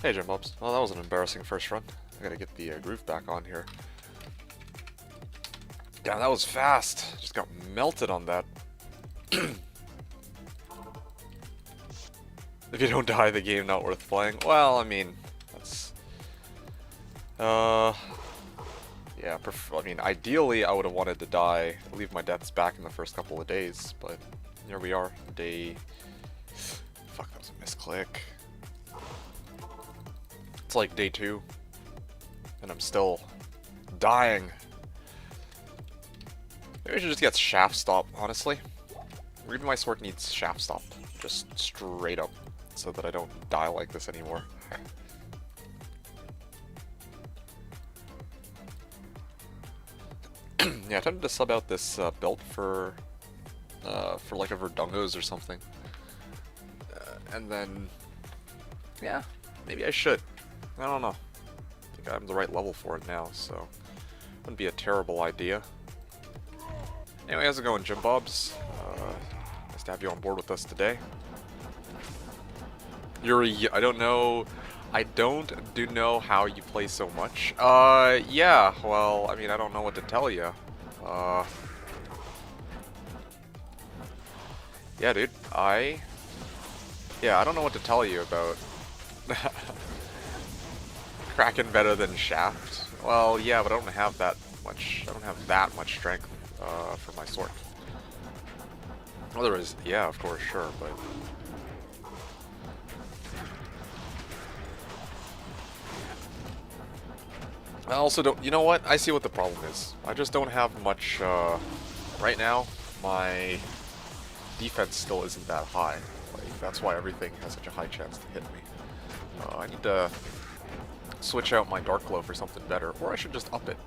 Hey, Jim Bubs. Well, that was an embarrassing first run. I gotta get the groove back on here. Damn, that was fast. Just got melted on that. If you don't die, the game not worth playing. Well, I mean, that's... Yeah, I mean, ideally, I would have wanted to die, leave my deaths back in the first couple of days, but here we are, day... Fuck, that was a misclick. It's like day 2, and I'm still dying. Maybe I should just get shaft stop, honestly. Maybe my sword needs shaft stop, just straight up, so that I don't die like this anymore. Yeah, I tempted to sub out this belt for like a Verdungos or something. And then, yeah, maybe I should. I don't know. I think I'm the right level for it now, so wouldn't be a terrible idea. Anyway, how's it going, Jim Bobs? Nice to have you on board with us today. Yuri, I don't know how you play so much. Yeah, well, I mean, I don't know what to tell you. Yeah, dude, I don't know what to tell you about Kraken better than Shaft. Well, yeah, but I don't have that much strength, for my sword. Otherwise, yeah, of course, sure, but... I also don't... You know what? I see what the problem is. I just don't have much, right now, my defense still isn't that high. Like, that's why everything has such a high chance to hit me. I need to switch out my Dark Glow for something better, or I should just up it.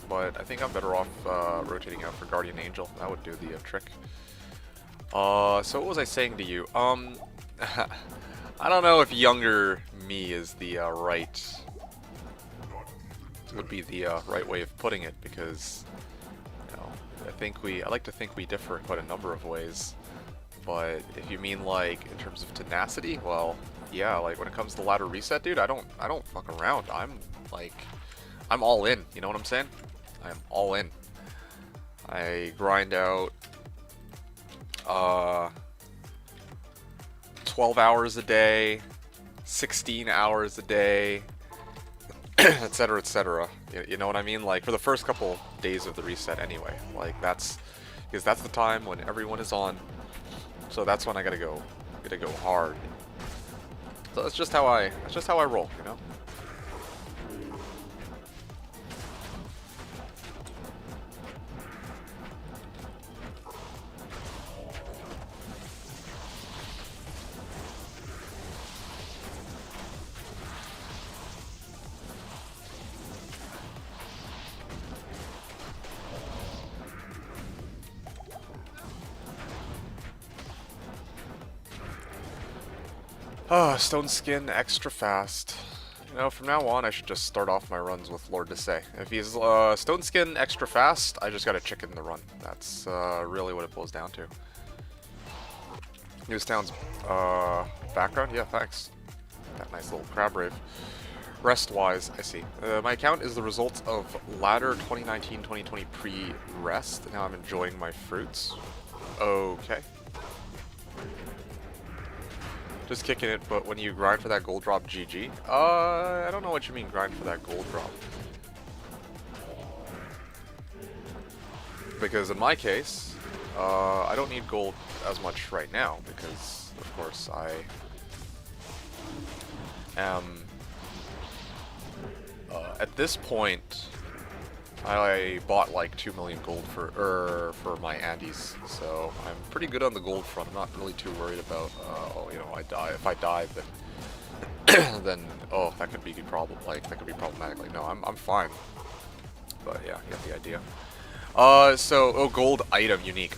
But I think I'm better off rotating out for Guardian Angel. That would do the trick. So what was I saying to you? I don't know if younger me is the right way of putting it, because you know, I like to think we differ in quite a number of ways. But if you mean like in terms of tenacity, well, yeah, like when it comes to ladder reset, dude, I don't fuck around. I'm all in. You know what I'm saying? I'm all in. I grind out 12 hours a day, 16 hours a day, etc., etc. You know what I mean? Like for the first couple days of the reset, anyway. Like because that's the time when everyone is on. So that's when I gotta go hard. So that's just how I roll, you know. Stone Skin extra fast. You know, from now on I should just start off my runs with Lord Desay. If he's Stone Skin extra fast, I just gotta chicken the run. That's really what it boils down to. Newstown's background? Yeah, thanks. That nice little crab rave. Rest-wise, I see. My account is the result of ladder 2019-2020 pre-rest. Now I'm enjoying my fruits. Okay. Just kicking it, but when you grind for that gold drop, GG. I don't know what you mean grind for that gold drop. Because in my case, I don't need gold as much right now, because, of course, I am... at this point, I bought like 2 million gold for my Andes, so I'm pretty good on the gold front. I'm not really too worried about, you know, if I die, then then that could be a problem. Like that could be problematic. Like no, I'm fine. But yeah, you get the idea. Gold item unique.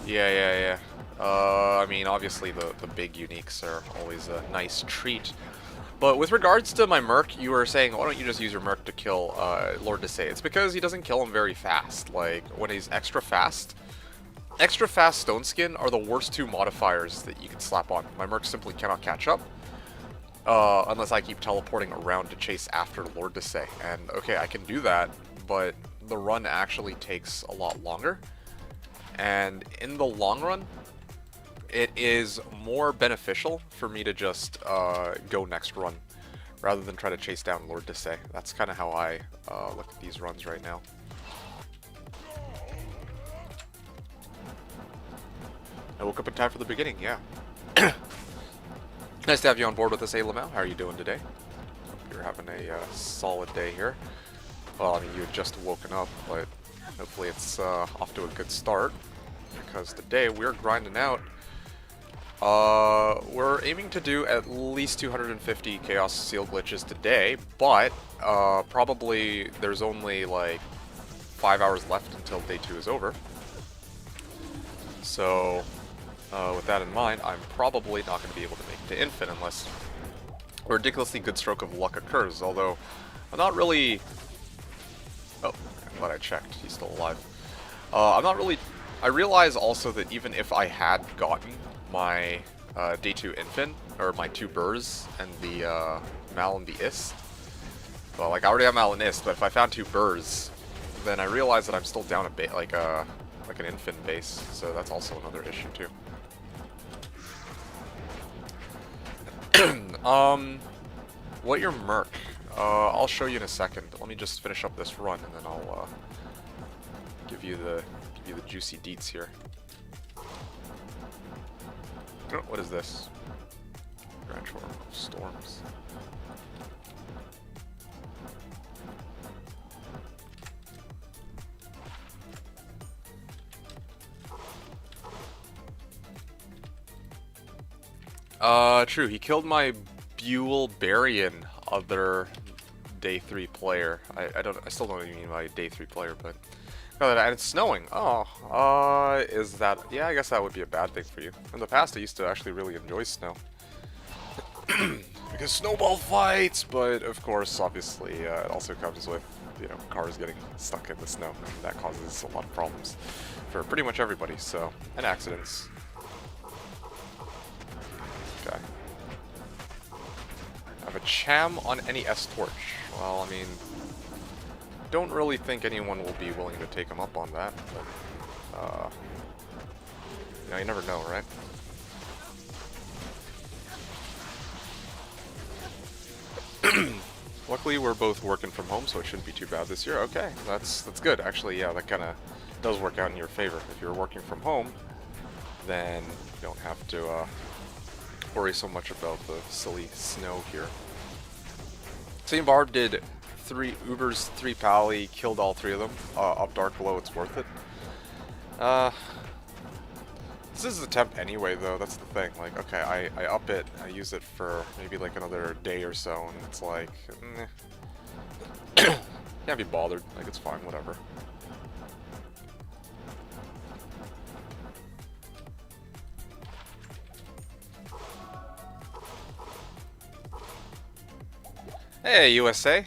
Yeah. I mean, obviously the big uniques are always a nice treat. But with regards to my Merc, you were saying, why don't you just use your Merc to kill Lord Desay? It's because he doesn't kill him very fast. Like, when he's extra fast Stone Skin are the worst 2 modifiers that you can slap on. My Merc simply cannot catch up. unless I keep teleporting around to chase after Lord to say. And okay, I can do that, but the run actually takes a lot longer. And in the long run, it is more beneficial for me to just go next run rather than try to chase down Lord to say. That's kind of how I look at these runs right now. I woke up in time for the beginning, yeah. Nice to have you on board with us, Lamau. How are you doing today? Hope you're having a solid day here. Well, I mean, you had just woken up, but hopefully it's off to a good start. Because today we're grinding out. We're aiming to do at least 250 Chaos Seal glitches today, but probably there's only like 5 hours left until day 2 is over. So, with that in mind, I'm probably not going to be able to make it to Infin unless a ridiculously good stroke of luck occurs, although I'm not really... Oh, I'm glad I checked. He's still alive. I'm not really... I realize also that even if I had gotten my day 2 Infin, or my 2 Burrs, and the Mal and the Ist, well, like, I already have Mal and Ist, but if I found 2 Burrs, then I realize that I'm still down a bit, like an Infin base, so that's also another issue, too. What your merc? I'll show you in a second. Let me just finish up this run, and then I'll give you the juicy deets here. Oh, what is this? Grand Shore of Storms. True. He killed my Buell-Barian other day 3 player. I still don't even mean my day 3 player, but and it's snowing. Oh, is that? Yeah, I guess that would be a bad thing for you. In the past, I used to actually really enjoy snow because snowball fights. But of course, obviously, it also comes with cars getting stuck in the snow, and that causes a lot of problems for pretty much everybody. So, and accidents. Okay. I have a Cham on any S-Torch. Well, I mean, don't really think anyone will be willing to take him up on that, but, you never know, right? Luckily, we're both working from home, so it shouldn't be too bad this year. Okay, that's good. Actually, yeah, that kind of does work out in your favor. If you're working from home, then you don't have to, worry so much about the silly snow here. Team Barb did 3 Ubers, 3 Pally, killed all 3 of them. Up dark below, it's worth it. This is a temp anyway, though, that's the thing. Like, okay, I up it, I use it for maybe like another day or so, and it's like, can't be bothered. Like, it's fine, whatever. Hey, USA.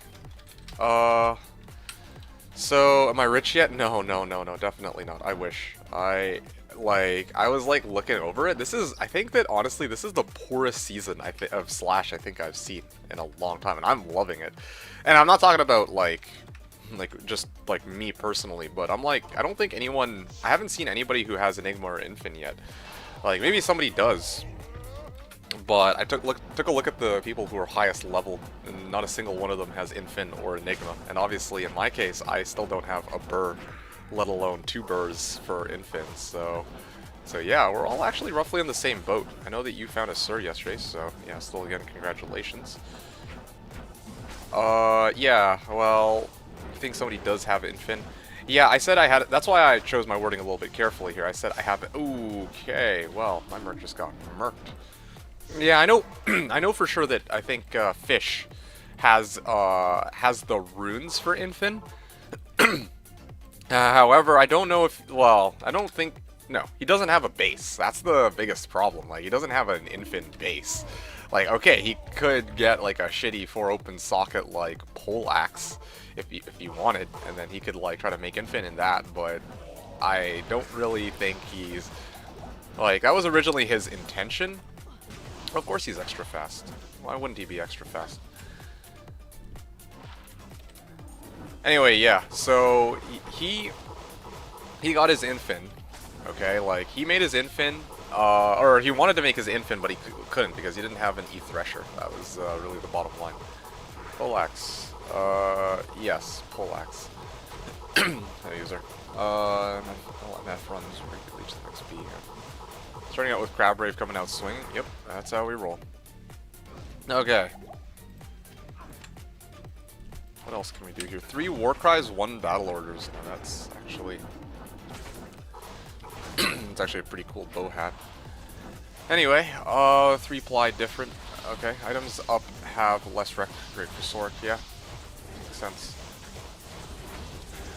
So, am I rich yet? No, definitely not. I wish. I was, like, looking over it. I think that, honestly, this is the poorest season of Slash I think I've seen in a long time, and I'm loving it. And I'm not talking about, just, me personally, but I'm like, I don't think I haven't seen anybody who has Enigma or Infin yet. Like, maybe somebody does. But I took a look at the people who are highest level, and not a single one of them has Infin or Enigma. And obviously, in my case, I still don't have a Burr, let alone 2 Burrs for Infin. So yeah, we're all actually roughly in the same boat. I know that you found a Sir yesterday, so yeah, still again, congratulations. Yeah, well, I think somebody does have Infin. Yeah, I said I had it. That's why I chose my wording a little bit carefully here. I said I have it. Okay, well, my merc just got murked. Yeah, I know. I know for sure that I think Fish has the runes for Infin. However, I don't know if. Well, I don't think. No, he doesn't have a base. That's the biggest problem. Like, he doesn't have an Infin base. Like, okay, he could get like a shitty 4 open socket like pole axe if he wanted, and then he could like try to make Infin in that. But I don't really think he's like that was originally his intention. Of course he's extra fast. Why wouldn't he be extra fast? Anyway, yeah, so he got his infin, okay? Like, he made his infin, or he wanted to make his infin, but he couldn't because he didn't have an E-Thresher. That was really the bottom line. Poleaxe. Yes, Poleaxe. User. I'll let Math run so we can reach the next B here. Starting out with Crab Rave coming out swinging. Yep, that's how we roll. Okay. What else can we do here? 3 War Cries, 1 Battle Orders. Now that's actually... it's actually a pretty cool bow hat. Anyway, 3-ply different. Okay, items up have less rec rate for sword. Yeah, makes sense.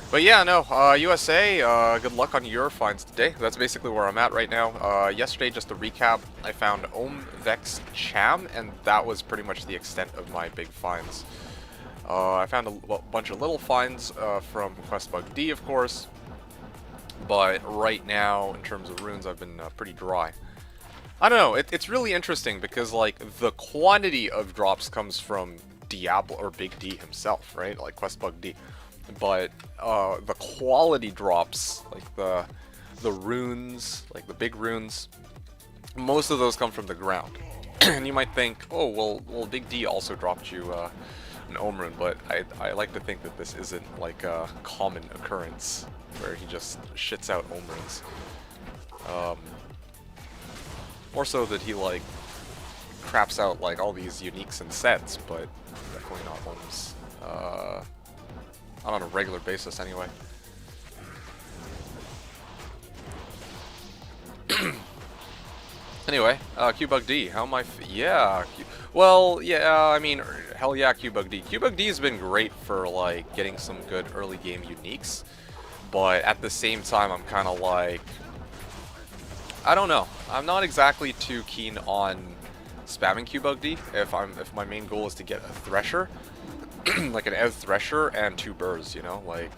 But yeah, no, USA, good luck on your finds today. That's basically where I'm at right now. Yesterday, just to recap, I found Ohm, Vex, Cham, and that was pretty much the extent of my big finds. I found a bunch of little finds from Questbug D, of course, but right now, in terms of runes, I've been pretty dry. I don't know, it's really interesting because, like, the quantity of drops comes from Diablo, or Big D himself, right? Like, Questbug D. But the quality drops, like the runes, like the big runes, most of those come from the ground. And you might think, oh, well, Big D also dropped you an Ohm rune, but I like to think that this isn't like a common occurrence where he just shits out Ohm runes. More so that he like craps out like all these uniques and sets, but definitely not Ohms. Not on a regular basis, anyway. Anyway, Qbug D, how am I? Yeah, well, yeah. I mean, hell yeah, Qbug D. Qbug D has been great for like getting some good early game uniques, but at the same time, I'm kind of like, I don't know. I'm not exactly too keen on spamming Qbug D if my main goal is to get a Thresher. Like an Ev Thresher and 2 Burrs, you know? Like,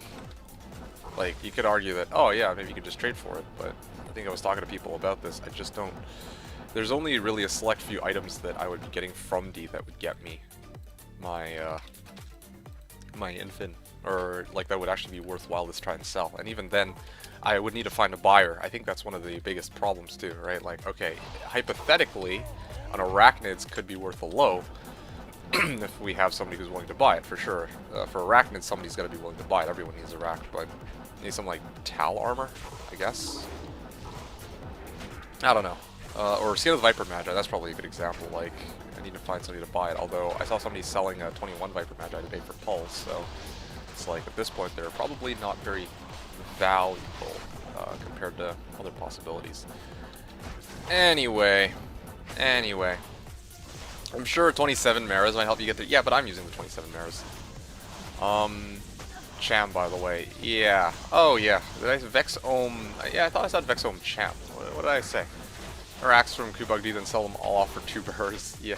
you could argue that, oh yeah, maybe you could just trade for it, but I think I was talking to people about this, I just don't... There's only really a select few items that I would be getting from D that would get me my, my infin, or like that would actually be worthwhile to try and sell, and even then, I would need to find a buyer. I think that's one of the biggest problems too, right? Like, okay, hypothetically, an Arachnids could be worth a low, if we have somebody who's willing to buy it, for sure. For Arachnids, somebody's got to be willing to buy it. Everyone needs Arach, but you need some, like, Tal armor, I guess? I don't know. Or Skin of the Viper Magi, that's probably a good example. Like, I need to find somebody to buy it, although I saw somebody selling a 21 Viper Magi today for Pulse, so it's like, at this point, they're probably not very valuable compared to other possibilities. Anyway. I'm sure 27 Maras might help you get there. Yeah, but I'm using the 27 Maras. Cham, by the way. Yeah. Oh, yeah. Did I Vex Ohm? Yeah, I thought I said Vex Ohm Cham. What did I say? Or axe from Qbug D, then sell them all off for 2 Burrs. Yeah.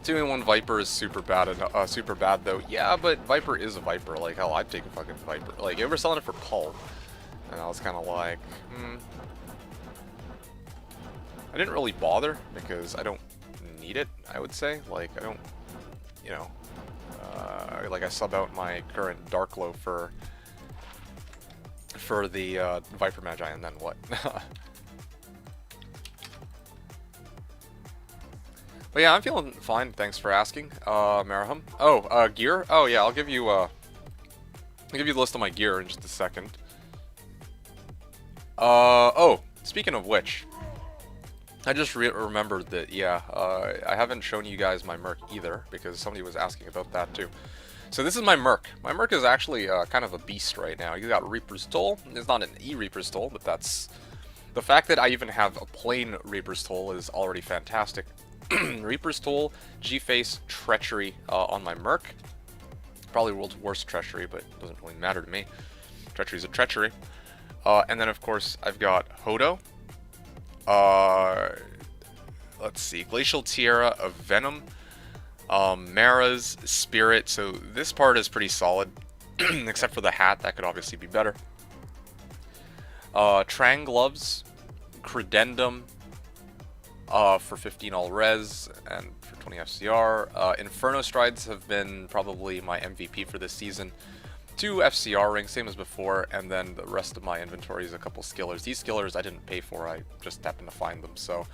2-in-1 Viper is super bad, though. Yeah, but Viper is a Viper. Like, hell, I'd take a fucking Viper. Like, you ever selling it for Pulp? And I was kind of like, I didn't really bother because I don't need it, I would say. Like, I don't, you know, like I sub out my current Darkglow for the Viper Magi, and then what? But yeah, I'm feeling fine, thanks for asking, Marahum. Oh, gear? Oh yeah, I'll give you the list of my gear in just a second. Oh, speaking of which, I just remembered that, yeah, I haven't shown you guys my Merc either, because somebody was asking about that too. So this is my Merc. My Merc is actually kind of a beast right now. You got Reaper's Toll. It's not an E-Reaper's Toll, but that's... The fact that I even have a plain Reaper's Toll is already fantastic. Reaper's Toll, G-Face, Treachery on my Merc. Probably world's worst Treachery, but it doesn't really matter to me. Treachery's a Treachery. And then, of course, I've got Hodo. Let's see, Glacial Tiara of Venom, Mara's Spirit. So this part is pretty solid, except for the hat. That could obviously be better. Trang Gloves, Credendum, for 15 all res and for 20 FCR. Inferno Strides have been probably my MVP for this season. 2 FCR rings, same as before, and then the rest of my inventory is a couple skillers. These skillers I didn't pay for, I just happened to find them, so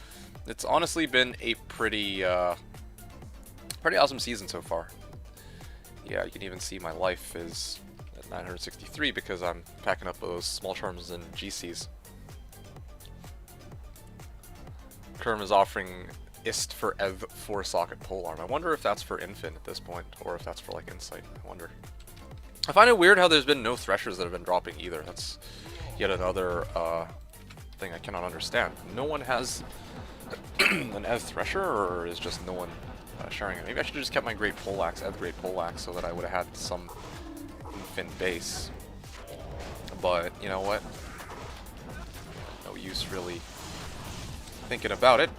it's honestly been a pretty awesome season so far. Yeah, you can even see my life is at 963 because I'm packing up those small charms and GCs. Kerm is offering IST for EV 4-socket polearm. I wonder if that's for Infin at this point, or if that's for like Insight. I wonder. I find it weird how there's been no Threshers that have been dropping either. That's yet another thing I cannot understand. No one has an EV Thresher, or is just no one sharing it? Maybe I should have just kept my Great Poleaxe, EV Great Poleaxe, so that I would have had some Infin base. But, you know what? No use really thinking about it.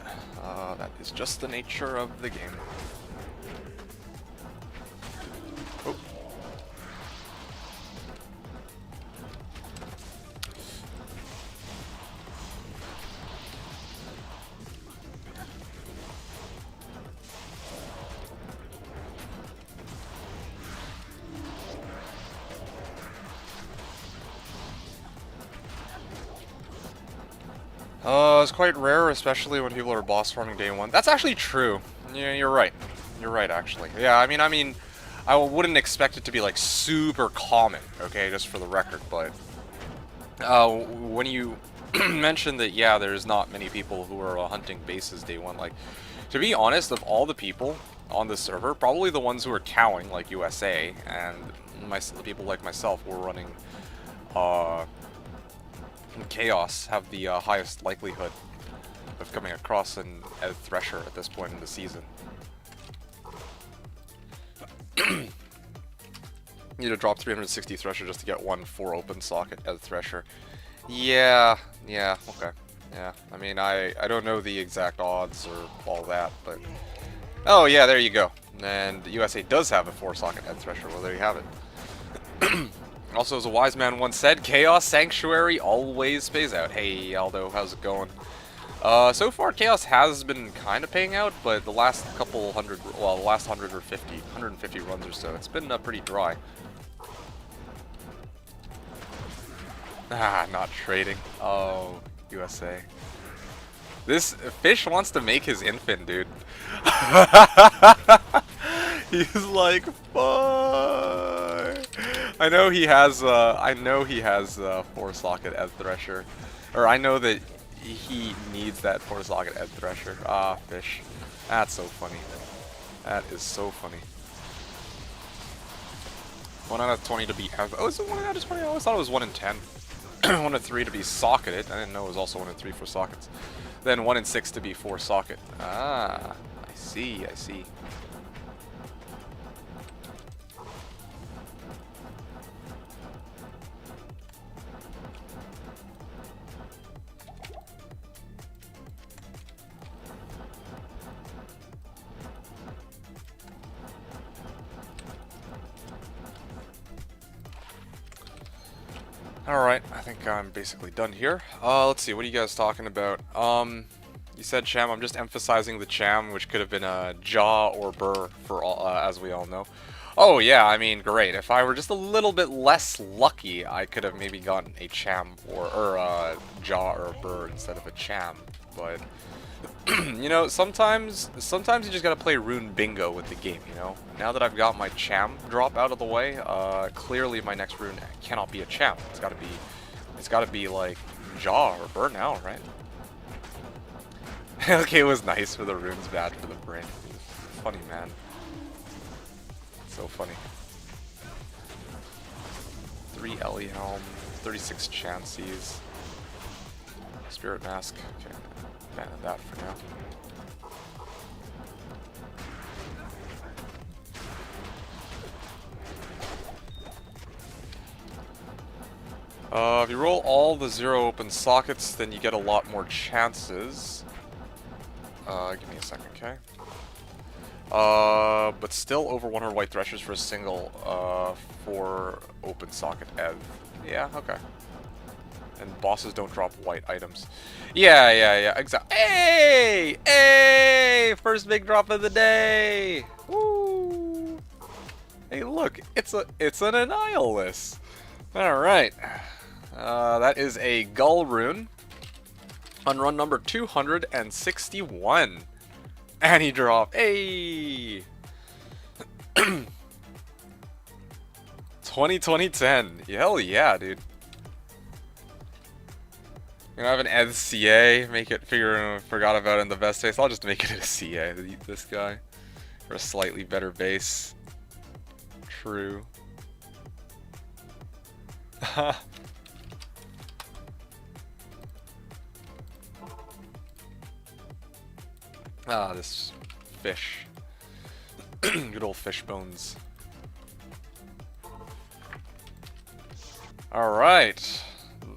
That is just the nature of the game. Oh. It's quite rare, especially when people are boss farming day one. That's actually true. Yeah, you're right. You're right, actually. Yeah, I mean, I wouldn't expect it to be like super common, okay, just for the record. But when you mentioned that, yeah, there's not many people who are hunting bases day one. Like, to be honest, of all the people on the server, probably the ones who are cowing, like USA, and the people like myself who are running Chaos, have the highest likelihood of coming across an EV Thresher at this point in the season. You need to drop 360 Thresher just to get one 4-open socket EV Thresher. Yeah, okay. Yeah, I mean, I don't know the exact odds or all that, but... Oh yeah, there you go. And USA does have a 4-socket EV Thresher, well there you have it. Also, as a wise man once said, Chaos Sanctuary always pays out. Hey, Aldo, how's it going? So far, Chaos has been kind of paying out, but the last couple hundred, well, the last 150 runs or so, it's been pretty dry. Ah, not trading. Oh, USA. This fish wants to make his infin, dude. He's like, fuck. I know he has 4-socket EV Thresher, or I know that he needs that 4-socket EV Thresher. Ah, fish. That's so funny. That is so funny. 1 out of 20 to be EV. Oh, is it 1 out of 20? I always thought it was 1 in 10. 1 in 3 to be socketed. I didn't know it was also 1 in 3 for sockets. Then 1 in 6 to be 4-socket. Ah, I see, I see. Alright, I think I'm basically done here. Let's see, what are you guys talking about? You said Cham, I'm just emphasizing the Cham, which could have been a Jaw or Burr, for all, as we all know. Oh yeah, I mean, great. If I were just a little bit less lucky, I could have maybe gotten a Cham or a Jaw or a Burr instead of a Cham, but... you know, sometimes you just gotta play rune bingo with the game, you know? Now that I've got my Cham drop out of the way, clearly my next rune cannot be a Cham. It's gotta be like Jaw or Burr now, right? Okay, it was nice for the runes, bad for the brain. Funny, man. So funny. 3 Ellie Helm, 36 Chances. Spirit Mask, okay. Abandon that for now. If you roll all the 0 open sockets, then you get a lot more chances. Give me a second, okay? But still over 100 white threshers for a single 4 open socket EV. Yeah, okay. and bosses don't drop white items. Yeah, exactly. Hey! Hey! First big drop of the day! Woo! Hey, look, it's an Annihilus. Alright. That is a Gull rune on run number 261. And he dropped. Hey! 2010. Hell yeah, dude. You know, I have an SCA, make it forgot about it in the best case. I'll just make it a CA, this guy. For a slightly better base. True. Ah, this fish. Good old fish bones. Alright.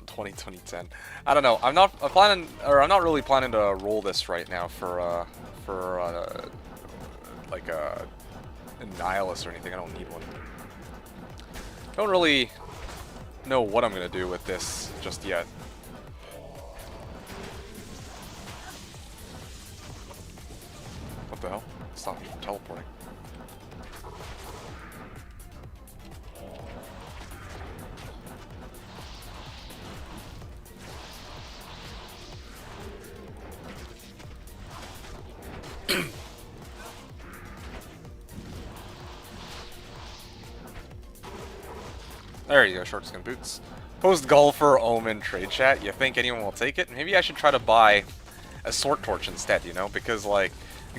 2010. I don't know. I'm not really planning to roll this right now for like a Annihilus or anything. I don't need one. Don't really know what I'm gonna do with this just yet. What the hell? Stop me from teleporting. There you go, short skin boots. Post golfer Omen trade chat. You think anyone will take it? Maybe I should try to buy a sword torch instead, you know? Because, like,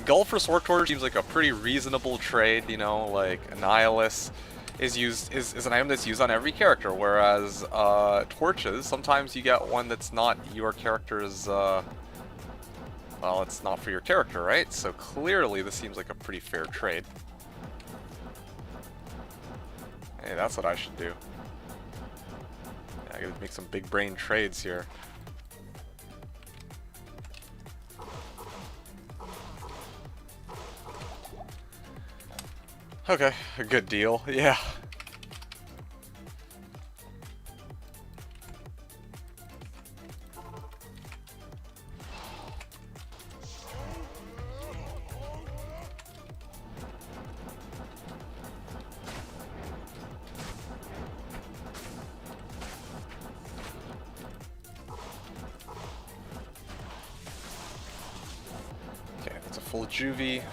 golfer sword torch seems like a pretty reasonable trade, you know? Like, Annihilus is an item that's used on every character, whereas torches, sometimes you get one that's not your character's, well, it's not for your character, right? So clearly this seems like a pretty fair trade. Hey, that's what I should do. I gotta make some big brain trades here. Okay, a good deal, yeah. Full juvie.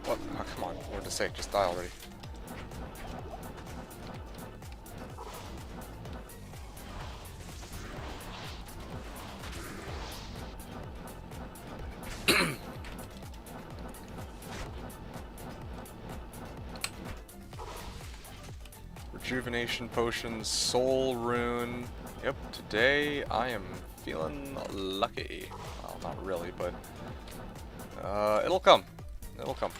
What? Oh, come on. What to say? Just die already. Rejuvenation potions, soul rune. Yep, today I am feeling lucky. Well, not really, but it'll come. It'll come.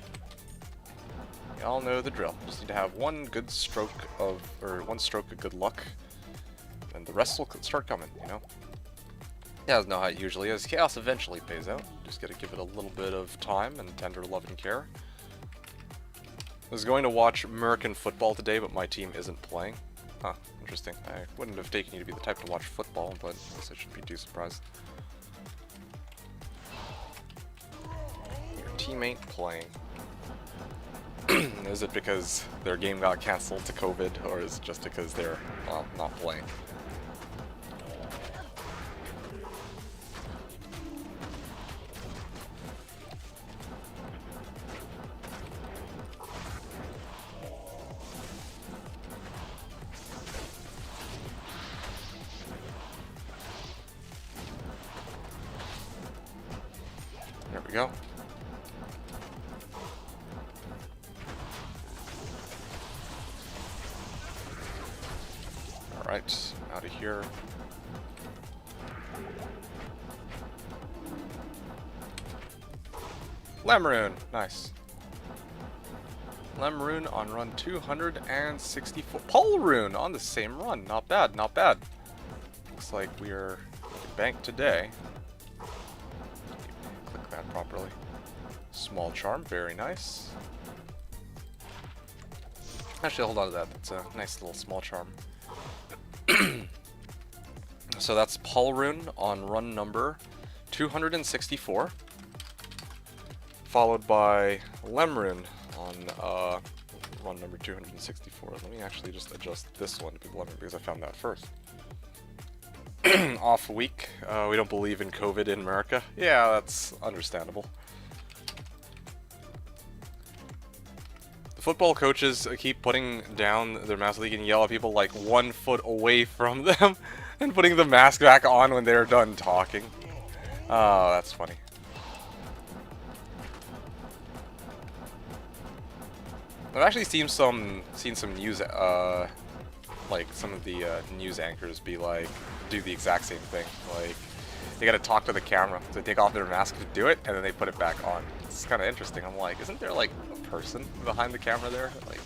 Y'all know the drill. Just need to have one good stroke of, or one stroke of good luck, and the rest will start coming, you know? Yeah, that's not how it usually is. Chaos eventually pays out. Just gotta give it a little bit of time and tender love and care. I was going to watch American football today, but my team isn't playing. Huh, interesting. I wouldn't have taken you to be the type to watch football, but I guess I shouldn't be too surprised. Your team ain't playing. Is it because their game got cancelled to COVID, or is it just because they're, well, not playing? There we go. Alright, out of here. Lemon, nice. Lemrune on run 264. Polrune on the same run. Not bad, not bad. Looks like we are banked today. Click that properly. Small charm, very nice. Actually, hold on to that. That's a nice little small charm. So that's Polrune on run number 264. Followed by Lemrune on run number 264. Let me actually just adjust this one to be Lemrune because I found that first. Off week. We don't believe in COVID in America. Yeah, that's understandable. The football coaches keep putting down their mask. They can yell at people like 1 foot away from them and putting the mask back on when they're done talking. Oh, that's funny. I've actually seen some news, like some of the news anchors be like, do the exact same thing. Like, they gotta talk to the camera, so they take off their mask to do it, and then they put it back on. It's kind of interesting. I'm like, isn't there like a person behind the camera there? Like,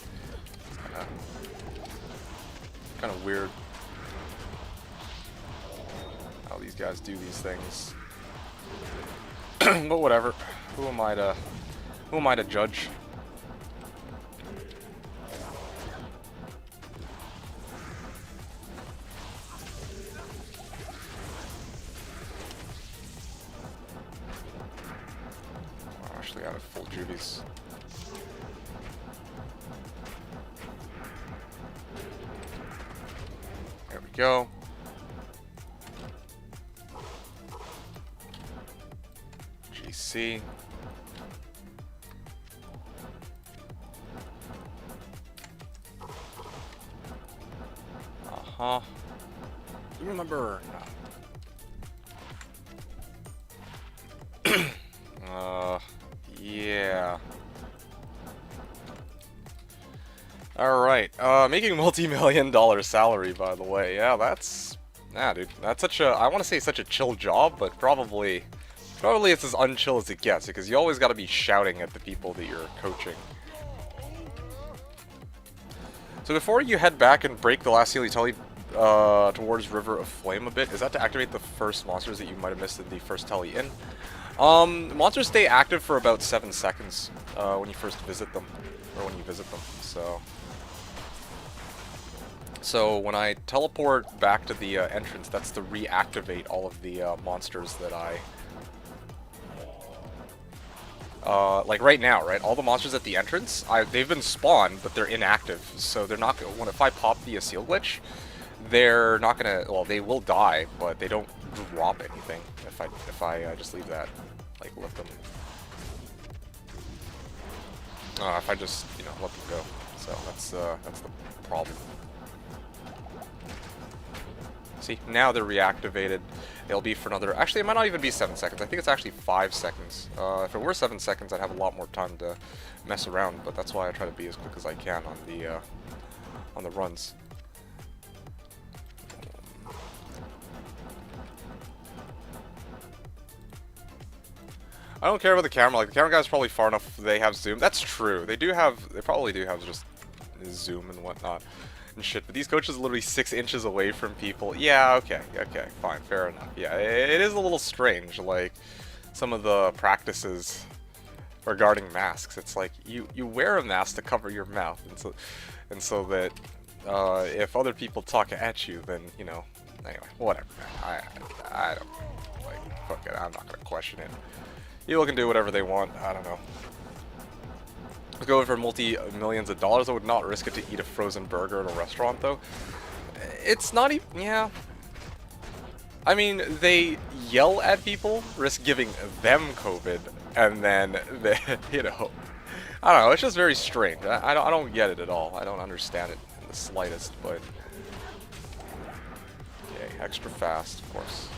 kind of weird how these guys do these things. But whatever. Who am I to judge? Actually out of full juvies. There we go. GC. Uh-huh. Do you remember? No. Yeah. Alright, making multi-million-dollar salary, by the way. Yeah, that's... Nah, dude. That's such a... I want to say such a chill job, but probably it's as unchill as it gets, because you always got to be shouting at the people that you're coaching. So before you head back and break the last seal, you tell me towards River of Flame a bit. Is that to activate the first monsters that you might have missed in the first tele in? Monsters stay active for about 7 seconds when you first visit them, or when you visit them. So when I teleport back to the entrance, that's to reactivate all of the monsters that I... like right now, right? All the monsters at the entrance, they've been spawned, but they're inactive. So they're not... If I pop the seal glitch, they're not gonna... Well, they will die, but they don't drop anything if I just leave that, like, let them... if I just, you know, let them go. So that's the problem. See, now they're reactivated. They'll be for another... Actually, it might not even be 7 seconds. I think it's actually 5 seconds. If it were 7 seconds, I'd have a lot more time to mess around, but that's why I try to be as quick as I can on the runs. I don't care about the camera. Like, the camera guy's probably far enough. They have zoom. That's true. They probably do have just zoom and whatnot and shit. But these coaches are literally 6 inches away from people. Yeah, okay, fine, fair enough. Yeah, it is a little strange. Like, some of the practices regarding masks. It's like you wear a mask to cover your mouth, and so that if other people talk at you, then, you know. Anyway, whatever. I don't like. Fuck it. I'm not gonna question it. People can do whatever they want. I don't know. Let's go for multi-millions of dollars. I would not risk it to eat a frozen burger at a restaurant, though. It's not even... Yeah. I mean, they yell at people, risk giving them COVID, and then, they, you know... I don't know. It's just very strange. I don't get it at all. I don't understand it in the slightest, but... Okay, extra fast, of course.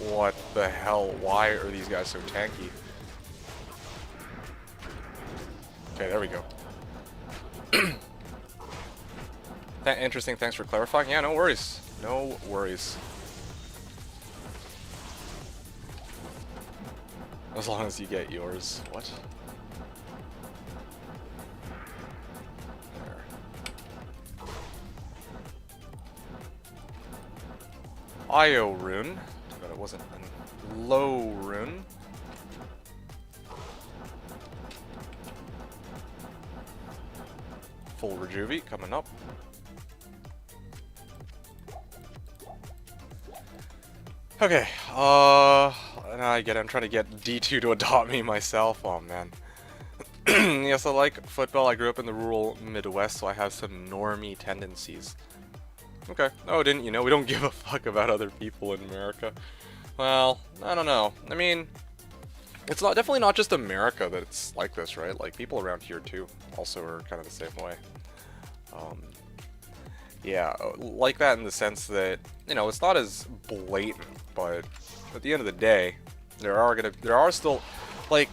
What the hell? Why are these guys so tanky? Okay, there we go. Interesting, thanks for clarifying. Yeah, no worries. No worries. As long as you get yours. What? There. IO rune. But it wasn't a low rune. Full Rejuve coming up. Okay, and I get it, I'm trying to get D2 to adopt me myself. Oh man. Yes, I like football. I grew up in the rural Midwest, so I have some normie tendencies. Okay. Oh, didn't you know? We don't give a fuck about other people in America. Well, I don't know. I mean, it's not definitely not just America that's like this, right? Like, people around here, too, also are kind of the same way. Yeah, like that in the sense that, you know, it's not as blatant, but at the end of the day, there are still, like,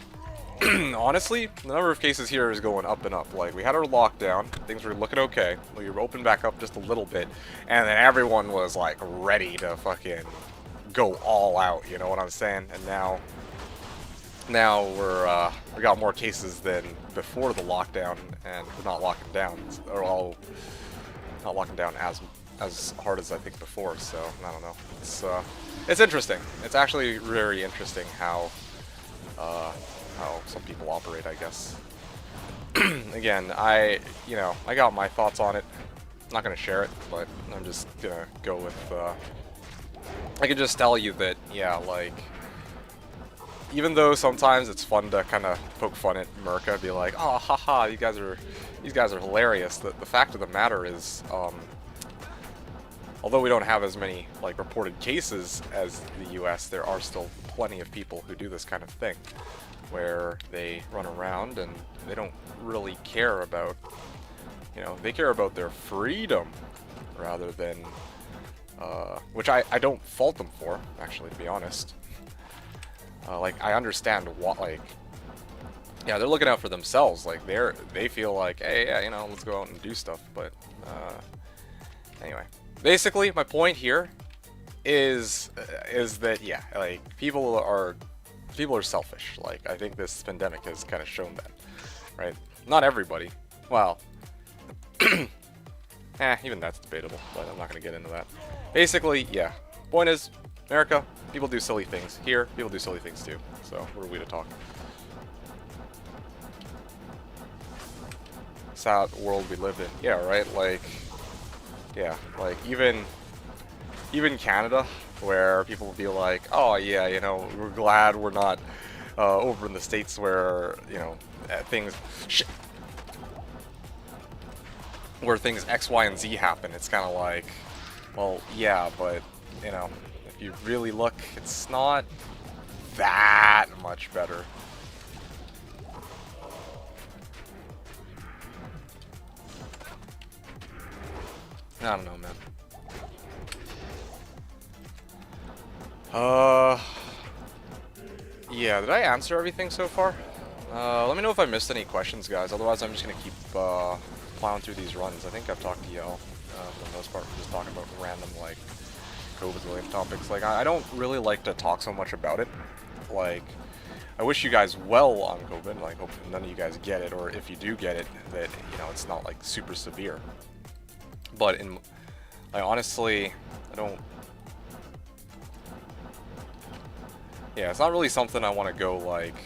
honestly, the number of cases here is going up and up. Like, we had our lockdown, things were looking okay, we were open back up just a little bit, and then everyone was, like, ready to fucking go all out, you know what I'm saying? And now we got more cases than before the lockdown, and we're not locking down, or all not locking down as hard as I think before. So I don't know. It's interesting. It's actually very interesting how some people operate, I guess. Again, I got my thoughts on it. I'm not gonna share it, but I'm just gonna go with. I can just tell you that, yeah, like, even though sometimes it's fun to kind of poke fun at America, be like, oh, haha, these guys are hilarious. The fact of the matter is, although we don't have as many, like, reported cases as the U.S., there are still plenty of people who do this kind of thing, where they run around and they don't really care about, you know, they care about their freedom rather than, which I don't fault them for, actually, to be honest. Like, I understand what, like, yeah, they're looking out for themselves. Like, they feel like, hey, yeah, you know, let's go out and do stuff. But anyway, basically, my point here is that, yeah, like, people are selfish. Like, I think this pandemic has kind of shown that, right? Not everybody. Well, even that's debatable. But I'm not gonna get into that. Basically, yeah. Point is, America, people do silly things. Here, people do silly things too. So, what are we to talk? Sad world we live in. Yeah, right? Like, yeah, like, even Canada, where people will be like, oh, yeah, you know, we're glad we're not over in the States where, you know, where things X, Y, and Z happen. It's kind of like, well, yeah, but, you know, if you really look, it's not that much better. I don't know, man. Yeah, did I answer everything so far? Let me know if I missed any questions, guys. Otherwise, I'm just gonna keep plowing through these runs. I think I've talked to y'all for the most part. We're just talking about random, like, COVID-related topics. Like, I don't really like to talk so much about it. Like, I wish you guys well on COVID. Like, hope none of you guys get it, or if you do get it, that, you know, it's not, like, super severe. But like, honestly, I don't. Yeah, it's not really something I want to go, like,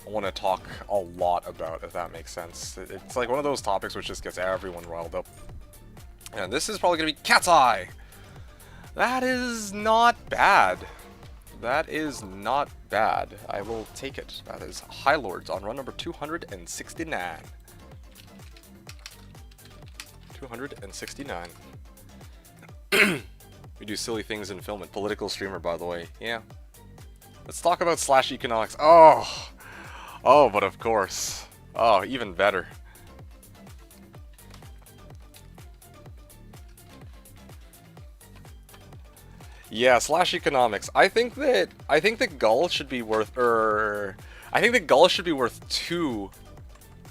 I want to talk a lot about, if that makes sense. It's like one of those topics which just gets everyone riled up. And this is probably going to be Cat's Eye! That is not bad. That is not bad. I will take it. That is High Lords on run number 269. 269. We do silly things in film. And political streamer, by the way. Yeah. Let's talk about Slash Economics. Oh, but of course. Oh, even better. Yeah, Slash Economics. I think the Gull should be worth, I think the Gull should be worth 2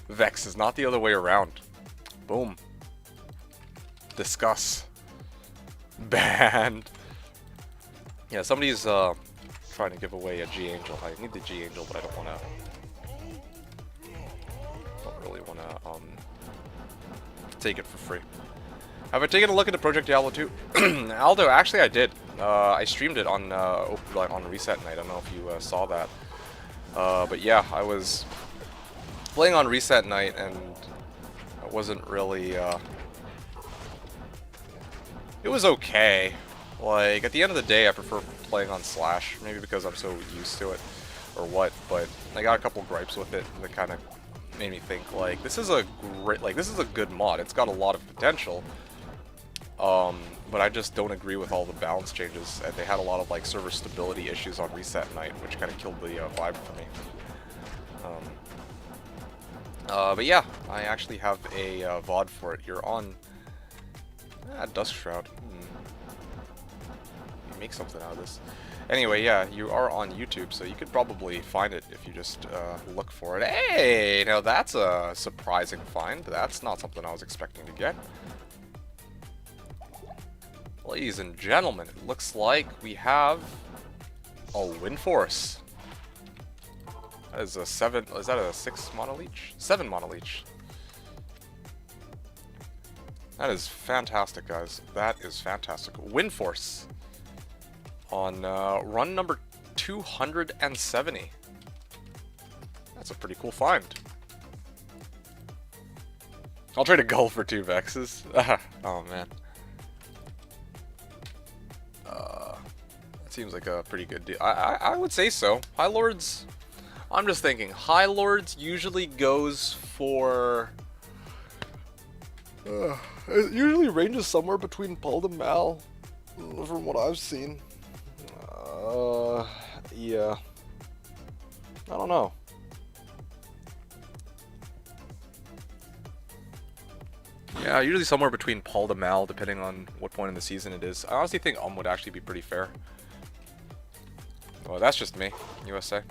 Vexes, not the other way around. Boom. Discuss. Banned. Yeah, somebody's trying to give away a G Angel. I need the G Angel, but I don't wanna. Don't really wanna take it for free. Have I taken a look into Project Diablo 2? Aldo, actually I did. I streamed it on on Reset Night. I don't know if you saw that. But yeah, I was playing on Reset Night and I wasn't really. It was okay. Like, at the end of the day, I prefer playing on Slash. Maybe because I'm so used to it, or what. But I got a couple gripes with it that kind of made me think, like, this is a good mod. It's got a lot of potential. But I just don't agree with all the balance changes, and they had a lot of like server stability issues on Reset Night, which kind of killed the vibe for me. But yeah, I actually have a VOD for it. You're on Dusk Shroud. You make something out of this. Anyway, yeah, you are on YouTube, so you could probably find it if you just look for it. Hey, now that's a surprising find. That's not something I was expecting to get. Ladies and gentlemen, it looks like we have a Wind Force. That is a 7, is that a 6 Mono Leech? 7 Mono Leech. That is fantastic, guys. That is fantastic. Wind Force on run number 270. That's a pretty cool find. I'll trade a Gull for 2 Vexes. Oh man. That seems like a pretty good deal. I would say so. High Lords, I'm just thinking, High Lords usually goes for... it usually ranges somewhere between Pald and Mal, from what I've seen. Yeah. I don't know. Yeah, usually somewhere between Paul to Mal, depending on what point in the season it is. I honestly think would actually be pretty fair. Well, that's just me, USA.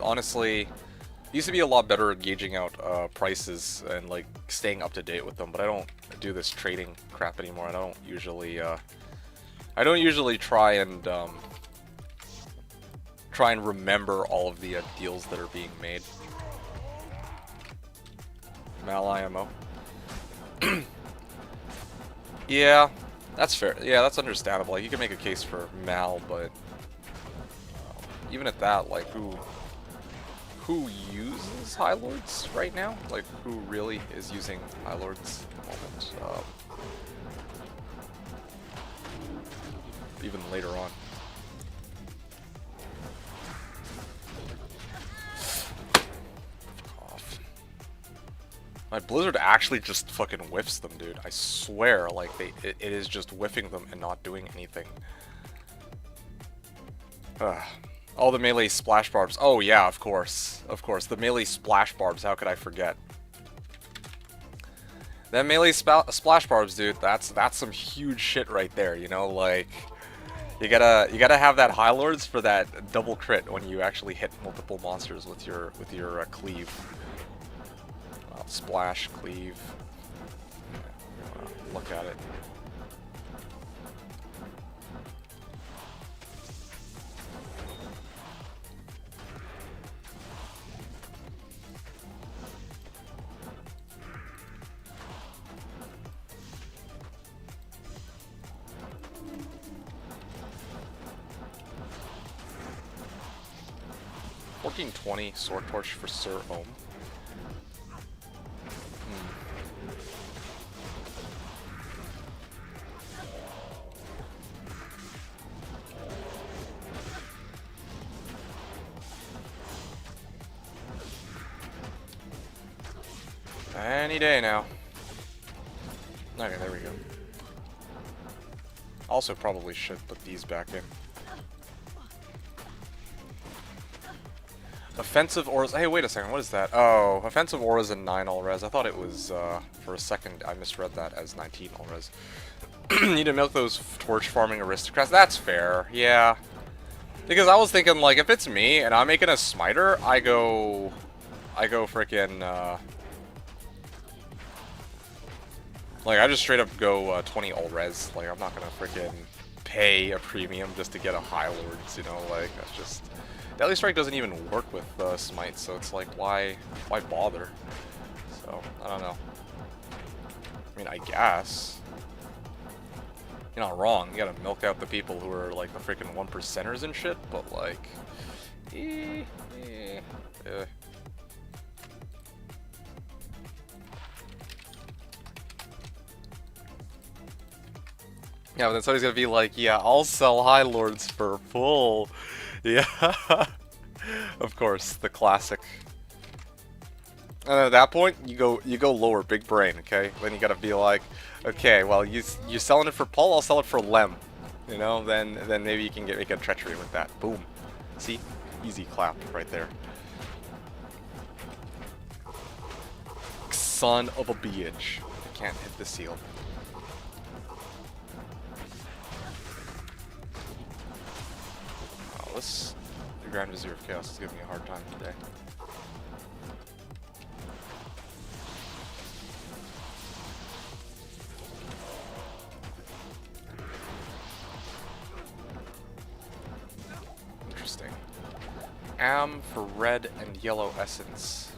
Honestly, it used to be a lot better at gauging out prices and like staying up to date with them, but I don't do this trading crap anymore. I don't usually try and remember all of the deals that are being made. Mal IMO. Yeah, that's fair. Yeah, that's understandable. Like, you can make a case for Mal, but even at that, like, who uses High Lords right now? Like, who really is using High Lords at the moment? Even later on. My Blizzard actually just fucking whiffs them, dude. I swear, like, it is just whiffing them and not doing anything. All the melee splash barbs. Oh yeah, of course. Of course, the melee splash barbs, how could I forget? That melee splash barbs, dude, that's some huge shit right there, you know? Like, you gotta have that High Lords for that double crit when you actually hit multiple monsters with your cleave. Splash, cleave. Look at it. $14.20 Sword Torch for Sir Ohm. Any day now. Okay, there we go. Also probably should put these back in. Offensive auras. Hey, wait a second. What is that? Oh, offensive auras and 9 all res. I thought it was, for a second, I misread that as 19 all res. Need to milk those torch farming aristocrats. That's fair. Yeah. Because I was thinking, like, if it's me and I'm making a smiter, I go frickin', like, I just straight up go 20 all res. Like, I'm not gonna frickin' pay a premium just to get a High Lords, you know, like, that's just... Deadly Strike doesn't even work with Smite, so it's like, why bother? So, I don't know. I mean, I guess. You're not wrong, you gotta milk out the people who are, like, the freaking 1%ers and shit, but, like... eh. Yeah, but then somebody's gonna be like, yeah, I'll sell High Lords for full. Yeah. Of course, the classic. And at that point, you go lower, big brain, okay? Then you gotta be like, okay, well, you're selling it for Paul, I'll sell it for Lem. You know, then maybe you can make a treachery with that. Boom. See? Easy clap right there. Son of a bitch. I can't hit the seal. Oh, the Grand Vizier of Chaos is giving me a hard time today. Interesting. Am for red and yellow essence.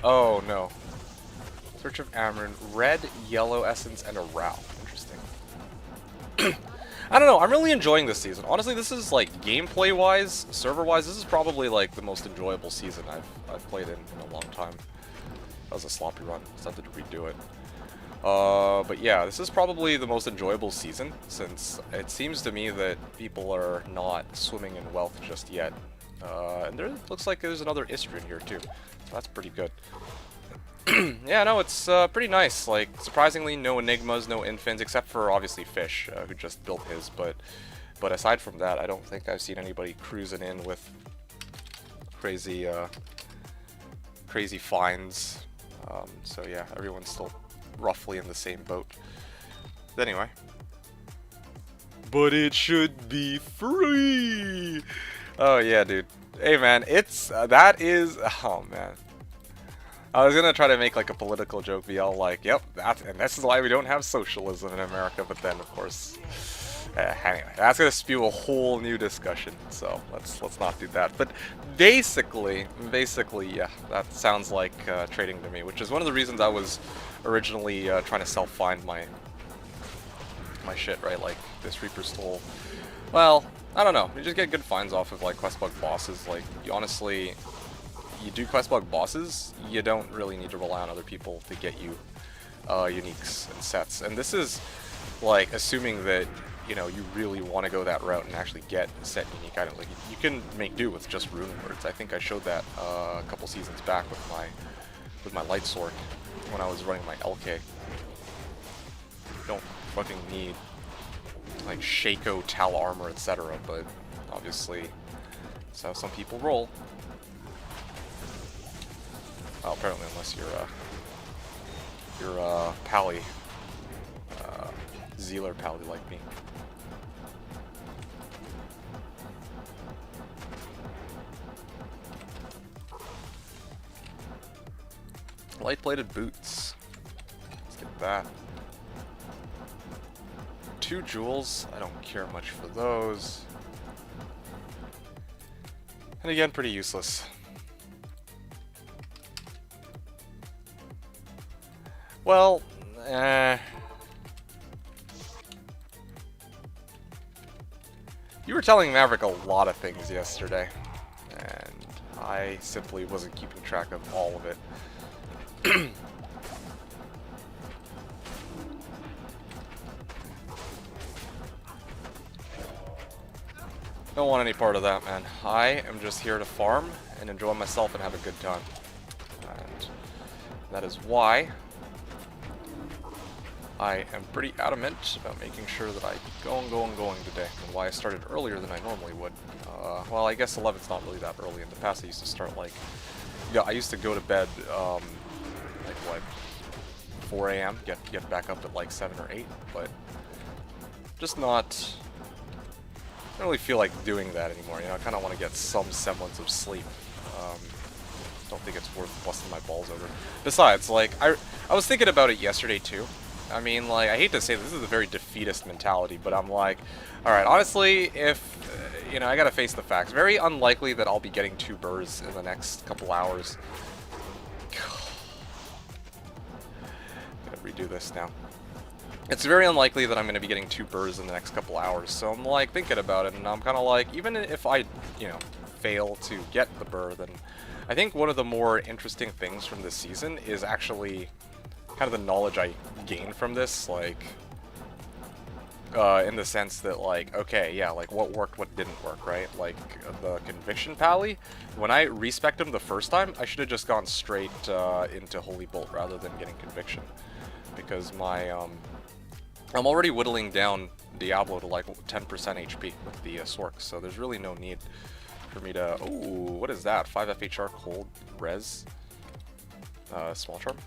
Oh no. Search of Amarin, red, yellow essence, and a Rao. Interesting. I don't know, I'm really enjoying this season. Honestly, this is like gameplay-wise, server-wise, this is probably like the most enjoyable season I've played in a long time. That was a sloppy run, so I had to redo it. But yeah, this is probably the most enjoyable season, since it seems to me that people are not swimming in wealth just yet. And there looks like there's another Istrid here too, so that's pretty good. Yeah, no, it's pretty nice. Like, surprisingly, no Enigmas, no Infins, except for, obviously, Fish, who just built his, but aside from that, I don't think I've seen anybody cruising in with crazy, crazy finds. So yeah, everyone's still roughly in the same boat. But anyway. But it should be free! Oh, yeah, dude. Hey, man, it's, that is, oh, man. I was gonna try to make like a political joke, be all like, "Yep, and this is why we don't have socialism in America." But then, of course, anyway, that's gonna spew a whole new discussion. So let's not do that. But basically, yeah, that sounds like trading to me, which is one of the reasons I was originally trying to self-find my shit, right? Like this Reaper stole. Well, I don't know. You just get good finds off of like quest bug bosses. Like you honestly. You do quest bug bosses, you don't really need to rely on other people to get you uniques and sets. And this is like assuming that you know you really want to go that route and actually get a set unique item. Like you can make do with just rune words. I think I showed that a couple seasons back with my light sword when I was running my LK. You don't fucking need like Shaco, Tal armor, etc. But obviously, that's how some people roll. Oh, apparently, unless you're Pally, Zealer Pally like me. Light-plated boots. Let's get that. 2 jewels. I don't care much for those. And again, pretty useless. Well, you were telling Maverick a lot of things yesterday, and I simply wasn't keeping track of all of it. Don't want any part of that, man. I am just here to farm and enjoy myself and have a good time. And that is why I am pretty adamant about making sure that I keep going today, and why I started earlier than I normally would. Well, I guess 11's not really that early. In the past, I used to start like, yeah, I used to go to bed, like what, 4 a.m., get back up at like 7 or 8, but just not, I don't really feel like doing that anymore, you know, I kind of want to get some semblance of sleep. Don't think it's worth busting my balls over. Besides, like, I was thinking about it yesterday too. I mean, like, I hate to say this is a very defeatist mentality, but I'm like, alright, honestly, if, you know, I gotta face the facts. Very unlikely that I'll be getting 2 burrs in the next couple hours. Gotta redo this now. It's very unlikely that I'm going to be getting 2 burrs in the next couple hours, so I'm like thinking about it, and I'm kind of like, even if I, you know, fail to get the burr, then I think one of the more interesting things from this season is actually kind of the knowledge I gained from this, like, in the sense that, like, okay, yeah, like, what worked, what didn't work, right? Like, the Conviction Pally, when I respec'd him the first time, I should have just gone straight into Holy Bolt rather than getting Conviction, because my, I'm already whittling down Diablo to like 10% HP with the Sork, so there's really no need for me to... Ooh, what is that? 5 FHR cold res. Small charm.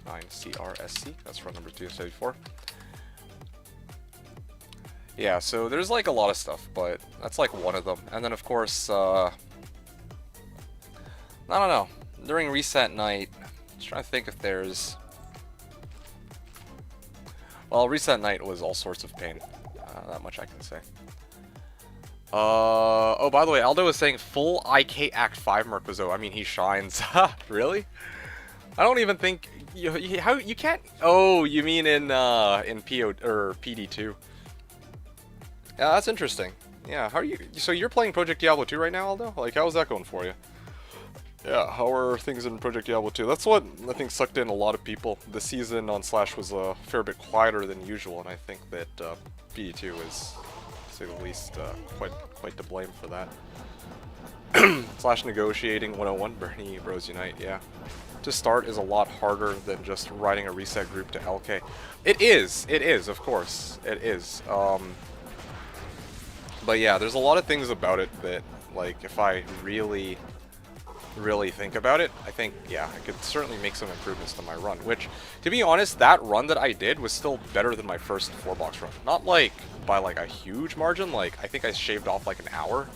9 CRSC. That's run number 274. Yeah, so there's like a lot of stuff, but that's like one of them. And then of course, I don't know. During reset night, just trying to think if there's... Well, reset night was all sorts of pain. That much I can say. Oh, by the way, Aldo was saying full IK Act 5 Merkwazo. I mean, he shines. Really? I don't even think... how you can't... Oh, you mean in PO, or PD2. Yeah, that's interesting. Yeah, how are you... So you're playing Project Diablo 2 right now, Aldo? Like, how's that going for you? Yeah, how are things in Project Diablo 2? That's what I think sucked in a lot of people. The season on Slash was a fair bit quieter than usual, and I think that PD2 is, to say the least, quite to blame for that. Slash negotiating 101, Bernie Bros Unite, yeah. To start is a lot harder than just riding a reset group to LK. It is, of course, it is. But yeah, there's a lot of things about it that, like, if I really think about it, I think, yeah, I could certainly make some improvements to my run, which, to be honest, that run that I did was still better than my first 4-box run. Not, like, by, like, a huge margin, like, I think I shaved off, like, an hour.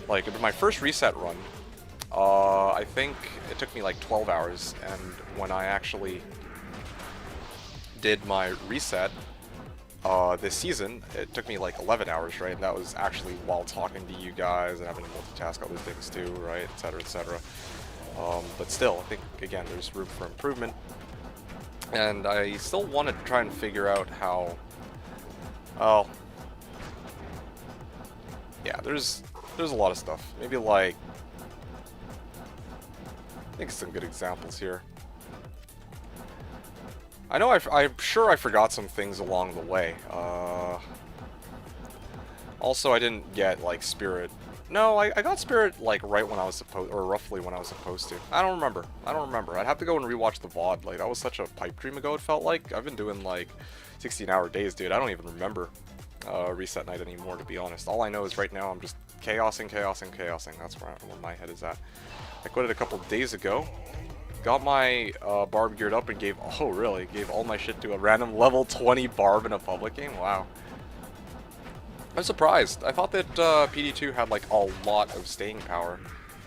Like, in my first reset run, I think it took me, like, 12 hours, and when I actually did my reset this season, it took me, like, 11 hours, right? And that was actually while talking to you guys and having to multitask other things too, right? Etc., etc. But still, I think, again, there's room for improvement. And I still want to try and figure out how... Oh. Yeah, there's a lot of stuff. Maybe, like... I think some good examples here. I know I'm sure I forgot some things along the way. Also, I didn't get, like, Spirit. No, I got Spirit, like, right when I was supposed, or roughly when I was supposed to. I don't remember. I'd have to go and rewatch the VOD. Like, that was such a pipe dream ago, it felt like. I've been doing, like, 16-hour days, dude. I don't even remember reset night anymore, to be honest. All I know is right now I'm just chaosing. That's where my head is at. I quit it a couple days ago. Got my barb geared up and gave all my shit to a random level 20 barb in a public game? Wow. I'm surprised. I thought that PD2 had like a lot of staying power.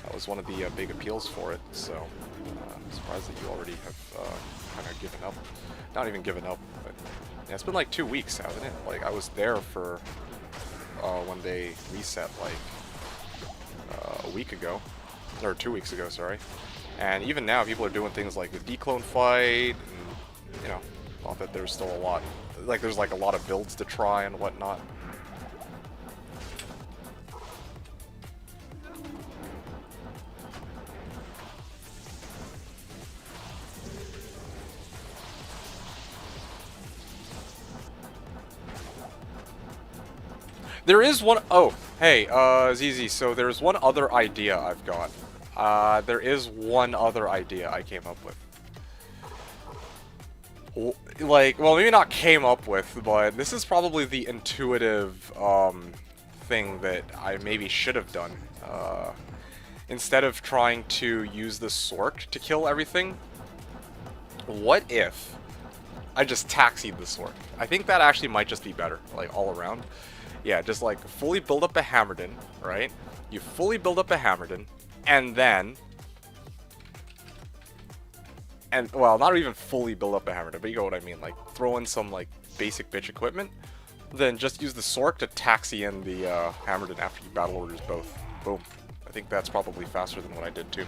That was one of the big appeals for it, so I'm surprised that you already have kind of given up. Not even given up, but yeah, it's been like 2 weeks, hasn't it? Like, I was there for when they reset, like, a week ago. Or 2 weeks ago, sorry. And even now, people are doing things like the declone fight, and, you know, thought that there's still a lot, like, there's like a lot of builds to try and whatnot. There is one, oh, hey, ZZ, so there's one other idea I've got. There is one other idea I came up with. Like, well, maybe not came up with, but this is probably the intuitive thing that I maybe should have done. Instead of trying to use the Sork to kill everything, what if I just taxied the Sork? I think that actually might just be better, like, all around. Yeah, just, like, fully build up a Hammerden, right? You fully build up a Hammerden, and then and well, not even fully build up a Hammerden, but you know what I mean. Like throw in some like basic bitch equipment, then just use the Sork to taxi in the Hammerden after you battle orders both. Boom. I think that's probably faster than what I did too.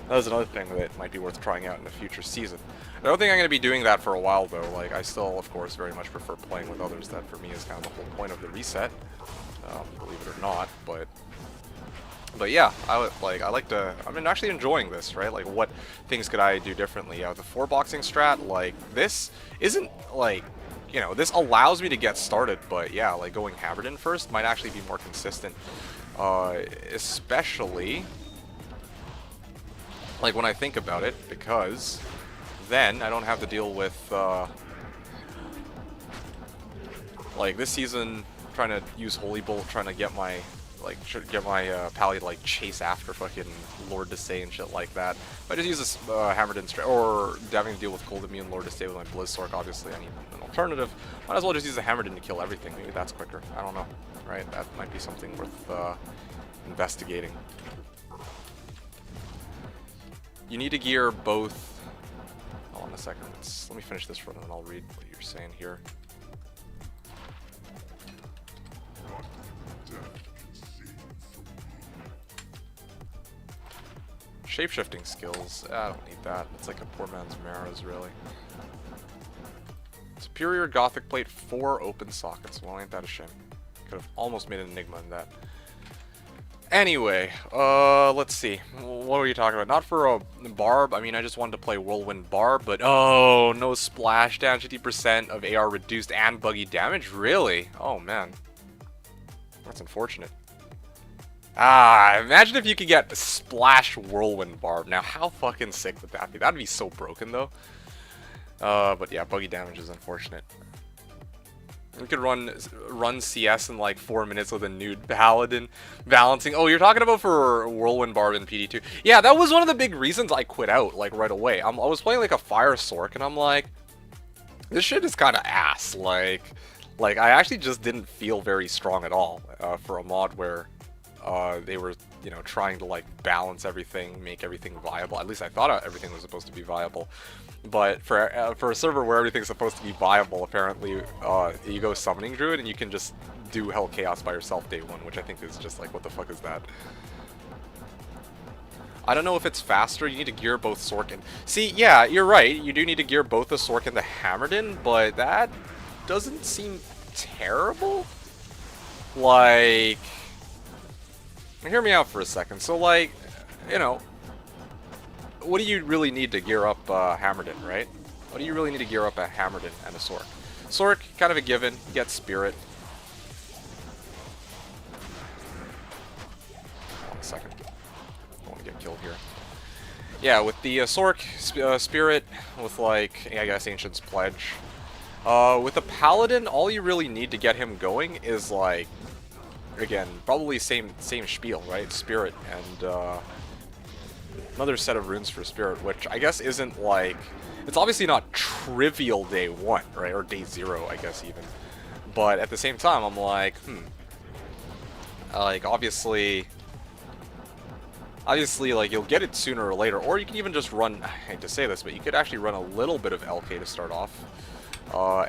That was another thing that might be worth trying out in a future season. I don't think I'm going to be doing that for a while though. Like I still, of course, very much prefer playing with others. That for me is kind of the whole point of the reset, believe it or not. But yeah, I'm actually enjoying this, right? Like, what things could I do differently? Yeah, with the 4-boxing strat, like, this isn't, like, you know, this allows me to get started, but yeah, like, going Hammerden first might actually be more consistent. Especially, like, when I think about it, because then I don't have to deal with, like, this season, trying to use Holy Bolt, trying to get my Pally to like chase after fucking Lord Desay and shit like that. If I just use this Hammerden strat, or having to deal with Cold Immune Lord Desay with my Blizz Sork, obviously I need an alternative. Might as well just use the Hammerden to kill everything. Maybe that's quicker. I don't know. Right? That might be something worth investigating. You need to gear both. Hold on a second. Let me finish this run and then I'll read what you're saying here. Shapeshifting skills, I don't need that. It's like a poor man's Mara's, really. Superior Gothic Plate, 4 open sockets. Well, ain't that a shame. Could have almost made an Enigma in that. Anyway, let's see. What were you talking about? Not for a Barb. I mean, I just wanted to play Whirlwind Barb, but oh, no splash down, 50% of AR reduced and buggy damage? Really? Oh, man. That's unfortunate. Ah, imagine if you could get Splash Whirlwind Barb. Now, how fucking sick would that be? That'd be so broken, though. But yeah, buggy damage is unfortunate. You could run CS in like 4 minutes with a nude Paladin balancing. Oh, you're talking about for Whirlwind Barb in PD2. Yeah, that was one of the big reasons I quit out, like, right away. I was playing like a Fire Sork, and I'm like, this shit is kind of ass. Like, I actually just didn't feel very strong at all for a mod where they were, you know, trying to like balance everything, make everything viable. At least I thought everything was supposed to be viable. But for a server where everything's supposed to be viable, apparently you go Summoning Druid and you can just do Hell Chaos by yourself day one, which I think is just like, what the fuck is that? I don't know if it's faster. You need to gear both Sork and... See, yeah, you're right. You do need to gear both the Sork and the Hammerden, but that doesn't seem terrible. Like... Hear me out for a second. So, like, you know, what do you really need to gear up Hammerden, right? What do you really need to gear up a Hammerden and a Sork? Sork, kind of a given. You get Spirit. Hold on a second. Don't want to get killed here. Yeah, with the Sork, Spirit, with, like, I guess Ancient's Pledge. With a Paladin, all you really need to get him going is, like, again, probably same spiel, right? Spirit and another set of runes for Spirit, which I guess isn't like... It's obviously not trivial day 1, right? Or day 0, I guess, even. But at the same time, I'm like, like, obviously, like, you'll get it sooner or later. Or you can even just run... I hate to say this, but you could actually run a little bit of LK to start off.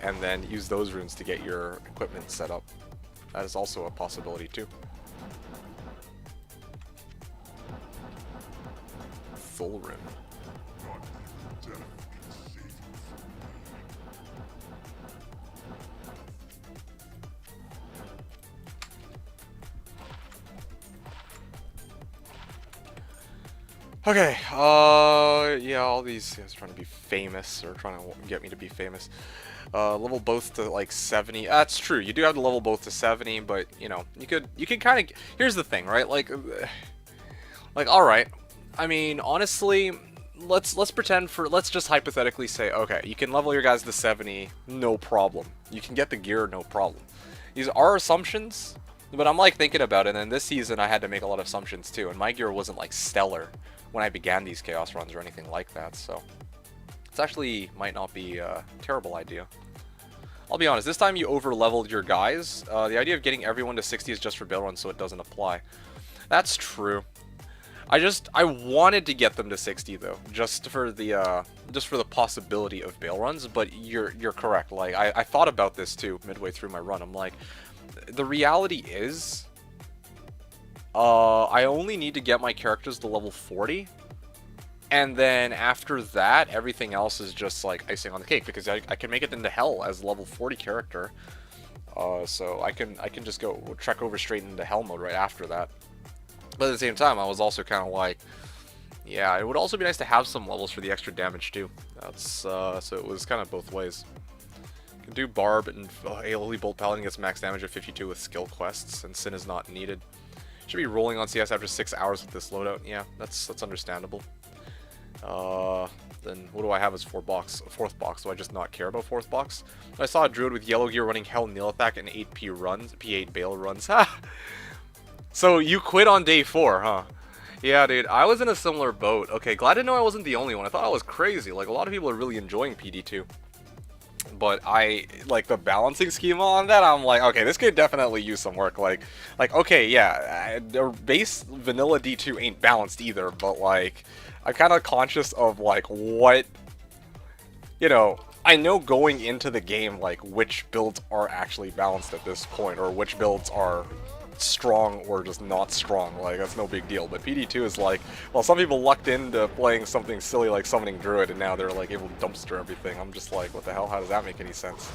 And then use those runes to get your equipment set up. That is also a possibility, too. Full rune. Okay, yeah, all these guys trying to be famous, or trying to get me to be famous. Level both to like 70. That's true. You do have to level both to 70, but you know, you could kind of. Here's the thing, right? Like, all right. I mean, honestly, let's just hypothetically say, okay, you can level your guys to 70, no problem. You can get the gear, no problem. These are assumptions, but I'm like thinking about it. And this season, I had to make a lot of assumptions too, and my gear wasn't like stellar when I began these chaos runs or anything like that. So. This actually might not be a terrible idea. I'll be honest, this time you over-leveled your guys. The idea of getting everyone to 60 is just for build runs, so it doesn't apply. That's true. I wanted to get them to 60 though, just for the possibility of bail runs. But you're correct. Like I thought about this too midway through my run. I'm like, the reality is, I only need to get my characters to level 40, and then after that, everything else is just like icing on the cake, because I can make it into hell as a level 40 character. So I can just go trek over straight into hell mode right after that. But at the same time, I was also kind of like, yeah, it would also be nice to have some levels for the extra damage too. That's so it was kind of both ways. You can do Barb and Holy Bolt Paladin gets max damage at 52 with skill quests, and Sin is not needed. Should be rolling on CS after 6 hours with this loadout. Yeah, that's understandable. Then what do I have as fourth box? Do I just not care about fourth box? I saw a druid with yellow gear running Hell Nilithak and 8 runs, P8 Bale runs. Ha! So you quit on day 4, huh? Yeah, dude, I was in a similar boat. Okay, glad to know I wasn't the only one. I thought I was crazy. Like, a lot of people are really enjoying PD2. But I, like, the balancing schema on that, I'm like, okay, this could definitely use some work. Like, okay, yeah, base vanilla D2 ain't balanced either, but, like, I'm kind of conscious of, like, what, you know, I know going into the game, like, which builds are actually balanced at this point, or which builds are strong or just not strong. Like, that's no big deal. But PD2 is like, well, some people lucked into playing something silly like summoning druid, and now they're like able to dumpster everything. I'm just like, what the hell? How does that make any sense?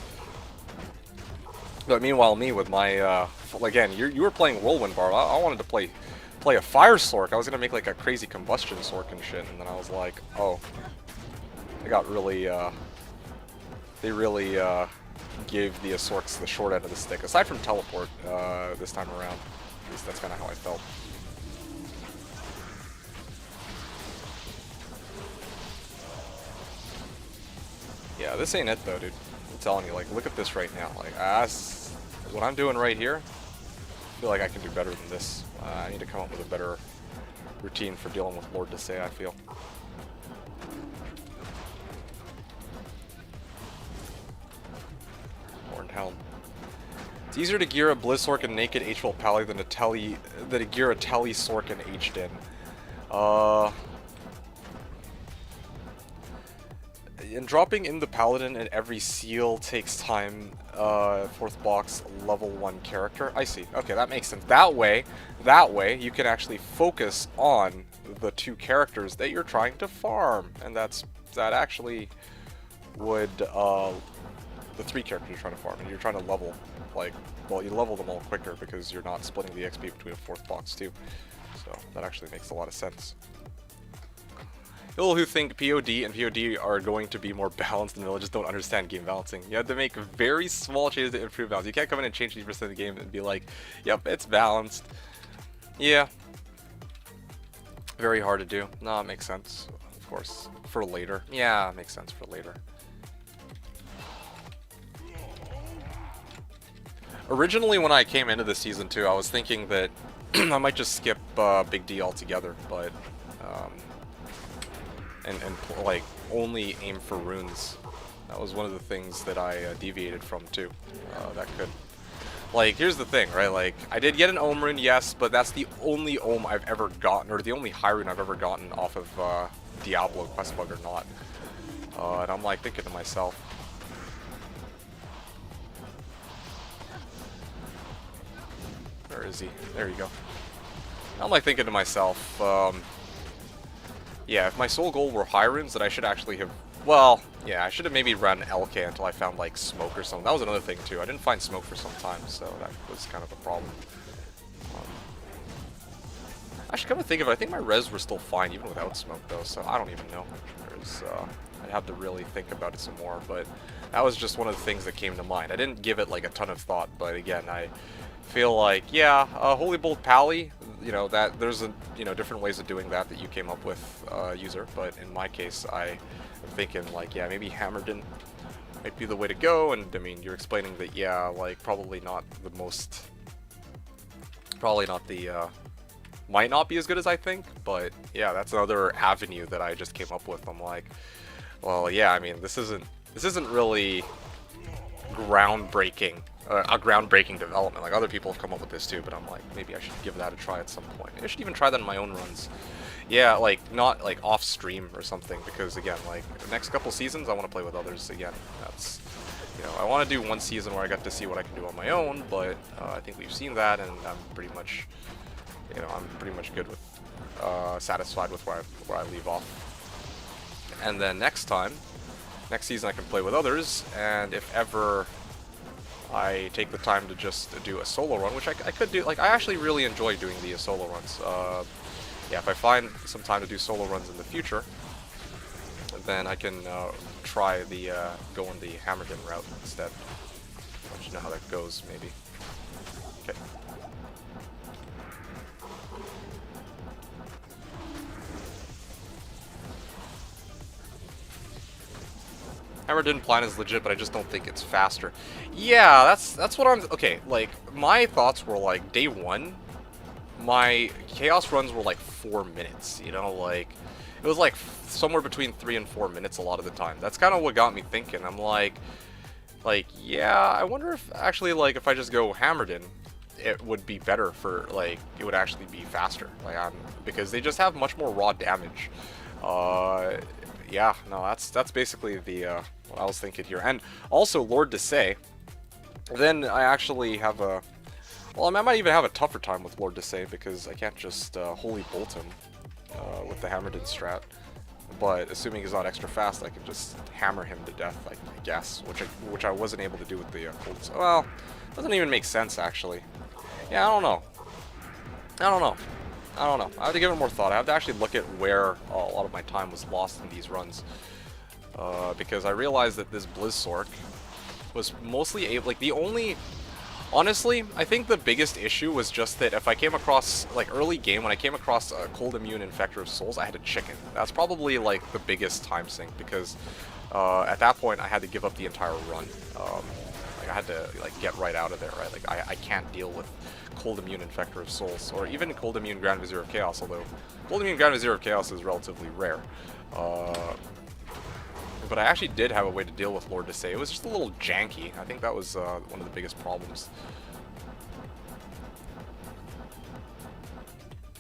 But meanwhile, me with my again, you were playing Whirlwind Bar. I wanted to play a Fire Sork. I was gonna make like a crazy Combustion Sork and shit, and then I was like, oh, I got really they really gave the Sorks the short end of the stick. Aside from teleport this time around, at least that's kind of how I felt. Yeah, this ain't it though, dude. I'm telling you, like, look at this right now. Like, what I'm doing right here, I feel like I can do better than this. I need to come up with a better routine for dealing with Lord Desay, I feel. Helm. It's easier to gear a Blizzork and naked H-Roll Pally than to gear a Telly Sork and H-Din. And dropping in the Paladin and every seal takes time, fourth box, level 1 character. I see. Okay, that makes sense. That way, you can actually focus on the 2 characters that you're trying to farm. And that actually would, the 3 characters you're trying to farm, and you're trying to level, like, well, you level them all quicker because you're not splitting the XP between a fourth box too. So that actually makes a lot of sense. People who think POD and POD are going to be more balanced than vanilla just don't understand game balancing. You have to make very small changes to improve balance. You can't come in and change 80% of the game and be like, yep, it's balanced. Yeah. Very hard to do. No, it makes sense, of course, for later. Yeah, it makes sense for later. Originally, when I came into this season 2, I was thinking that I might just skip Big D altogether, but and like only aim for runes. That was one of the things that I deviated from too. That could, like, here's the thing, right? Like, I did get an Ohm rune, yes, but that's the only Ohm I've ever gotten, or the only high rune I've ever gotten off of Diablo, quest bug or not. And I'm like thinking to myself, where is he? There you go. I'm like thinking to myself, yeah, if my sole goal were high runes, then I should actually have, well, yeah, I should have maybe run LK until I found like smoke or something. That was another thing too. I didn't find smoke for some time, so that was kind of a problem. Actually, come to think of it, I think my res were still fine even without smoke though, so I don't even know. I'd have to really think about it some more, but that was just one of the things that came to mind. I didn't give it like a ton of thought, but again, I feel like, yeah, Holy Bolt Pally, you know, that there's a, you know, different ways of doing that you came up with, user, but in my case, I am thinking like, yeah, maybe Hammerden might be the way to go, and I mean, you're explaining that, yeah, like, probably not the, might not be as good as I think, but yeah, that's another avenue that I just came up with. I'm like, well, yeah, I mean, this isn't really groundbreaking, a groundbreaking development. Like other people have come up with this too, but I'm like, maybe I should give that a try at some point. I should even try that in my own runs. Yeah, like not like off stream or something, because again, like the next couple seasons, I want to play with others again. That's, you know, I want to do one season where I got to see what I can do on my own, but I think we've seen that, and I'm pretty much, you know, I'm pretty much good with, satisfied with where I leave off. And then next season I can play with others, and if ever I take the time to just do a solo run, which I could do. Like, I actually really enjoy doing the solo runs. Yeah, if I find some time to do solo runs in the future, then I can try the going the Hammerden route instead. I'll let you know how that goes, maybe. Okay. Hammerden plan is legit, but I just don't think it's faster. Yeah, that's what I'm. Okay, like my thoughts were like day one, my chaos runs were like 4 minutes. You know, like it was like somewhere between 3 and 4 minutes a lot of the time. That's kind of what got me thinking. I'm like, yeah, I wonder if actually like if I just go Hammerden, it would be better for like it would actually be faster. Like because they just have much more raw damage. Yeah, no, that's basically the what I was thinking here. And also Lord Desay, then I actually have a, well, I might even have a tougher time with Lord Desay because I can't just holy bolt him with the Hammerden strat. But assuming he's not extra fast, I can just hammer him to death, I guess, which I wasn't able to do with the cold. Well, doesn't even make sense actually. Yeah, I don't know. I have to give it more thought. I have to actually look at where a lot of my time was lost in these runs. Because I realized that this Blizzsork was mostly able, like the only, honestly, I think the biggest issue was just that if I came across, like early game, when I came across a Cold Immune Infector of Souls, I had a chicken. That's probably like the biggest time sink because at that point I had to give up the entire run. Like I had to like get right out of there, right? Like I can't deal with Cold Immune Infector of Souls, or even Cold Immune Grand Vizier of Chaos, although Cold Immune Grand Vizier of Chaos is relatively rare. But I actually did have a way to deal with Lord Desay. It was just a little janky. I think that was one of the biggest problems.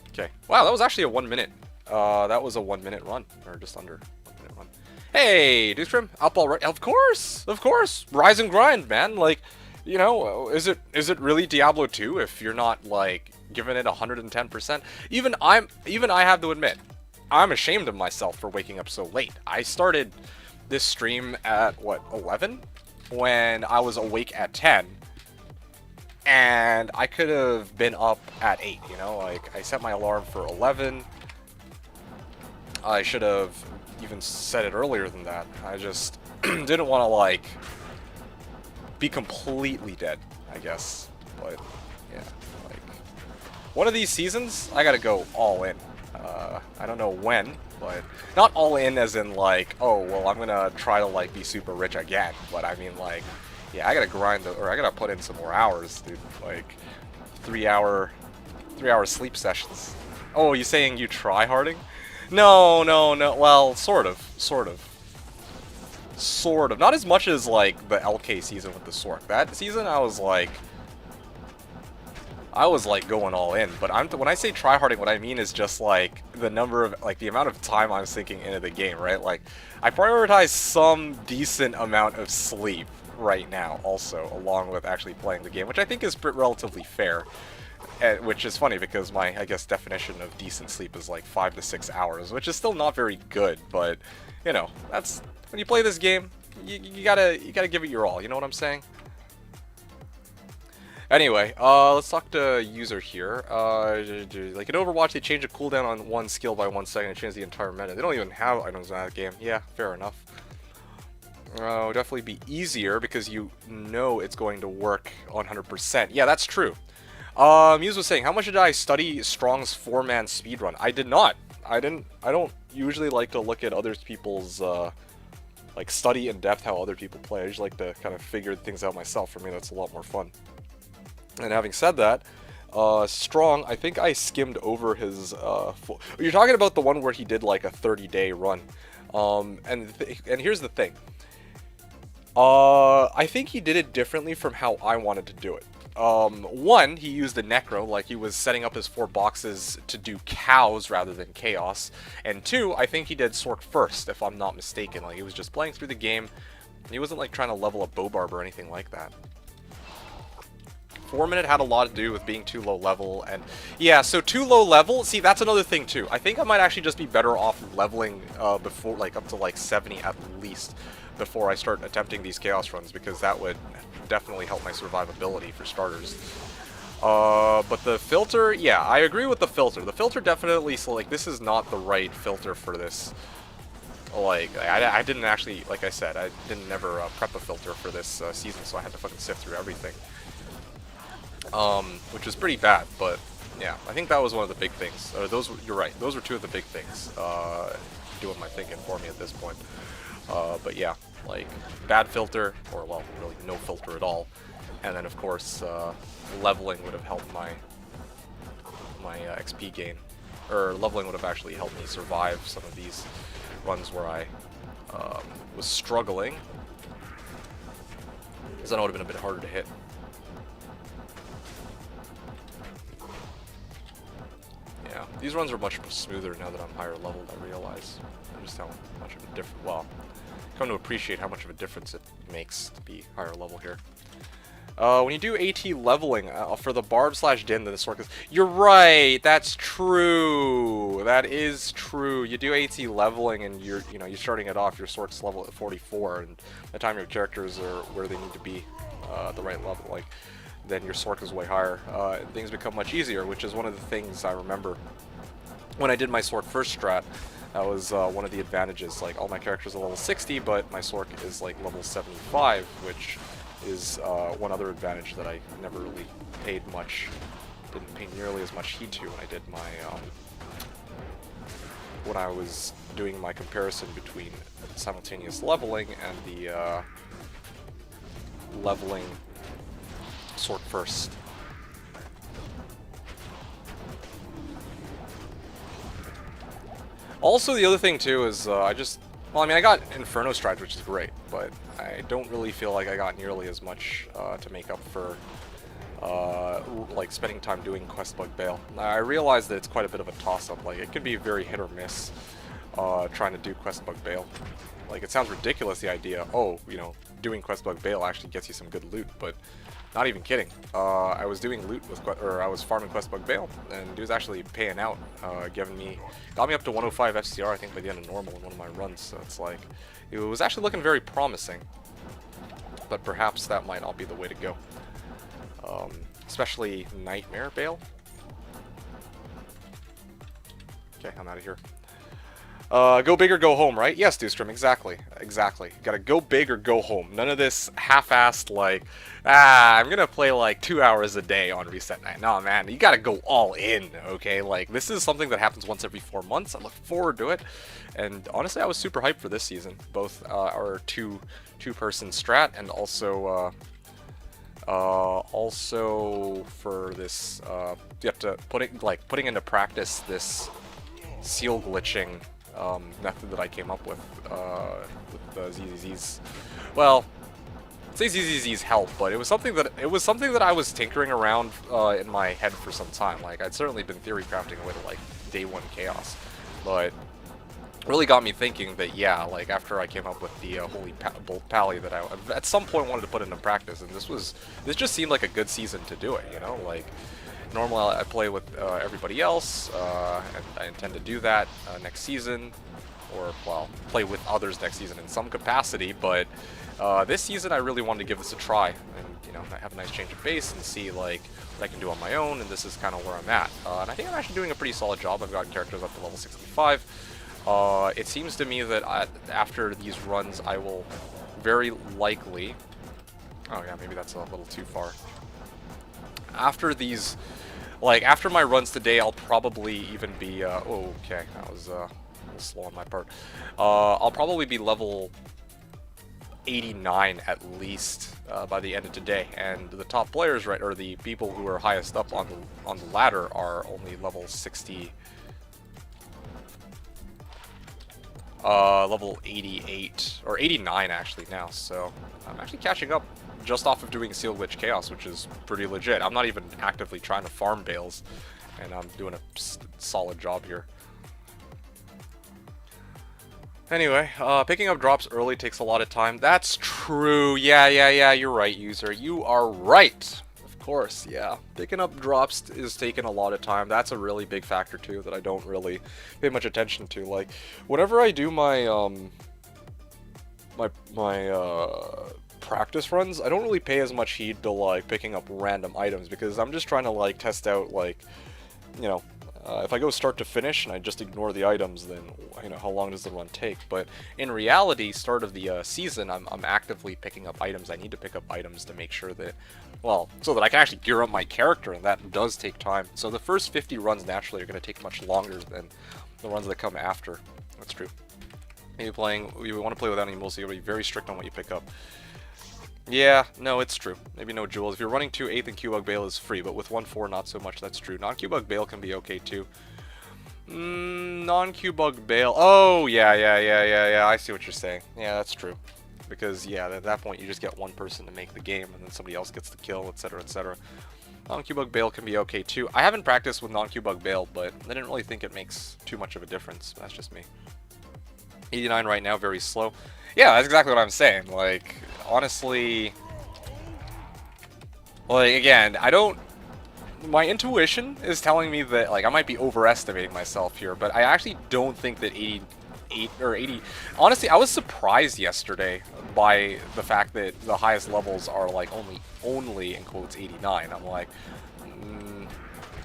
Okay. Wow, that was actually a 1 minute. That was a 1 minute run, or just under 1 minute run. Hey, Dukestrim, up already? Of course, rise and grind, man. Like, you know, is it really Diablo 2 if you're not like giving it 110%? Even I have to admit, I'm ashamed of myself for waking up so late. I started this stream at what, 11, when I was awake at 10, and I could have been up at 8. You know, like I set my alarm for 11. I should have even set it earlier than that. I just didn't want to like be completely dead, I guess. But yeah, like one of these seasons I gotta go all in. I don't know when, but not all in as in like, oh well, I'm gonna try to like be super rich again, but I mean like, yeah, I gotta grind, or I gotta put in some more hours, dude. Like 3 hour sleep sessions. Oh, you saying you try harding? No. Well, sort of. Not as much as like the LK season with the Sork. That season I was like going all in, but when I say tryharding, what I mean is just like the number of, like the amount of time I'm sinking into the game, right? Like I prioritize some decent amount of sleep right now also, along with actually playing the game, which I think is relatively fair. Which is funny because my, I guess, definition of decent sleep is like 5 to 6 hours, which is still not very good, but you know, that's when you play this game, you gotta give it your all, you know what I'm saying? Anyway, let's talk to user here. Like in Overwatch, they change a cooldown on one skill by 1 second and change the entire meta. They don't even have items in that game. Yeah, fair enough. It'll definitely be easier because you know it's going to work 100%. Yeah, that's true. Muse was saying, how much did I study Strong's 4-man speedrun? I did not. I don't usually like to look at other people's, like study in depth how other people play. I just like to kind of figure things out myself. For me, that's a lot more fun. And having said that, Strong, I think I skimmed over his, you're talking about the one where he did like a 30-day run. And here's the thing. I think he did it differently from how I wanted to do it. One, he used the Necro, like he was setting up his 4 boxes to do cows rather than chaos. And two, I think he did Sork first, if I'm not mistaken. Like he was just playing through the game. He wasn't like trying to level up Bobarb or anything like that. 4-minute had a lot to do with being too low level, and yeah, so too low level, see, that's another thing too. I think I might actually just be better off leveling before, like, up to like 70 at least before I start attempting these chaos runs, because that would definitely help my survivability for starters. But the filter, yeah, I agree with the filter. The filter definitely, so like, this is not the right filter for this. Like, I didn't actually, like I said, I didn't never prep a filter for this season, so I had to fucking sift through everything. Which is pretty bad, but yeah, I think that was one of the big things. You're right, those were 2 of the big things doing my thinking for me at this point. But yeah, like, bad filter, or well, really no filter at all, and then of course leveling would have helped my XP gain, or leveling would have actually helped me survive some of these runs where I was struggling, because then it would have been a bit harder to hit. Yeah, these runs are much smoother now that I'm higher leveled, I realize. Just how much of a difference, well, come to appreciate how much of a difference it makes to be higher level here. When you do AT leveling for the Barb/Din, the Sork is... You're right, that's true. That is true. You do AT leveling and you're starting it off, your Sork's level at 44, and by the time your characters are where they need to be, the right level, like, then your Sork is way higher. And things become much easier, which is one of the things I remember when I did my Sork first strat. That was one of the advantages. Like, all my characters are level 60, but my Sork is like level 75, which is one other advantage that I never really didn't pay nearly as much heed to when I did my, when I was doing my comparison between simultaneous leveling and the leveling Sork first. Also, the other thing too is well, I mean, I got Inferno Strides, which is great, but I don't really feel like I got nearly as much to make up for like spending time doing Quest Bug Bail. I realize that it's quite a bit of a toss-up. Like, it could be very hit or miss trying to do Quest Bug Bail. Like, it sounds ridiculous, the idea, oh, doing Quest Bug Bail actually gets you some good loot, but not even kidding. I was doing loot with, or I was farming Quest Bug Bail, and it was actually paying out, got me up to 105 FCR, I think, by the end of normal in one of my runs. So it's like, it was actually looking very promising, but perhaps that might not be the way to go. Especially Nightmare Bail. Okay, I'm out of here. Go big or go home, right? Yes, Doostrom, exactly. Exactly. Gotta go big or go home. None of this half-assed, like, I'm gonna play like 2 hours a day on reset night. No, man, you gotta go all in, okay? Like, this is something that happens once every 4 months. I look forward to it. And honestly, I was super hyped for this season. Both our two-person strat and also for this, you have to putting into practice this seal glitching method that I came up with the ZZZs. Well, say ZZZs help, but it was something that I was tinkering around in my head for some time. Like, I'd certainly been theory crafting away to like day 1 chaos, but really got me thinking that, yeah, like, after I came up with the Holy Bolt Pally, that I at some point wanted to put into practice, and this just seemed like a good season to do it, like, normally I play with everybody else, and I intend to do that next season, or, well, play with others next season in some capacity, but this season I really wanted to give this a try, and, have a nice change of pace and see, like, what I can do on my own, and this is kind of where I'm at. And I think I'm actually doing a pretty solid job. I've gotten characters up to level 65. It seems to me that after these runs, I will very likely... Oh yeah, maybe that's a little too far. After these... Like, after my runs today, I'll probably even be... oh, okay, that was a little slow on my part. I'll probably be level 89 at least by the end of today. And the top players, right, or the people who are highest up on the ladder are only level 60... level 88, or 89 actually now, so I'm actually catching up just off of doing Seal Glitch Chaos, which is pretty legit. I'm not even actively trying to farm bales, and I'm doing a solid job here. Anyway, picking up drops early takes a lot of time. That's true. Yeah, you're right, user. You are right. Of course, yeah. Picking up drops is taking a lot of time. That's a really big factor, too, that I don't really pay much attention to. Like, whenever I do my, practice runs, I don't really pay as much heed to, like, picking up random items, because I'm just trying to, like, test out, like, you know, if I go start to finish and I just ignore the items, then, you know, how long does the run take? But in reality, start of the season, I'm actively picking up items. I need to pick up items to make sure that, well, so that I can actually gear up my character, and that does take time. So the first 50 runs naturally are going to take much longer than the runs that come after. That's true. Maybe you want to play without any moves, so you got to be very strict on what you pick up. Yeah, no, it's true. Maybe no jewels. If you're running 2 8th and Q-Bug Bale is free, but with 1-4 not so much, that's true. Non-Q-Bug Bale can be okay too. Non-Q-Bug Bale. Oh, yeah, I see what you're saying. Yeah, that's true. Because, yeah, at that point you just get one person to make the game, and then somebody else gets the kill, etc, etc. Non-Q-Bug Bale can be okay too. I haven't practiced with non-Q-Bug Bale, but I didn't really think it makes too much of a difference. That's just me. 89 right now, very slow. Yeah, that's exactly what I'm saying. Like, honestly, like, again, my intuition is telling me that, like, I might be overestimating myself here, but I actually don't think that 88 or 80, honestly, I was surprised yesterday by the fact that the highest levels are, like, only in quotes 89. I'm like,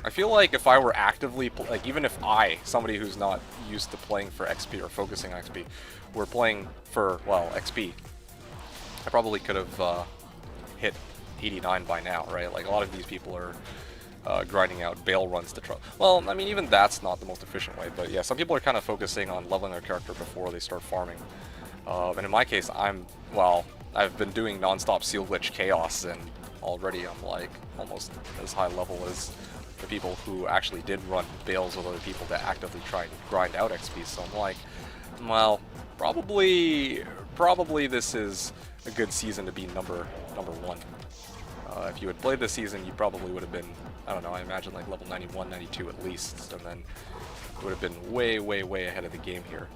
I feel like if I were actively, like, even if somebody who's not used to playing for XP or focusing on XP, were playing for, well, XP, I probably could have hit 89 by now, right? Like, a lot of these people are grinding out Bale runs to try. Well, I mean, even that's not the most efficient way, but yeah, some people are kind of focusing on leveling their character before they start farming. And in my case, I've been doing non-stop Seal Glitch Chaos, and already I'm, like, almost as high level as the people who actually did run Bales with other people that actively try and grind out XP, so I'm like, well, probably this is a good season to be number one. If you had played this season, you probably would have been, I don't know, I imagine like level 91, 92 at least, and then it would have been way ahead of the game here.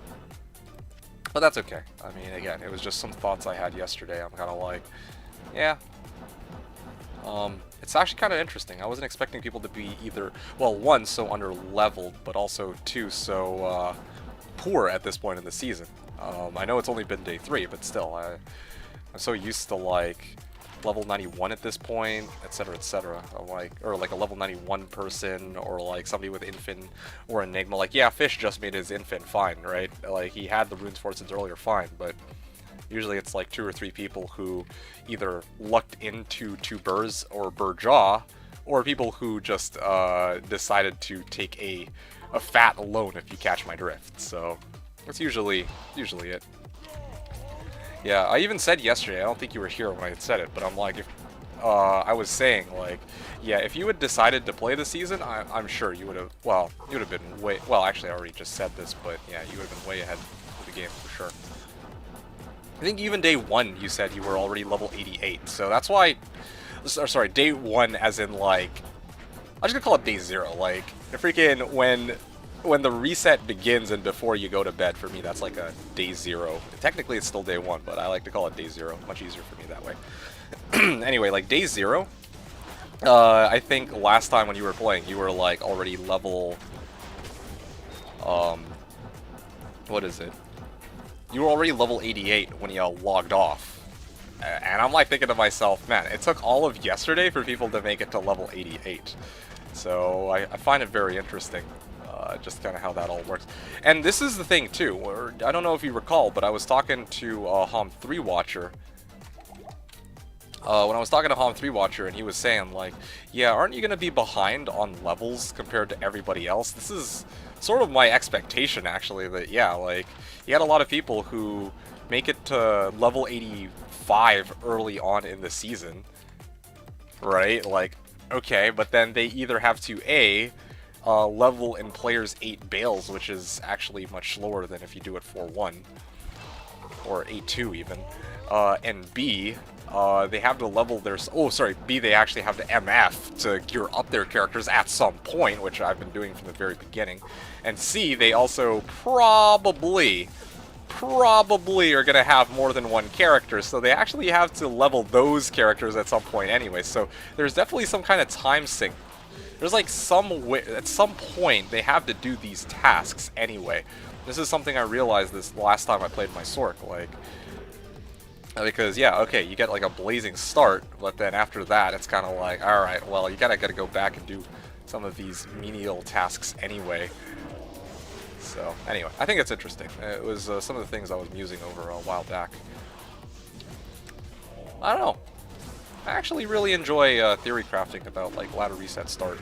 But that's okay. I mean, again, it was just some thoughts I had yesterday. I'm kind of like, yeah. It's actually kind of interesting. I wasn't expecting people to be either, well, one, so under-leveled, but also two, so poor at this point in the season. I know it's only been day 3, but still, I'm so used to, like, level 91 at this point, etc, etc. Or like a level 91 person, or like somebody with Infin or Enigma. Like, yeah, Fish just made his Infin, fine, right? Like, he had the Runes Fortunes earlier, fine, but usually it's like 2 or 3 people who either lucked into 2 Burrs or Burjaw, or people who just decided to take a fat loan, if you catch my drift. So that's usually it. Yeah, I even said yesterday, I don't think you were here when I had said it, but I'm like, if I was saying, like, yeah, if you had decided to play the season, I'm sure you would have, well, you would have been way, well, actually, I already just said this, but yeah, you would have been way ahead of the game for sure. I think even day 1, you said you were already level 88, so that's why, sorry, day 1 as in, like, I'm just gonna call it day 0, like, freaking when the reset begins and before you go to bed, for me, that's like a day 0. Technically, it's still day 1, but I like to call it day 0. Much easier for me that way. Anyway, like, day 0, I think last time when you were playing, you were, like, already level, what is it? You were already level 88 when you logged off. And I'm, like, thinking to myself, man, it took all of yesterday for people to make it to level 88. So I find it very interesting. Just kind of how that all works. And this is the thing, too. Where, I don't know if you recall, but I was talking to Hom3 Watcher. When I was talking to Hom3 Watcher, and he was saying, like, yeah, aren't you going to be behind on levels compared to everybody else? This is sort of my expectation, actually, that, yeah, like, you had a lot of people who make it to level 85 early on in the season, right? Like, okay, but then they either have to, level in players 8 Bales, which is actually much slower than if you do it 4-1, or 8-2 even. and B, they have to level their... Oh, sorry, B, they actually have to MF to gear up their characters at some point, which I've been doing from the very beginning. And C, they also probably are going to have more than one character, so they actually have to level those characters at some point anyway. So there's definitely some kind of time sink. There's like at some point they have to do these tasks anyway. This is something I realized this last time I played my Sork, like, because yeah, okay, you get like a blazing start, but then after that it's kind of like, all right, well, you gotta go back and do some of these menial tasks anyway. So anyway, I think it's interesting. It was some of the things I was musing over a while back. I don't know. I actually really enjoy theory crafting about like ladder reset start.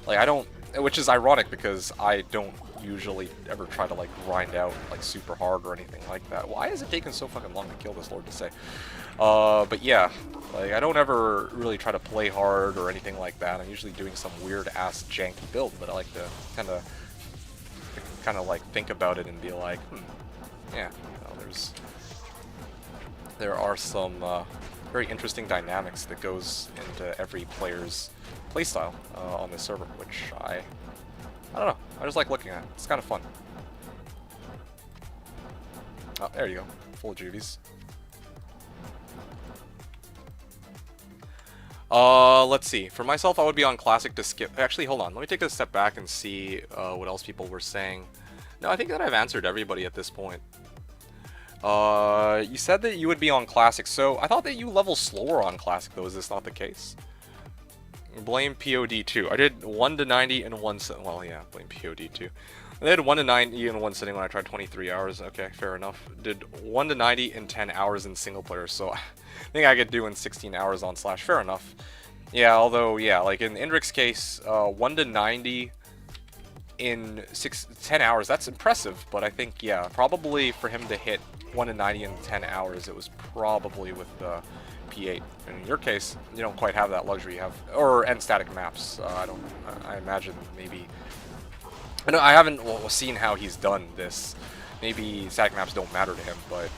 Like I don't, which is ironic because I don't usually ever try to like grind out like super hard or anything like that. Why is it taking so fucking long to kill this Lord to say? But yeah, like I don't ever really try to play hard or anything like that. I'm usually doing some weird ass janky build, but I like to kind of like think about it and be like, yeah, there are some very interesting dynamics that goes into every player's playstyle on this server, which I don't know, I just like looking at it. It's kind of fun. Oh, there you go, full juvies. Let's see. For myself, I would be on Classic to skip. Actually, hold on. Let me take a step back and see what else people were saying. No, I think that I've answered everybody at this point. You said that you would be on Classic, so I thought that you level slower on Classic, though. Is this not the case? Blame POD2. I did 1 to 90 in one sitting. Well, yeah, blame POD2. I did 1 to 90 in one sitting when I tried 23 hours. Okay, fair enough. Did 1 to 90 in 10 hours in single player, so I think I could do in 16 hours on Slash. Fair enough. Yeah, although, yeah, like in Indrik's case, 1 to 90 in 10 hours, that's impressive, but I think, yeah, probably for him to hit 1 to 90 in 10 hours, it was probably with the P8. And in your case, you don't quite have that luxury. You have, or and static maps. I imagine maybe, I know I haven't seen how he's done this. Maybe static maps don't matter to him, but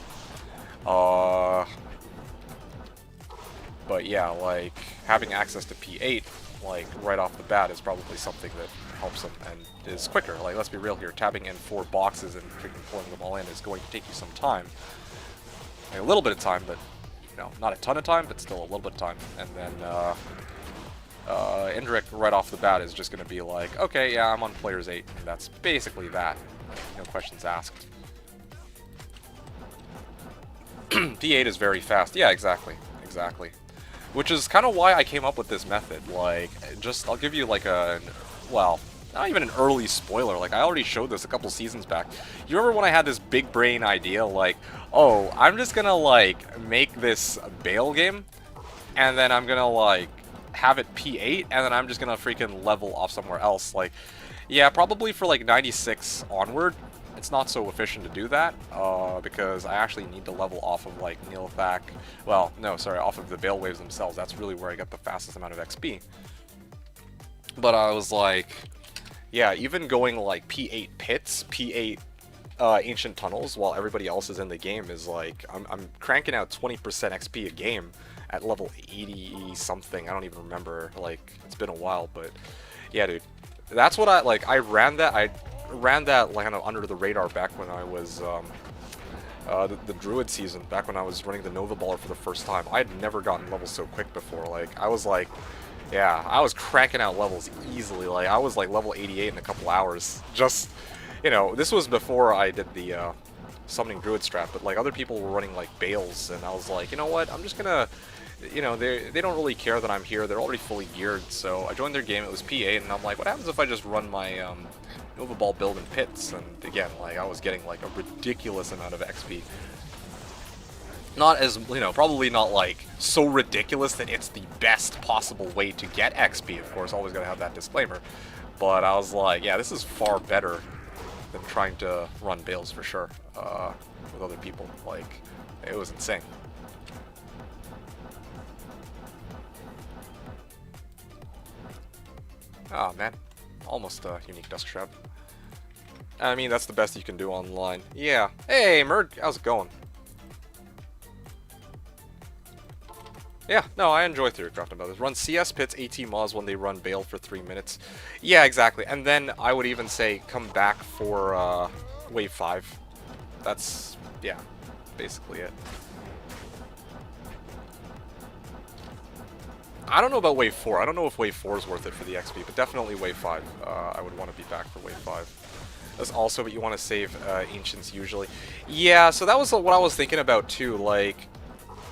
yeah, like having access to P8 like right off the bat is probably something that helps him and is quicker. Like, let's be real here, tabbing in 4 boxes and freaking pulling them all in is going to take you some time. Like, a little bit of time, but you know, not a ton of time, but still a little bit of time. And then Indrik right off the bat is just going to be like, okay, yeah, I'm on players 8, and that's basically that. Like, no questions asked. P8 is very fast. Yeah, exactly. Which is kind of why I came up with this method. Like, just, I'll give you like a, well, not even an early spoiler. Like, I already showed this a couple seasons back. You remember when I had this big brain idea, like, oh, I'm just gonna like make this Bale game, and then I'm gonna like have it P8, and then I'm just gonna freaking level off somewhere else. Like, yeah, probably for like 96 onward, it's not so efficient to do that, because I actually need to level off of like Neilthak. Well, no, sorry, off of the Bale waves themselves. That's really where I get the fastest amount of XP. But I was like, yeah, even going like P8 pits, P8 ancient tunnels while everybody else is in the game is like, I'm cranking out 20% XP a game at level 80 something. I don't even remember, like, it's been a while, but yeah, dude, that's what I ran that like kind of under the radar back when I was the Druid season, back when I was running the Nova Baller for the first time. I had never gotten levels so quick before. Like, I was like, yeah, I was cranking out levels easily. Like, I was like level 88 in a couple hours. Just, you know, this was before I did the summoning Druid strat, but like other people were running like Bales, and I was like, you know what, I'm just gonna, you know, they don't really care that I'm here. They're already fully geared, so I joined their game. It was P8, and I'm like, what happens if I just run my Nova Ball build in pits? And again, like, I was getting like a ridiculous amount of XP. Not as, you know, probably not like so ridiculous that it's the best possible way to get XP, of course, always gotta have that disclaimer. But I was like, yeah, this is far better than trying to run Bales for sure, with other people. Like, it was insane. Ah, man. Almost a unique Dusk Trap. I mean, that's the best you can do online. Yeah. Hey, Merg, how's it going? Yeah, no, I enjoy Theorycraft about this. Run CS pits, AT Moz when they run Bale for 3 minutes. Yeah, exactly. And then I would even say come back for Wave 5. That's, yeah, basically it. I don't know about Wave 4. I don't know if Wave 4 is worth it for the XP, but definitely Wave 5. I would want to be back for Wave 5. That's also what you want to save Ancients usually. Yeah, so that was what I was thinking about too, like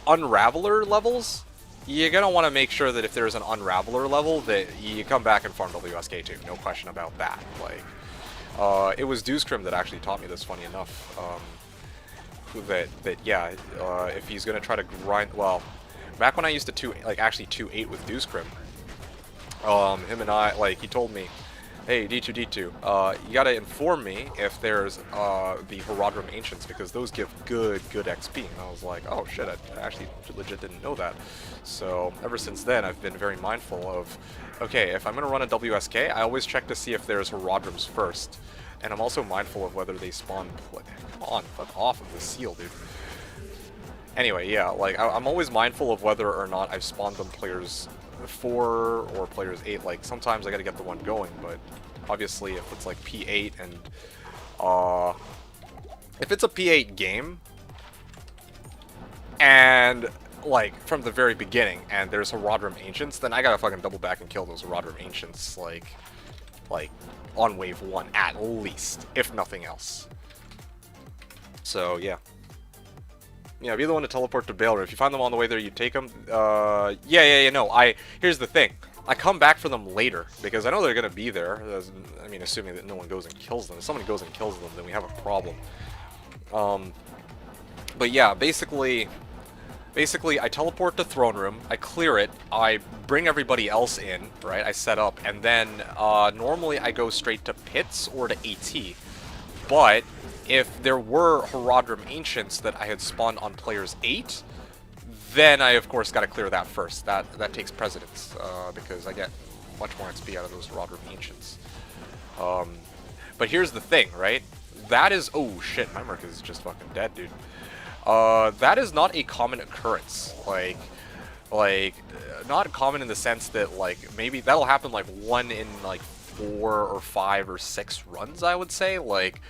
Unraveler levels. You're going to want to make sure that if there's an Unraveler level that you come back and farm WSK too. No question about that. Like, it was Dewscrim that actually taught me this, funny enough. Yeah, if he's going to try to grind, well, back when I used to actually 2-8 with Dewscrim, him and I, like, he told me, hey, D2, you gotta inform me if there's the Herodrum Ancients, because those give good XP. And I was like, oh shit, I actually legit didn't know that. So ever since then, I've been very mindful of, okay, if I'm gonna run a WSK, I always check to see if there's Herodrums first. And I'm also mindful of whether they spawn. Come on, fuck off of the seal, dude. Anyway, yeah, like, I'm always mindful of whether or not I've spawned them players 4 or players 8. Like, sometimes I gotta get the one going, but obviously if it's like P8 and, if it's a P8 game, and, like, from the very beginning, and there's Herodrum Ancients, then I gotta fucking double back and kill those Herodrum Ancients, like, on Wave 1, at least, if nothing else. So, yeah. Yeah, be the one to teleport to Baylor. If you find them on the way there, you take them. Yeah, no, here's the thing. I come back for them later, because I know they're going to be there. I mean, assuming that no one goes and kills them. If somebody goes and kills them, then we have a problem. But yeah, basically, I teleport to Throne Room, I clear it, I bring everybody else in, right? I set up, and then normally I go straight to Pits or to AT. But if there were Herodrum Ancients that I had spawned on players 8, then I of course got to clear that first. That takes precedence, because I get much more XP out of those Herodrum Ancients. But here's the thing, right? That is... Oh shit, my Merc is just fucking dead, dude. That is not a common occurrence. Like, not common in the sense that, like, maybe that'll happen like 1 in like 4 or 5 or 6 runs, I would say. Like,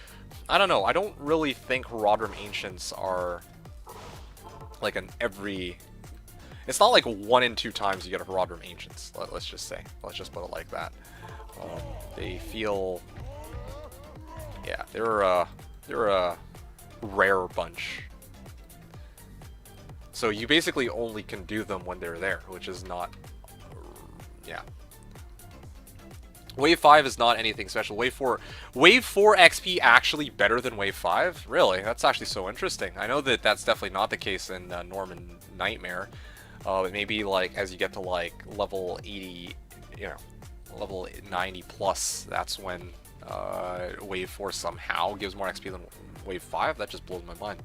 I don't know. I don't really think Herodrum Ancients are like an every... It's not like 1 in 2 times you get a Herodrum Ancients, let's just say. Let's just put it like that. They feel... Yeah, they're a rare bunch. So you basically only can do them when they're there, which is not... Yeah. Wave 5 is not anything special. Wave 4 XP actually better than Wave 5? Really? That's actually so interesting. I know that that's definitely not the case in Norman Nightmare. But maybe, like, as you get to, like, level 80, you know, level 90 plus, that's when Wave 4 somehow gives more XP than Wave 5? That just blows my mind.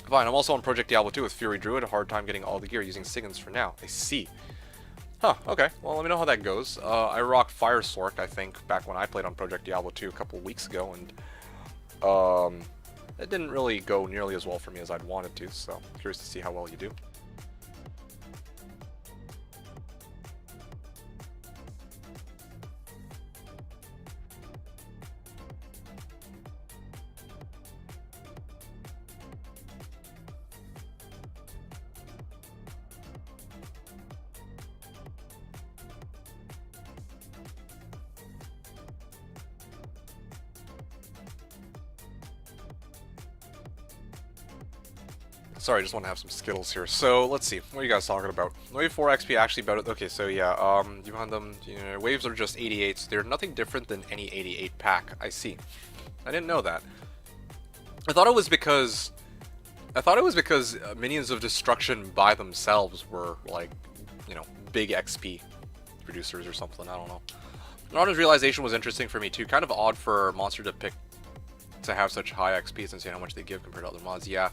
Fine, I'm also on Project Diablo 2 with Fury Druid. A hard time getting all the gear using Siggins for now. I see. Huh, okay. Well, let me know how that goes. I rocked Fire Sork, I think, back when I played on Project Diablo 2 a couple weeks ago, and it didn't really go nearly as well for me as I'd wanted to, so curious to see how well you do. Sorry, I just want to have some Skittles here. So, let's see. What are you guys talking about? Wave 4 XP actually better. Okay, so yeah, you found them, you know, waves are just 88s. They're nothing different than any 88 pack. I see. I didn't know that. I thought it was because Minions of Destruction by themselves were, like, you know, big XP producers or something. I don't know. Marauder's Realization was interesting for me too. Kind of odd for Monster to pick to have such high XP since you know how much they give compared to other mods. Yeah.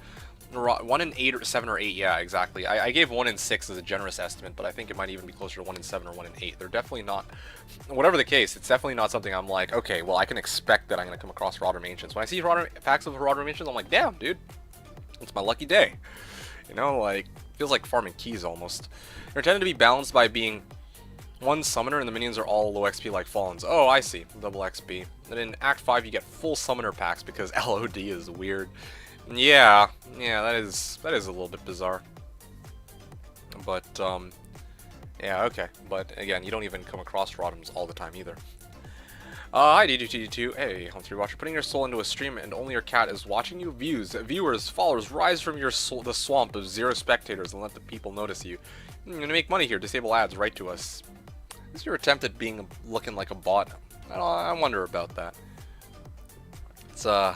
1 in 8 or 7 or 8, yeah, exactly. I gave 1 in 6 as a generous estimate, but I think it might even be closer to 1 in 7 or 1 in 8. They're definitely not, whatever the case, it's definitely not something I'm like, okay, well, I can expect that I'm going to come across Herodrum Ancients. When I see packs of Herodrum Ancients, I'm like, damn, dude, it's my lucky day. You know, like, Feels like farming keys almost. You're intended to be balanced by being one summoner and the minions are all low XP like Fallens. Oh, I see. Double XP. And in Act 5 you get full summoner packs because LOD is weird. Yeah, that is a little bit bizarre. But, yeah, okay. But, again, you don't even come across Rottums all the time either. Hi D2T2. Hey, Home 3 Watcher. Putting your soul into a stream and only your cat is watching you. Viewers, followers, rise from your soul, the swamp of 0 spectators and let the people notice you. You're gonna make money here. Disable ads. Write to us. This is your attempt at looking like a bot. I wonder about that. It's I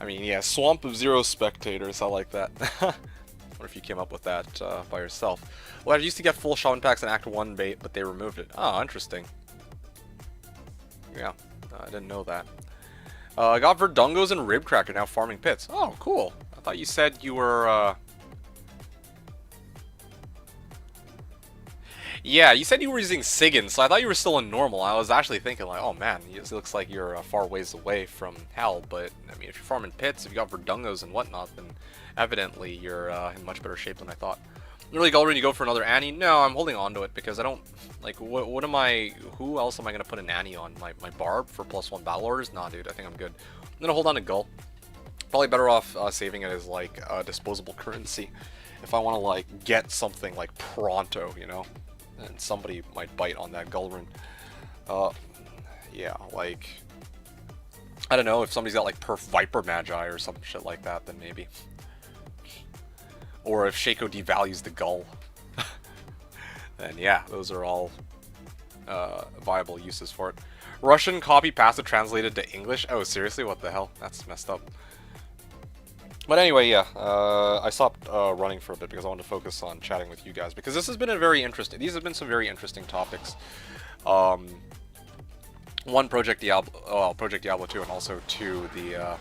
mean, yeah, swamp of 0 spectators. I like that. What if you came up with that by yourself? Well, I used to get full shaman packs in Act 1 bait, but they removed it. Oh, interesting. Yeah, I didn't know that. I got Verdungos and Ribcracker now farming pits. Oh, cool. I thought you said you were, Yeah, you said you were using Sigyn, so I thought you were still in normal. I was actually thinking like, oh man, it looks like you're a far ways away from hell, but, I mean, if you're farming pits, if you got Verdungos and whatnot, then evidently you're in much better shape than I thought. Really, Gulrin, you go for another Annie? No, I'm holding on to it because I don't, like, what am I, who else am I going to put an Annie on? My Barb for +1 battle orders? Nah, dude, I think I'm good. I'm going to hold on to Gull. Probably better off saving it as, like, disposable currency if I want to, like, get something, like, pronto, you know? And somebody might bite on that Gulrin. Yeah, like, I don't know, if somebody's got, like, Perf Viper Magi or some shit like that, then maybe. Or if Shaco devalues the Gull. Then yeah, those are all viable uses for it. Russian copy passive translated to English? Oh, seriously? What the hell? That's messed up. But anyway, yeah, I stopped running for a bit because I wanted to focus on chatting with you guys, because this has been a very interesting, these have been some very interesting topics. One, Project Diablo, Project Diablo 2, and also 2, the,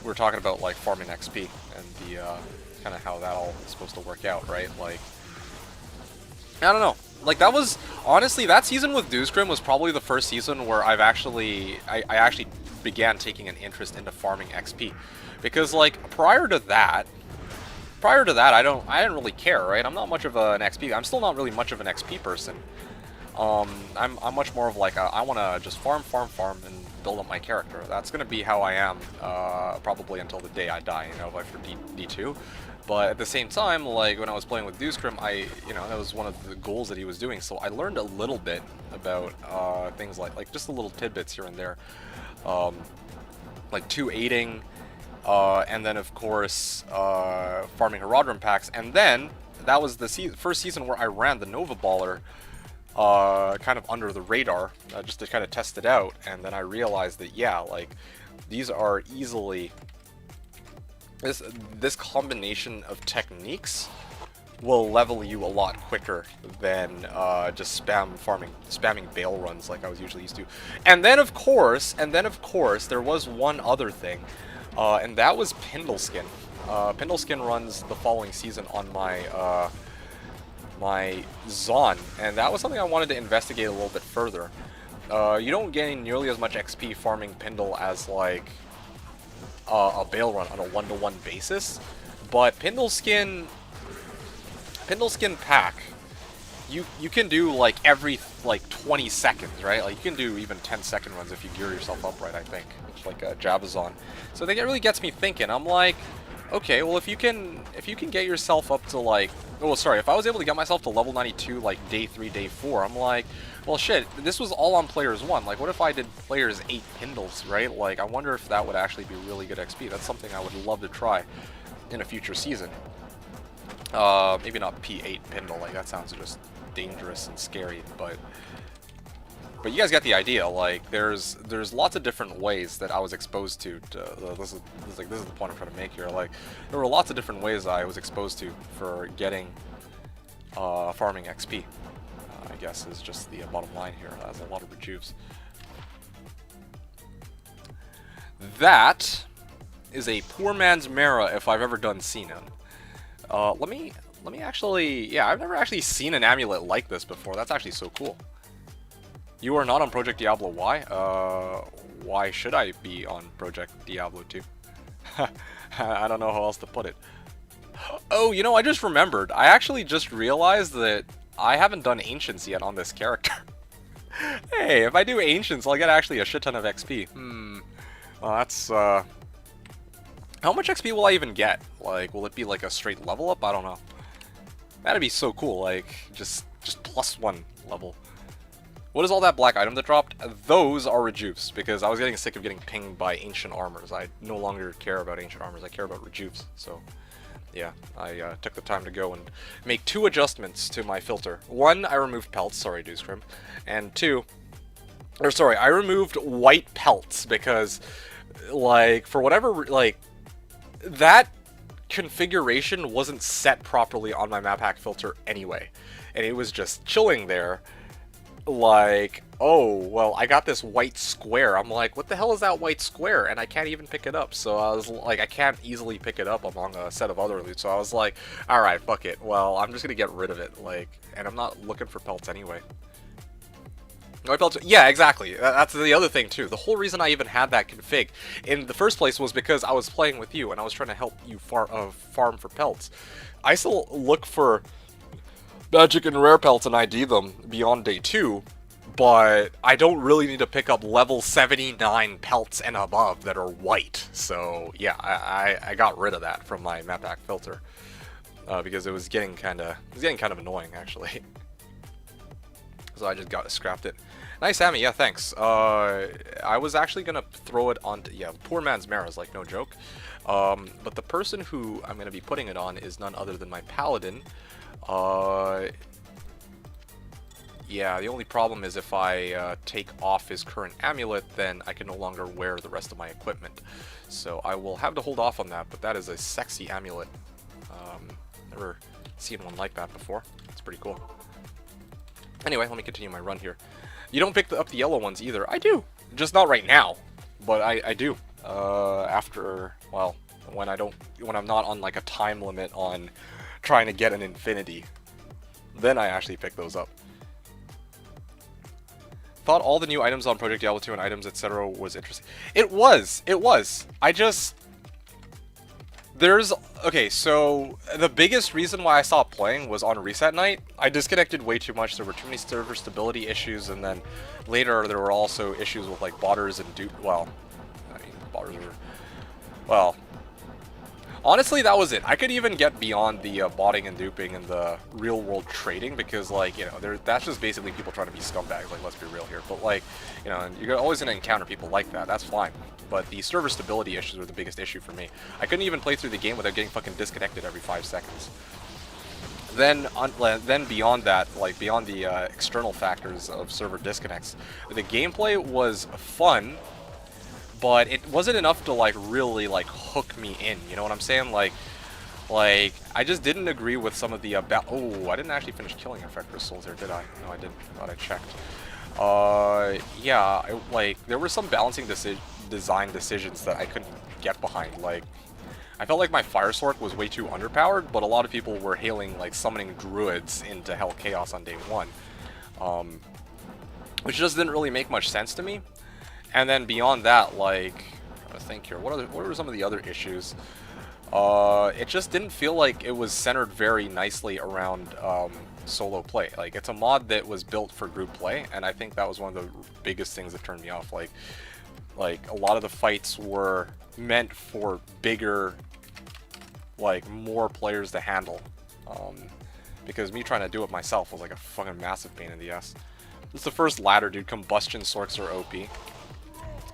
we were talking about, like, farming XP, and the, kind of how that all is supposed to work out, right? Like, I don't know. Like, that was, honestly, that season with Doomscrim was probably the first season where I actually began taking an interest into farming XP. Because, like, prior to that, I didn't really care, right? I'm not much of an XP, I'm still not really much of an XP person. I'm much more of like, I want to just farm, and build up my character. That's going to be how I am, probably until the day I die, you know, like for D2. But at the same time, like, when I was playing with Doomscrim, you know, that was one of the goals that he was doing, so I learned a little bit about, things like just the little tidbits here and there. Like 2-8ing, and then of course, farming Herodrum packs, and then, that was the first season where I ran the Nova Baller, kind of under the radar, just to kind of test it out, and then I realized that, yeah, like, these are easily, this combination of techniques will level you a lot quicker than just spamming bail runs like I was usually used to. And then of course, there was one other thing, and that was Pindleskin. Pindleskin runs the following season on my my Zon, and that was something I wanted to investigate a little bit further. You don't gain nearly as much XP farming Pindle as, like, a Bail Run on a 1-to-1 basis, but Pindleskin pack, you can do, like, every, like, 20 seconds, right? Like, you can do even 10-second runs if you gear yourself up right, I think. It's like a Javazon. So I think it really gets me thinking. I'm like, okay, well, if you can get yourself up to, like, oh, sorry, if I was able to get myself to level 92, like, day 3, day 4, I'm like, well, shit, this was all on Players 1. Like, what if I did Players 8 Pindles, right? Like, I wonder if that would actually be really good XP. That's something I would love to try in a future season. Maybe not P8 Pindle, like, that sounds just dangerous and scary, but you guys get the idea. Like, there's lots of different ways that I was exposed to this is the point I'm trying to make here. Like, there were lots of different ways I was exposed to for getting farming XP. I guess is just the bottom line here. That has a lot of rejuves. That is a poor man's Mara if I've ever done seen it. Let me actually, yeah, I've never actually seen an amulet like this before. That's actually so cool. You are not on Project Diablo. Why? Why should I be on Project Diablo 2? I don't know how else to put it. Oh, you know, I just remembered. I actually just realized that I haven't done Ancients yet on this character. Hey, if I do Ancients, I'll get actually a shit ton of XP. Well, that's, how much XP will I even get? Like, will it be like a straight level up? I don't know. That'd be so cool, like, just +1 level. What is all that black item that dropped? Those are rejuves, because I was getting sick of getting pinged by ancient armors. I no longer care about ancient armors, I care about rejuves, so... Yeah, I took the time to go and make 2 adjustments to my filter. 1, I removed pelts, sorry, Dewscrim, and 2, or sorry, I removed white pelts, because, like, for whatever, like, that configuration wasn't set properly on my map hack filter anyway, and it was just chilling there, like, oh, well, I got this white square. I'm like, what the hell is that white square? And I can't even pick it up. So I was like, I can't easily pick it up among a set of other loot. So I was like, alright, fuck it. Well, I'm just gonna get rid of it. Like, and I'm not looking for pelts anyway. White pelts, yeah, exactly. That's the other thing too. The whole reason I even had that config in the first place was because I was playing with you and I was trying to help you farm for pelts. I still look for magic and rare pelts and ID them beyond day 2, but I don't really need to pick up level 79 pelts and above that are white. So yeah, I got rid of that from my map pack filter because it was getting kind of annoying actually. So I just scrapped it. Nice, Sammy. Yeah, thanks. I was actually gonna throw it on. Yeah, poor man's Mara's like no joke. But the person who I'm gonna be putting it on is none other than my paladin. Yeah, the only problem is if I take off his current amulet, then I can no longer wear the rest of my equipment. So I will have to hold off on that, but that is a sexy amulet. Never seen one like that before. It's pretty cool. Anyway, let me continue my run here. You don't pick up the yellow ones either. I do. Just not right now, but I do. After, well, when I'm not on like a time limit on trying to get an infinity, then I actually pick those up. Thought all the new items on Project Diablo 2 and items, etc. was interesting. It was. Okay, so the biggest reason why I stopped playing was on reset night. I disconnected way too much. There were too many server stability issues, and then later there were also issues with like botters and dupe. Well, I mean, botters were, well, honestly, that was it. I could even get beyond the botting and duping and the real world trading because, like, you know, that's just basically people trying to be scumbags. Like, let's be real here. But like, you know, you're always gonna encounter people like that. That's fine. But the server stability issues were the biggest issue for me. I couldn't even play through the game without getting fucking disconnected every 5 seconds. Then beyond that, like beyond the external factors of server disconnects, the gameplay was fun, but it wasn't enough to like really like hook me in. You know what I'm saying? Like I just didn't agree with some of the oh, I didn't actually finish killing Infector Souls there, did I? No, I didn't. I thought I checked. Yeah, like there were some balancing design decisions that I couldn't get behind. Like, I felt like my Fire Sork was way too underpowered, but a lot of people were hailing like summoning druids into Hell Chaos on day 1, which just didn't really make much sense to me. And then beyond that, like, I think here, what were some of the other issues? It just didn't feel like it was centered very nicely around solo play. Like, it's a mod that was built for group play, and I think that was one of the biggest things that turned me off. Like a lot of the fights were meant for bigger, like, more players to handle. Because me trying to do it myself was like a fucking massive pain in the ass. It's the first ladder, dude. Combustion Sorks are OP.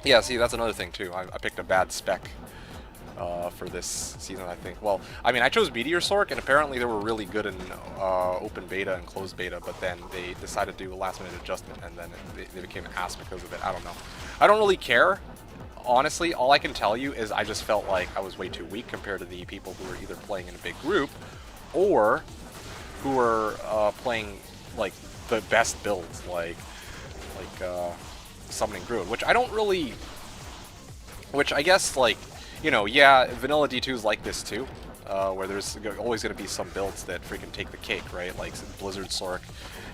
Yeah, see, that's another thing too. I picked a bad spec for this season, I think. Well, I mean, I chose Meteor Sork, and apparently they were really good in open beta and closed beta, but then they decided to do a last-minute adjustment, and then they became ass because of it. I don't know. I don't really care. Honestly, all I can tell you is I just felt like I was way too weak compared to the people who were either playing in a big group or who were playing, like, the best builds, like Summoning Druid, which I don't really... Which I guess, like, you know, yeah, Vanilla D2 is like this too. where there's always going to be some builds that freaking take the cake, right? Like Blizzard Sork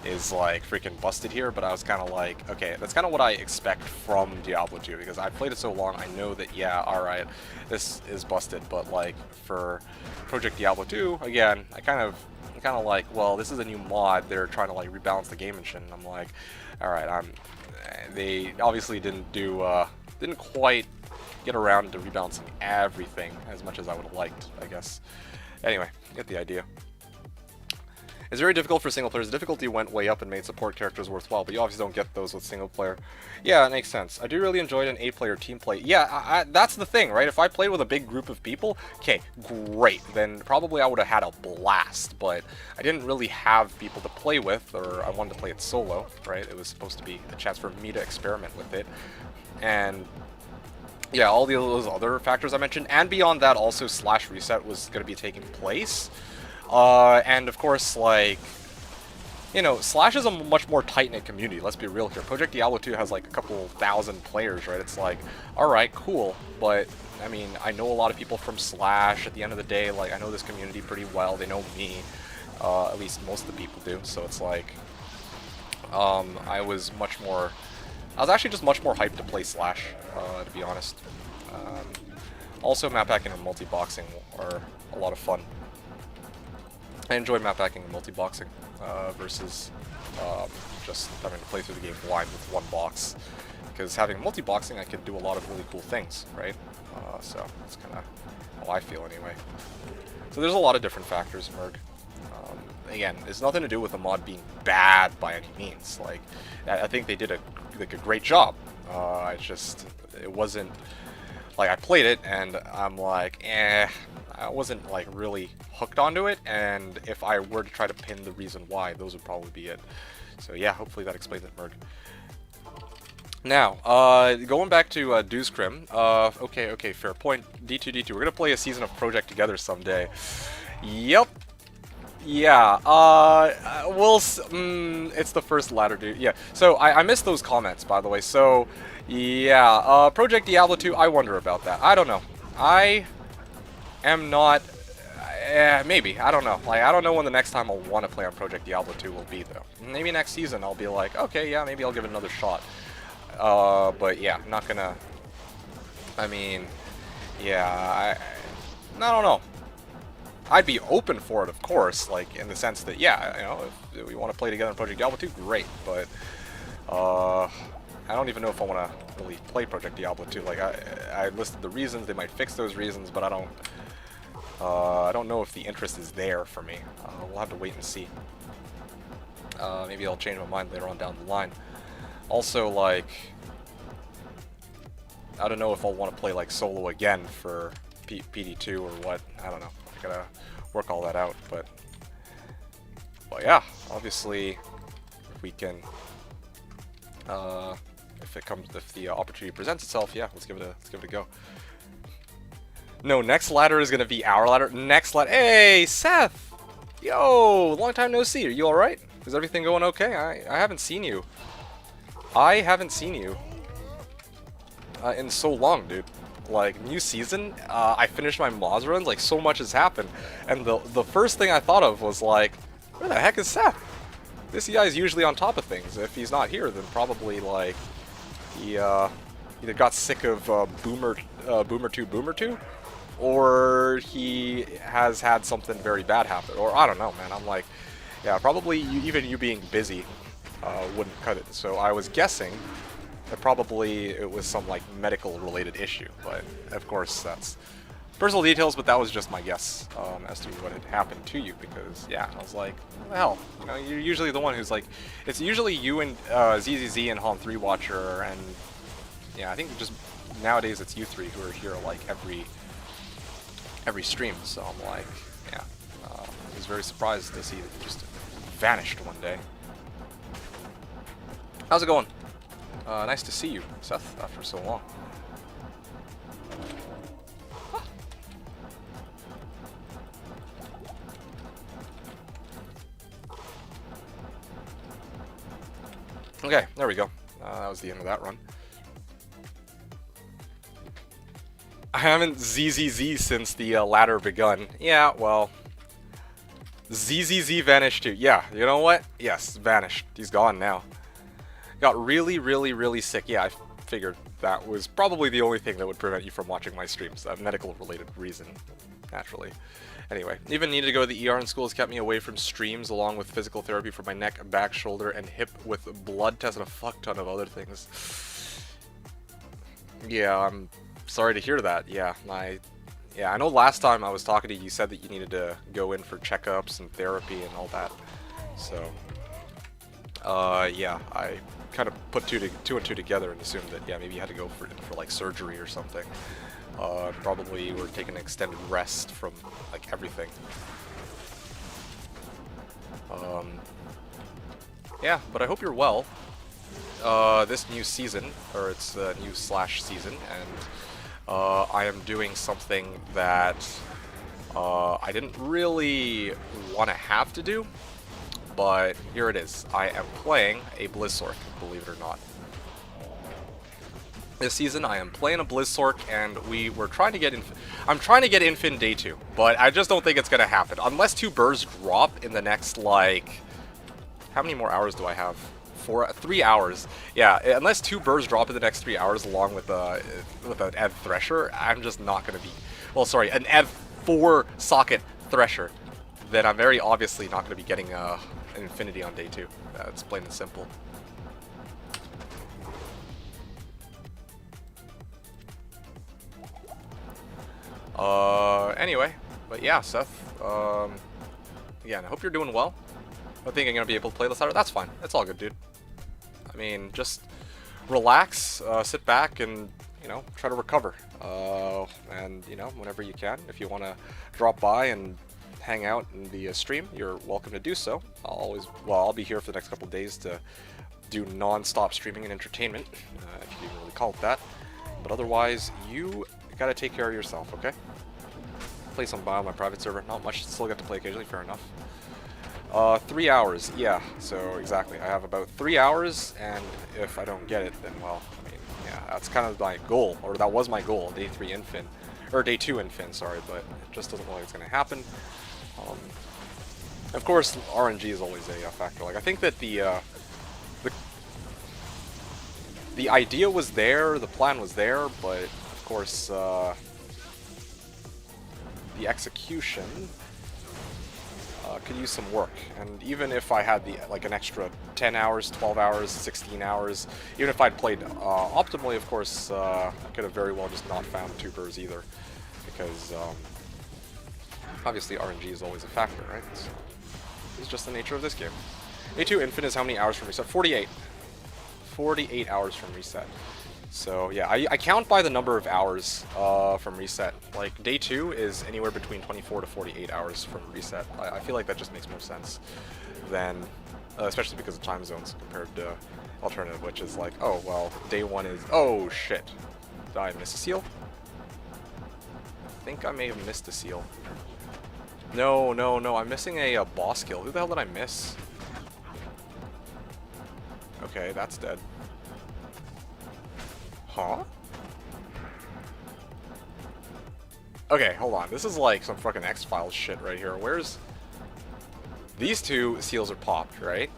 is like freaking busted here, but I was kind of like, okay, that's kind of what I expect from Diablo 2, because I've played it so long, I know that, yeah, alright, this is busted, but like for Project Diablo 2, again, I'm kind of like, well, this is a new mod, they're trying to like rebalance the game and shit, and I'm like, alright, they obviously didn't quite get around to rebalancing everything as much as I would have liked, I guess. Anyway, get the idea. It's very difficult for single players. The difficulty went way up and made support characters worthwhile, but you obviously don't get those with single player. Yeah, it makes sense. I do really enjoy an 8-player team play. Yeah, that's the thing, right? If I played with a big group of people, okay, great. Then probably I would have had a blast, but I didn't really have people to play with, or I wanted to play it solo, right? It was supposed to be a chance for me to experiment with it. And yeah, all those other factors I mentioned, and beyond that, also Slash Reset was going to be taking place. And of course, like, you know, Slash is a much more tight-knit community, let's be real here. Project Diablo 2 has like a couple thousand players, right? It's like, alright, cool, but, I mean, I know a lot of people from Slash. At the end of the day, like, I know this community pretty well, they know me, at least most of the people do, so it's like, I was actually just much more hyped to play Slash, to be honest. Also, map packing and multi-boxing are a lot of fun. I enjoy map packing and multi-boxing versus just having to play through the game blind with one box. Because having multi-boxing, I can do a lot of really cool things, right? So that's kind of how I feel anyway. So there's a lot of different factors, Merg. Again, it's nothing to do with the mod being bad by any means. Like, I think they did a great job. It wasn't like I played it and I'm like, I wasn't like really hooked onto it. And if I were to try to pin the reason why, those would probably be it. So yeah, hopefully that explains it, Merg. Now, going back to Dewscrim. Okay, fair point. D2. We're gonna play a season of Project together someday. Yep. Yeah, it's the first ladder, dude. Yeah, so I missed those comments, by the way. So, yeah, Project Diablo 2, I wonder about that. I don't know. I am not, maybe, I don't know. Like, I don't know when the next time I'll want to play on Project Diablo 2 will be, though. Maybe next season I'll be like, okay, yeah, maybe I'll give it another shot. But yeah, not gonna, I mean, yeah, I don't know. I'd be open for it, of course, like, in the sense that, yeah, you know, if we want to play together in Project Diablo 2, great, but, I don't even know if I want to really play Project Diablo 2. Like, I listed the reasons, they might fix those reasons, but I don't know if the interest is there for me. We'll have to wait and see. Maybe I'll change my mind later on down the line. Also, like, I don't know if I'll want to play, like, solo again for PD2 or what, I don't know. I gotta work all that out, but yeah, obviously, if we can, if the opportunity presents itself, yeah, let's give it a go. No, next ladder is gonna be our ladder. Next ladder. Hey, Seth! Yo, long time no see. Are you all right? Is everything going okay? I haven't seen you. I haven't seen you in so long, dude. Like, new season, I finished my Moz runs, like, so much has happened, and the first thing I thought of was, like, where the heck is Seth? This guy's usually on top of things. If he's not here, then probably, like, he, either got sick of, Boomer 2, or he has had something very bad happen, or I don't know, man. I'm like, yeah, probably even you being busy, wouldn't cut it, so I was guessing that probably it was some, like, medical related issue, but of course that's personal details, but that was just my guess as to what had happened to you, because yeah, I was like, what the hell, you know, you're usually the one who's like, it's usually you and ZZZ and Hom3 Watcher, and yeah, I think just nowadays it's you three who are here like every stream, so I'm like, yeah, I was very surprised to see that you just vanished one day. How's it going? Nice to see you, Seth, after so long. Okay, there we go. That was the end of that run. I haven't ZZZ since the ladder begun. Yeah, well, ZZZ vanished too. Yeah, you know what? Yes, vanished. He's gone now. Got really, really, really sick. Yeah, I figured that was probably the only thing that would prevent you from watching my streams. A medical-related reason, naturally. Anyway, even needed to go to the ER in school has kept me away from streams along with physical therapy for my neck, back, shoulder, and hip with blood tests and a fuck ton of other things. Yeah, I'm sorry to hear that. Yeah, I know last time I was talking to you, you said that you needed to go in for checkups and therapy and all that. So, yeah, I kind of put two and two together and assumed that, yeah, maybe you had to go for like surgery or something. Probably were taking an extended rest from like everything. Yeah, but I hope you're well. This new season, or it's the new Slash season, and I am doing something that I didn't really want to have to do, but here it is. I am playing a Blizzork, believe it or not. This season I am playing a Blizzork, and we were trying to get I'm trying to get Infin Day 2, but I just don't think it's gonna happen. Unless 2 burrs drop in the next, like... How many more hours do I have? 3 hours. Yeah, unless 2 burrs drop in the next 3 hours along with an EV Thresher, I'm just not gonna be... Well, sorry, an EV 4 socket Thresher. Then I'm very obviously not gonna be getting an Infinity on Day 2. That's plain and simple. Anyway, but yeah, Seth, again, I hope you're doing well. I think I'm gonna be able to play this ladder. That's fine. It's all good, dude. I mean, just relax, sit back, and, you know, try to recover. And, you know, whenever you can, if you want to drop by and hang out in the stream, you're welcome to do so. I'll be here for the next couple of days to do non-stop streaming and entertainment, if you can really call it that. But otherwise, you gotta take care of yourself, okay? Play some Bio on my private server. Not much, still get to play occasionally, fair enough. 3 hours, yeah, so exactly. I have about 3 hours, and if I don't get it, then, well, I mean, yeah, that's kind of my goal, or that was my goal, Day 3 Infin, or Day 2 Infin, sorry, but it just doesn't look like it's going to happen. Of course, RNG is always a factor. Like, I think that the idea was there, the plan was there, but, of course, the execution could use some work. And even if I had an extra 10 hours, 12 hours, 16 hours, even if I'd played optimally, of course, I could have very well just not found 2 burrs either, because obviously RNG is always a factor, right? So, it's just the nature of this game. Day 2 Infin is how many hours from reset? 48. 48 hours from reset. So yeah, I count by the number of hours from reset. Like, Day 2 is anywhere between 24 to 48 hours from reset. I feel like that just makes more sense than, especially because of time zones compared to alternative, which is like, oh, well, Day 1 is, oh shit. Did I miss a seal? I think I may have missed a seal. No, I'm missing a boss kill. Who the hell did I miss? Okay, that's dead. Huh? Okay, hold on. This is like some fucking X-Files shit right here. Where's... These 2 seals are popped, right?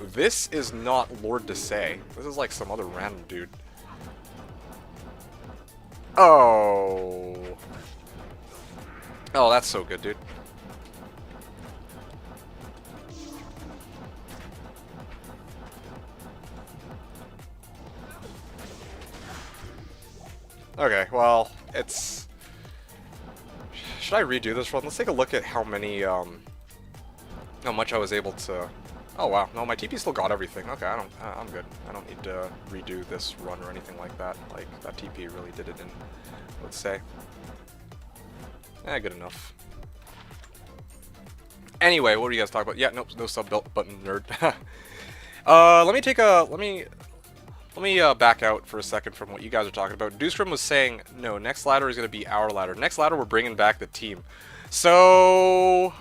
This is not Lord Desay. This is like some other random dude. Oh. Oh, that's so good, dude. Okay, well, it's... Should I redo this run? Let's take a look at how many, how much I was able to... Oh, wow. No, my TP still got everything. Okay, I'm good. I don't need to redo this run or anything like that. Like, that TP really did it in, let's say. Good enough. Anyway, what were you guys talking about? Yeah, nope, no sub button nerd. Let me back out for a second from what you guys are talking about. Dewstrom was saying, no, next ladder is going to be our ladder. Next ladder, we're bringing back the team. So...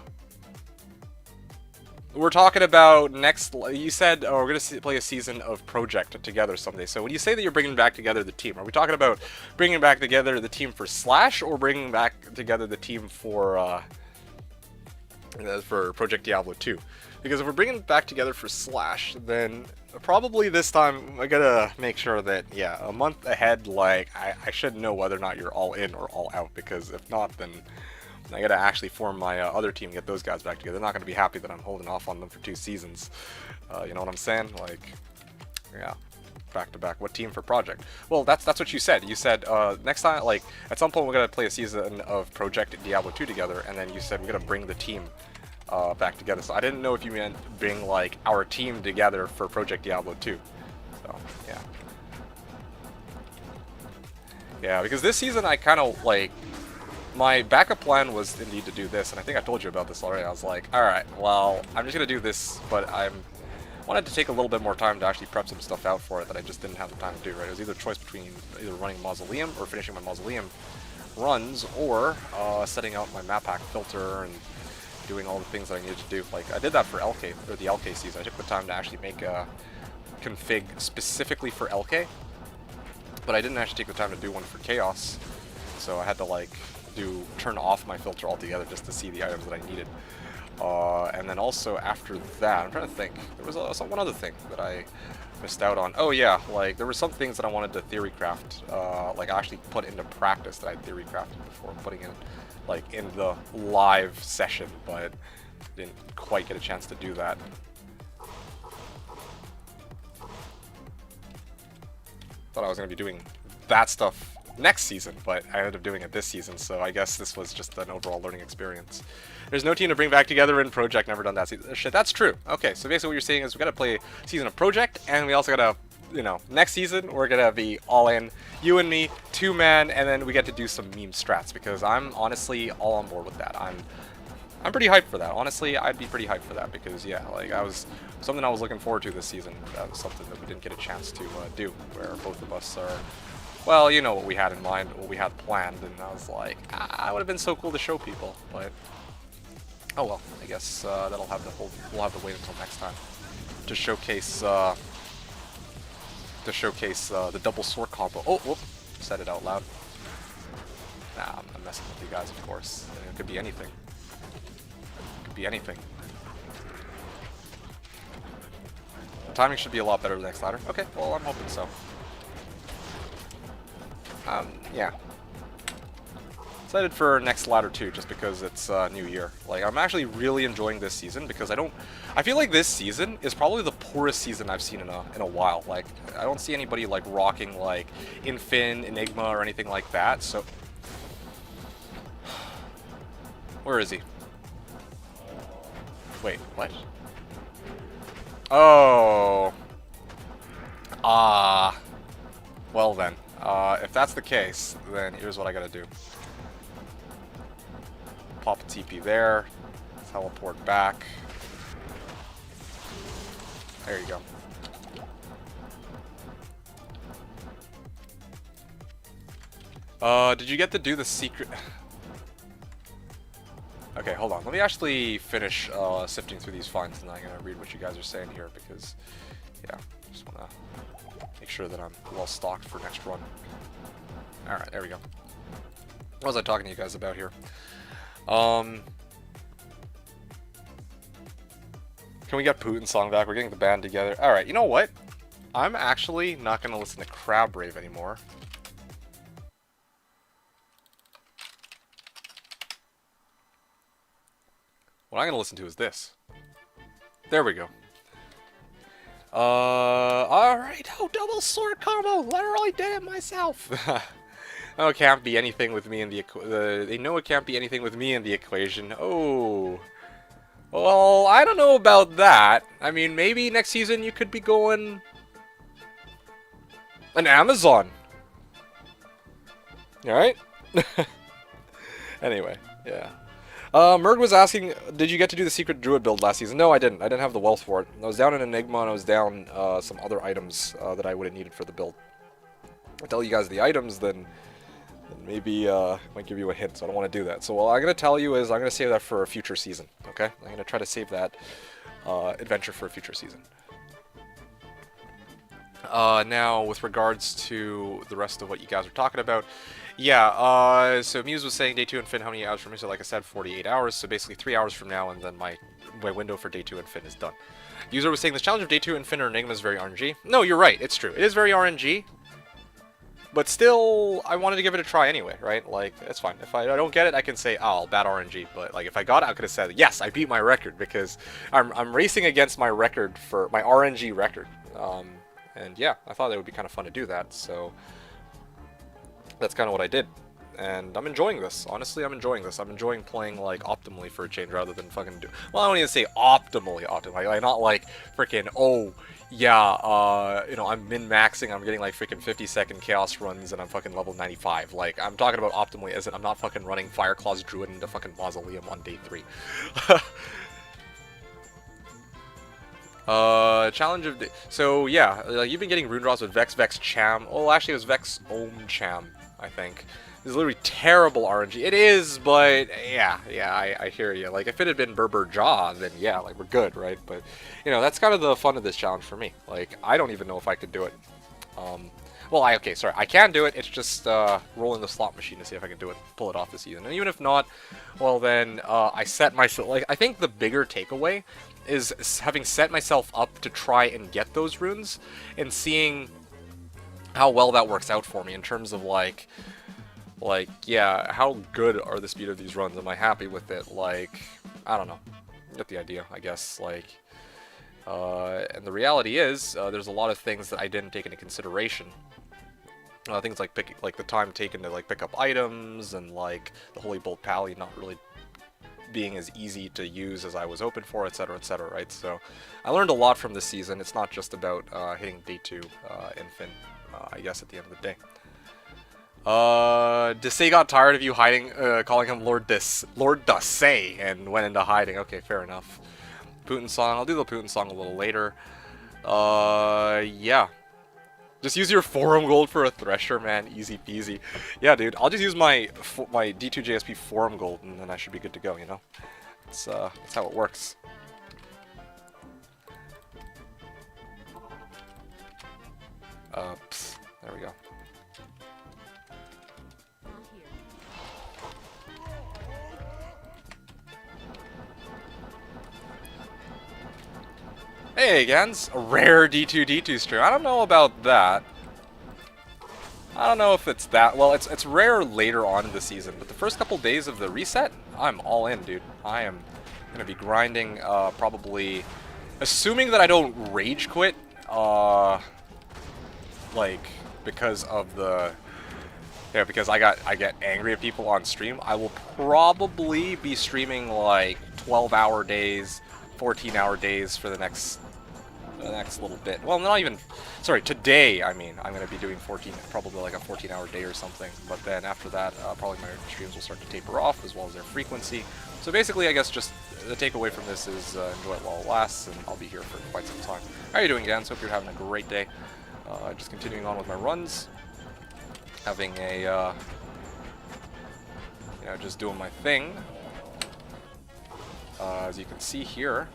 we're talking about next. You said, oh, we're gonna play a season of Project together someday. So when you say that you're bringing back together the team, are we talking about bringing back together the team for Slash, or bringing back together the team for Project Diablo 2? Because if we're bringing it back together for Slash, then probably this time I gotta make sure that, yeah, a month ahead, like, I should know whether or not you're all in or all out, because if not, then I gotta actually form my other team and get those guys back together. They're not gonna be happy that I'm holding off on them for 2 seasons. You know what I'm saying? Like, yeah, back to back. What team for Project? Well, that's what you said. You said next time, like, at some point we're gonna play a season of Project Diablo 2 together, and then you said we're gonna bring the team back together. So I didn't know if you meant bring like our team together for Project Diablo 2. So yeah, yeah. Because this season I kind of like, my backup plan was indeed to do this, and I think I told you about this already. I was like, all right, well, I'm just gonna do this, but I wanted to take a little bit more time to actually prep some stuff out for it that I just didn't have the time to do. Right? It was either a choice between either running Mausoleum or finishing my Mausoleum runs, or setting out my map pack filter and doing all the things that I needed to do. Like, I did that for LK, or the LK season. I took the time to actually make a config specifically for LK, but I didn't actually take the time to do one for Chaos, so I had to, like, turn off my filter altogether just to see the items that I needed. And then also after that, I'm trying to think, there was one other thing that I missed out on. Oh yeah, like, there were some things that I wanted to theory craft, like actually put into practice that I theory crafted before putting in, like, in the live session, but didn't quite get a chance to do that. Thought I was going to be doing that stuff next season, but I ended up doing it this season, so I guess this was just an overall learning experience. There's no team to bring back together in Project, never done that season. Shit, that's true. Okay, so basically what you're saying is we gotta play a season of Project, and we also gotta, you know, next season we're gonna be all in, you and me, 2-man, and then we get to do some meme strats, because I'm honestly all on board with that. I'm pretty hyped for that. Honestly, I'd be pretty hyped for that, because yeah, like, something I was looking forward to this season. That was something that we didn't get a chance to do, where both of us are, well, you know what we had in mind, what we had planned, and I was like, it would have been so cool to show people, but oh well, I guess we'll have to wait until next time to showcase the double sword combo. Oh, whoop, said it out loud. Nah, I'm messing with you guys, of course. It could be anything. It could be anything. The timing should be a lot better the next ladder. Okay, well, I'm hoping so. Yeah. Excited for next ladder too, just because it's New Year. Like, I'm actually really enjoying this season, because I feel like this season is probably the poorest season I've seen in a while. Like, I don't see anybody like rocking like Infin, Enigma, or anything like that. So, where is he? Wait, what? Oh. Well then. If that's the case, then here's what I gotta do. Pop a TP there, teleport back. There you go. Did you get to do the secret? Okay, hold on. Let me actually finish sifting through these finds, and I'm gonna read what you guys are saying here, because, yeah, just wanna make sure that I'm well stocked for next run. Alright, there we go. What was I talking to you guys about here? Can we get Putin's song back? We're getting the band together. Alright, you know what? I'm actually not going to listen to Crab Rave anymore. What I'm going to listen to is this. There we go. Alright. Oh, double sword combo! Literally did it myself! Oh, it can't be anything with me in they know it can't be anything with me in the equation. Oh. Well, I don't know about that. I mean, maybe next season you could be going an Amazon. Alright? Anyway, yeah. Merg was asking, did you get to do the secret druid build last season? No, I didn't. I didn't have the wealth for it. I was down in Enigma, and I was down some other items that I would have needed for the build. I'll tell you guys the items, then And maybe might give you a hint, so I don't want to do that. So what I'm going to tell you is I'm going to save that for a future season, okay? I'm going to try to save that adventure for a future season. Now, with regards to the rest of what you guys are talking about, yeah, so Muse was saying day 2 and Finn, how many hours for me? So like I said, 48 hours, so basically 3 hours from now, and then my window for day 2 and Finn is done. User was saying this challenge of day 2 and Finn or Enigma is very RNG. No, you're right, it's true. It is very RNG, but still, I wanted to give it a try anyway, right? Like, it's fine. If I don't get it, I can say, oh, bad RNG. But, like, if I got it, I could have said, yes, I beat my record, because I'm racing against my record for my RNG record. And yeah, I thought it would be kind of fun to do that, so that's kind of what I did. And I'm enjoying this. Honestly, I'm enjoying this. I'm enjoying playing, like, optimally for a change rather than fucking do... Well, I don't even say optimally. Like, not like freaking, oh, yeah, you know, I'm min-maxing, I'm getting, like, freaking 50-second chaos runs, and I'm fucking level 95. Like, I'm talking about optimally as in I'm not fucking running Fireclaw's Druid into fucking Mausoleum on day 3. Challenge of... So, yeah, like, you've been getting rune draws with Vex, Vex, Cham. Oh, actually, it was Vex, Ohm, Cham, I think. This is literally terrible RNG. It is, but yeah, I hear you. Like, if it had been Berber Jaw, then yeah, like, we're good, right? But, you know, that's kind of the fun of this challenge for me. Like, I don't even know if I could do it. Well, okay, sorry, I can do it. It's just rolling the slot machine to see if I can do it, pull it off this season. And even if not, well, then I set myself... Like, I think the bigger takeaway is having set myself up to try and get those runes and seeing how well that works out for me in terms of, like, yeah, how good are the speed of these runs? Am I happy with it? Like, I don't know. You get the idea, I guess. Like, and the reality is, there's a lot of things that I didn't take into consideration. Things like the time taken to like pick up items and like the Holy Bolt Pally not really being as easy to use as I was hoping for, etc., right? So, I learned a lot from this season. It's not just about hitting day 2 in Finn, I guess, at the end of the day. Desay got tired of you hiding, calling him Lord Desay, and went into hiding. Okay, fair enough. Putin song. I'll do the Putin song a little later. Yeah. Just use your forum gold for a Thresher, man. Easy peasy. Yeah, dude. I'll just use my D2 JSP forum gold, and then I should be good to go, you know? That's how it works. There we go. Hey, Gans, a rare D2 stream. I don't know about that. I don't know if it's that. Well, it's rare later on in the season, but the first couple days of the reset, I'm all in, dude. I am gonna be grinding, probably, assuming that I don't rage quit, like, because of the, yeah, because I get angry at people on stream. I will probably be streaming like 12-hour days, 14-hour days for the next little bit. Well, not even, sorry, today, I mean, I'm going to be doing probably like a 14-hour day or something, but then after that, probably my streams will start to taper off, as well as their frequency. So basically, I guess just the takeaway from this is enjoy it while it lasts, and I'll be here for quite some time. How are you doing, Gans? Hope you're having a great day. Just continuing on with my runs, having a, you know, just doing my thing. As you can see here,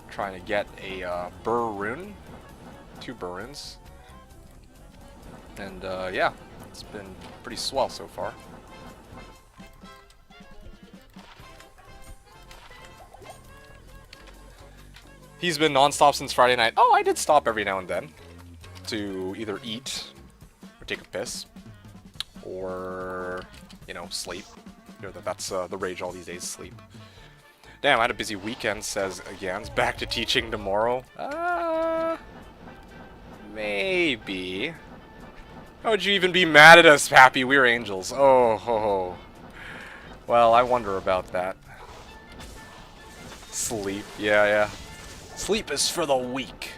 trying to get a Burr rune, 2 Burr runes, and yeah, it's been pretty swell so far. He's been non-stop since Friday night. Oh, I did stop every now and then to either eat or take a piss or, you know, sleep. You know, that's the rage all these days, sleep. Damn, I had a busy weekend, says Gans. Back to teaching tomorrow? Maybe. How would you even be mad at us, Happy? We're angels. Oh, ho, ho. Well, I wonder about that. Sleep. Yeah. Sleep is for the weak.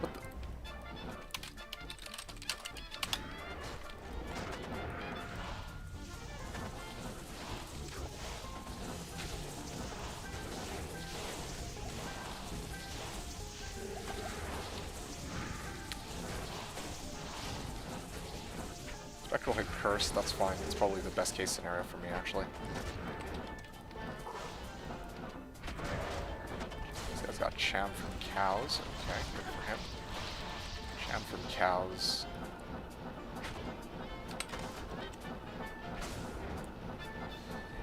What the? Go ahead, curse. That's fine. It's probably the best case scenario for me, actually. This guy's got Cham from cows. Okay, good for him. Cham from cows.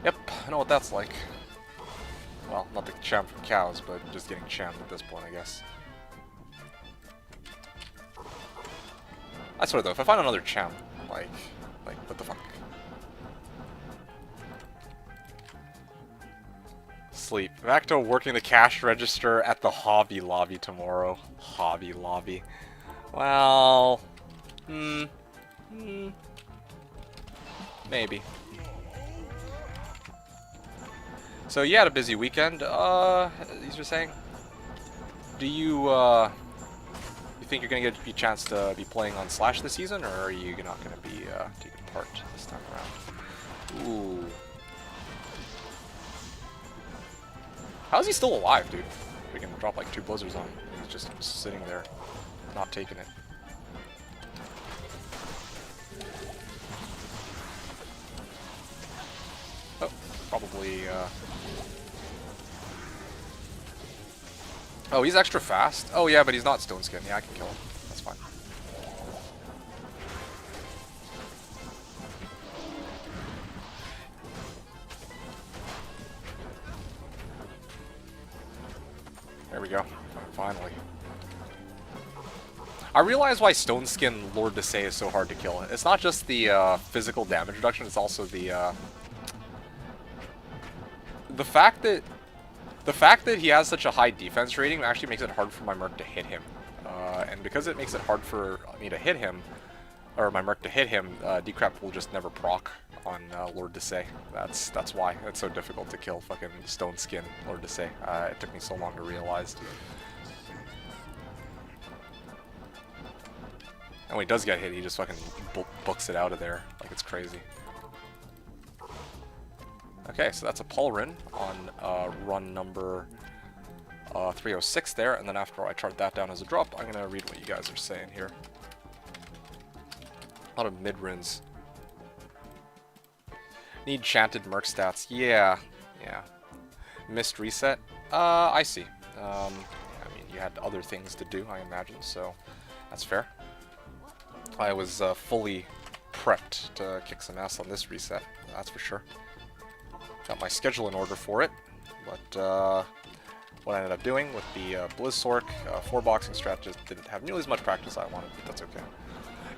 Yep, I know what that's like. Well, not the Cham from cows, but just getting chammed at this point, I guess. I swear though, if I find another Cham, like, what the fuck? Sleep. Back to working the cash register at the Hobby Lobby tomorrow. Hobby Lobby. Well, maybe. So you had a busy weekend, these are saying. Do you, you think you're gonna get a chance to be playing on Slash this season, or are you not gonna be taking part this time around? Ooh. How is he still alive, dude? We can drop like 2 blizzards on him. He's just sitting there, not taking it. Oh, probably, Oh, he's extra fast? Oh yeah, but he's not Stone Skin. Yeah, I can kill him. That's fine. There we go. Finally. I realize why Stone Skin Lord Desay is so hard to kill. It's not just the physical damage reduction, it's also the fact that he has such a high defense rating actually makes it hard for my Merc to hit him. And because it makes it hard for me to hit him, or my Merc to hit him, Decrep will just never proc on Lord Desay. That's why it's so difficult to kill fucking Stone Skin Lord Desay. It took me so long to realize. And when he does get hit, he just fucking books it out of there like it's crazy. Okay, so that's a Pulrin on run number 306 there, and then after I chart that down as a drop, I'm gonna read what you guys are saying here. A lot of mid-rins. Need chanted Merc stats. Yeah. Missed reset. I see. I mean, you had other things to do, I imagine, so that's fair. I was fully prepped to kick some ass on this reset, that's for sure. Got my schedule in order for it, but what I ended up doing with the Blizzsork 4-boxing strat just didn't have nearly as much practice as I wanted, but that's okay.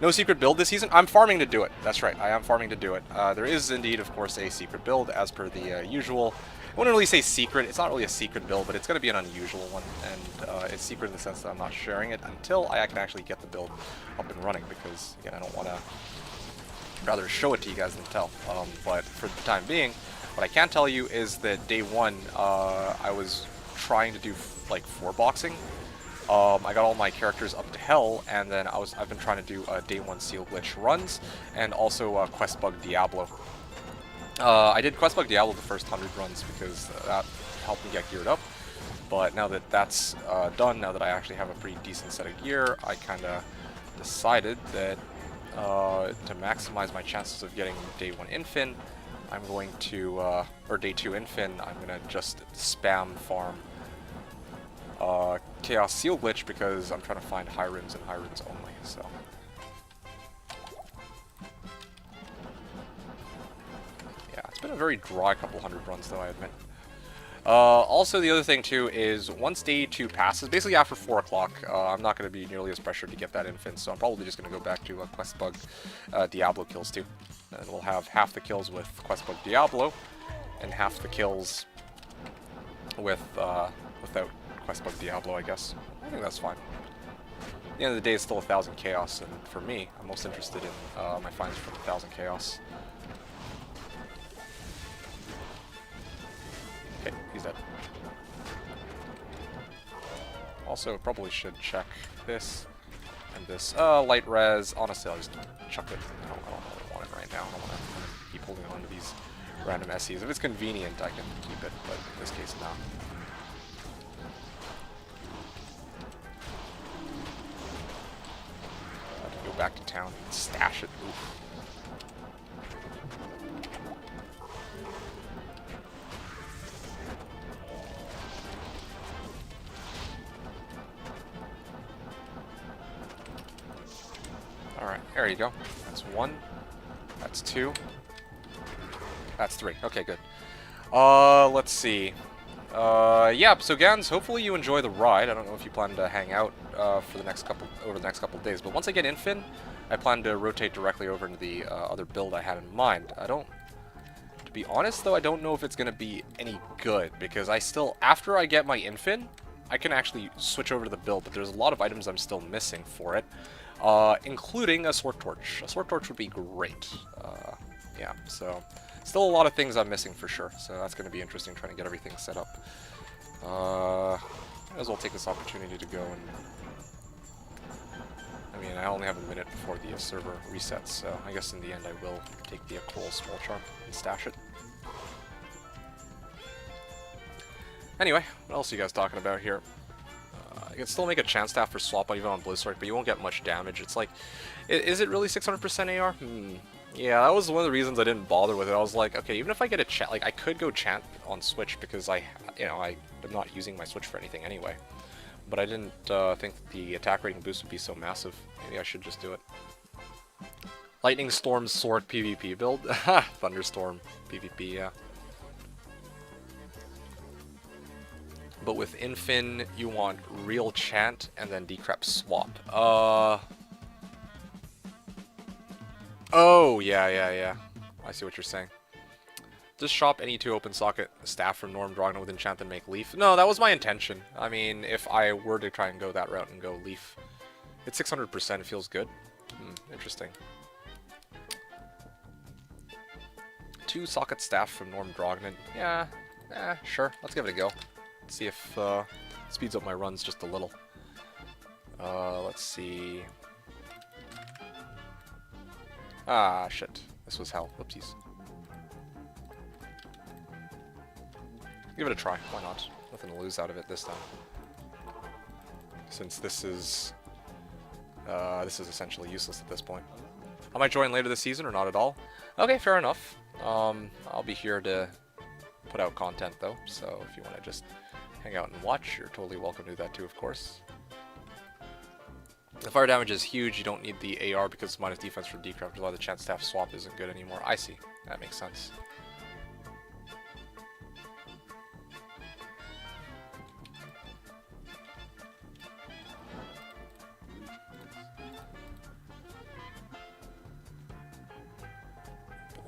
No secret build this season? I'm farming to do it. That's right, I am farming to do it. There is indeed, of course, a secret build as per the usual. I wouldn't really say secret, it's not really a secret build, but it's going to be an unusual one, and it's secret in the sense that I'm not sharing it until I can actually get the build up and running, because, again, I don't want to rather show it to you guys than tell. But for the time being, what I can tell you is that day one, I was trying to do like 4-boxing. I got all my characters up to hell, and then I've been trying to do day 1 seal glitch runs, and also quest bug Diablo. I did quest bug Diablo the first 100 runs because that helped me get geared up. But now that that's done, now that I actually have a pretty decent set of gear, I kind of decided that to maximize my chances of getting day 1 infin, I'm going to, or day 2 infin, I'm going to just spam farm Chaos Seal Glitch because I'm trying to find high runes and high runes only, so. Yeah, it's been a very dry couple 100 runs though, I admit. Also, the other thing too is once day 2 passes, basically after 4 o'clock, I'm not going to be nearly as pressured to get that infin, so I'm probably just going to go back to quest bug Diablo kills too. And we'll have half the kills with quest bug Diablo, and half the kills with without quest bug Diablo, I guess. I think that's fine. At the end of the day, it's still 1,000 chaos, and for me, I'm most interested in my finds from 1,000 chaos. Okay, he's dead. Also, probably should check this and this. Light res. Honestly, I'll just chuck it. I don't really want it right now. I don't want to keep holding on to these random SCs. If it's convenient, I can keep it, but in this case, no. I have to go back to town and stash it. Oof. There you go. That's 1. That's 2. That's 3. Okay, good. Let's see. Yeah, so Gans, hopefully you enjoy the ride. I don't know if you plan to hang out for the next couple of days, but once I get Infin, I plan to rotate directly over into the other build I had in mind. To be honest though, I don't know if it's gonna be any good because after I get my Infin, I can actually switch over to the build, but there's a lot of items I'm still missing for it, including a Sword Torch. A Sword Torch would be great. Yeah, so still a lot of things I'm missing for sure, so that's going to be interesting trying to get everything set up. Might as well take this opportunity to go and... I mean, I only have a minute before the server resets, so I guess in the end I will take the Coral Small Charm and stash it. Anyway, what else are you guys talking about here? I can still make a chance staff for swap even on Blizzard, but you won't get much damage. It's like, is it really 600% AR? Yeah, that was one of the reasons I didn't bother with it. I was like, okay, even if I get a chant, like I could go chant on Switch because I'm not using my Switch for anything anyway. But I didn't think the attack rating boost would be so massive. Maybe I should just do it. Lightning Storm Sword PvP build. Thunderstorm PvP, yeah. But with Infin, you want real chant and then decrep swap. Oh, yeah. I see what you're saying. Just shop any 2 open socket staff from Norm Drogna with enchant and make Leaf. No, that was my intention. I mean, if I were to try and go that route and go Leaf, it's 600%, it feels good. Interesting. 2 socket staff from Norm Drogna. Yeah, sure, let's give it a go. See if speeds up my runs just a little. Let's see. Ah, shit. This was hell. Whoopsies. Give it a try. Why not? Nothing to lose out of it this time. Since this is essentially useless at this point. I might join later this season or not at all. Okay, fair enough. I'll be here to put out content though, so if you want to just hang out and watch, you're totally welcome to do that too, of course. The fire damage is huge, you don't need the AR because it's minus defense for decraft, which is why the chance staff swap isn't good anymore. I see. That makes sense.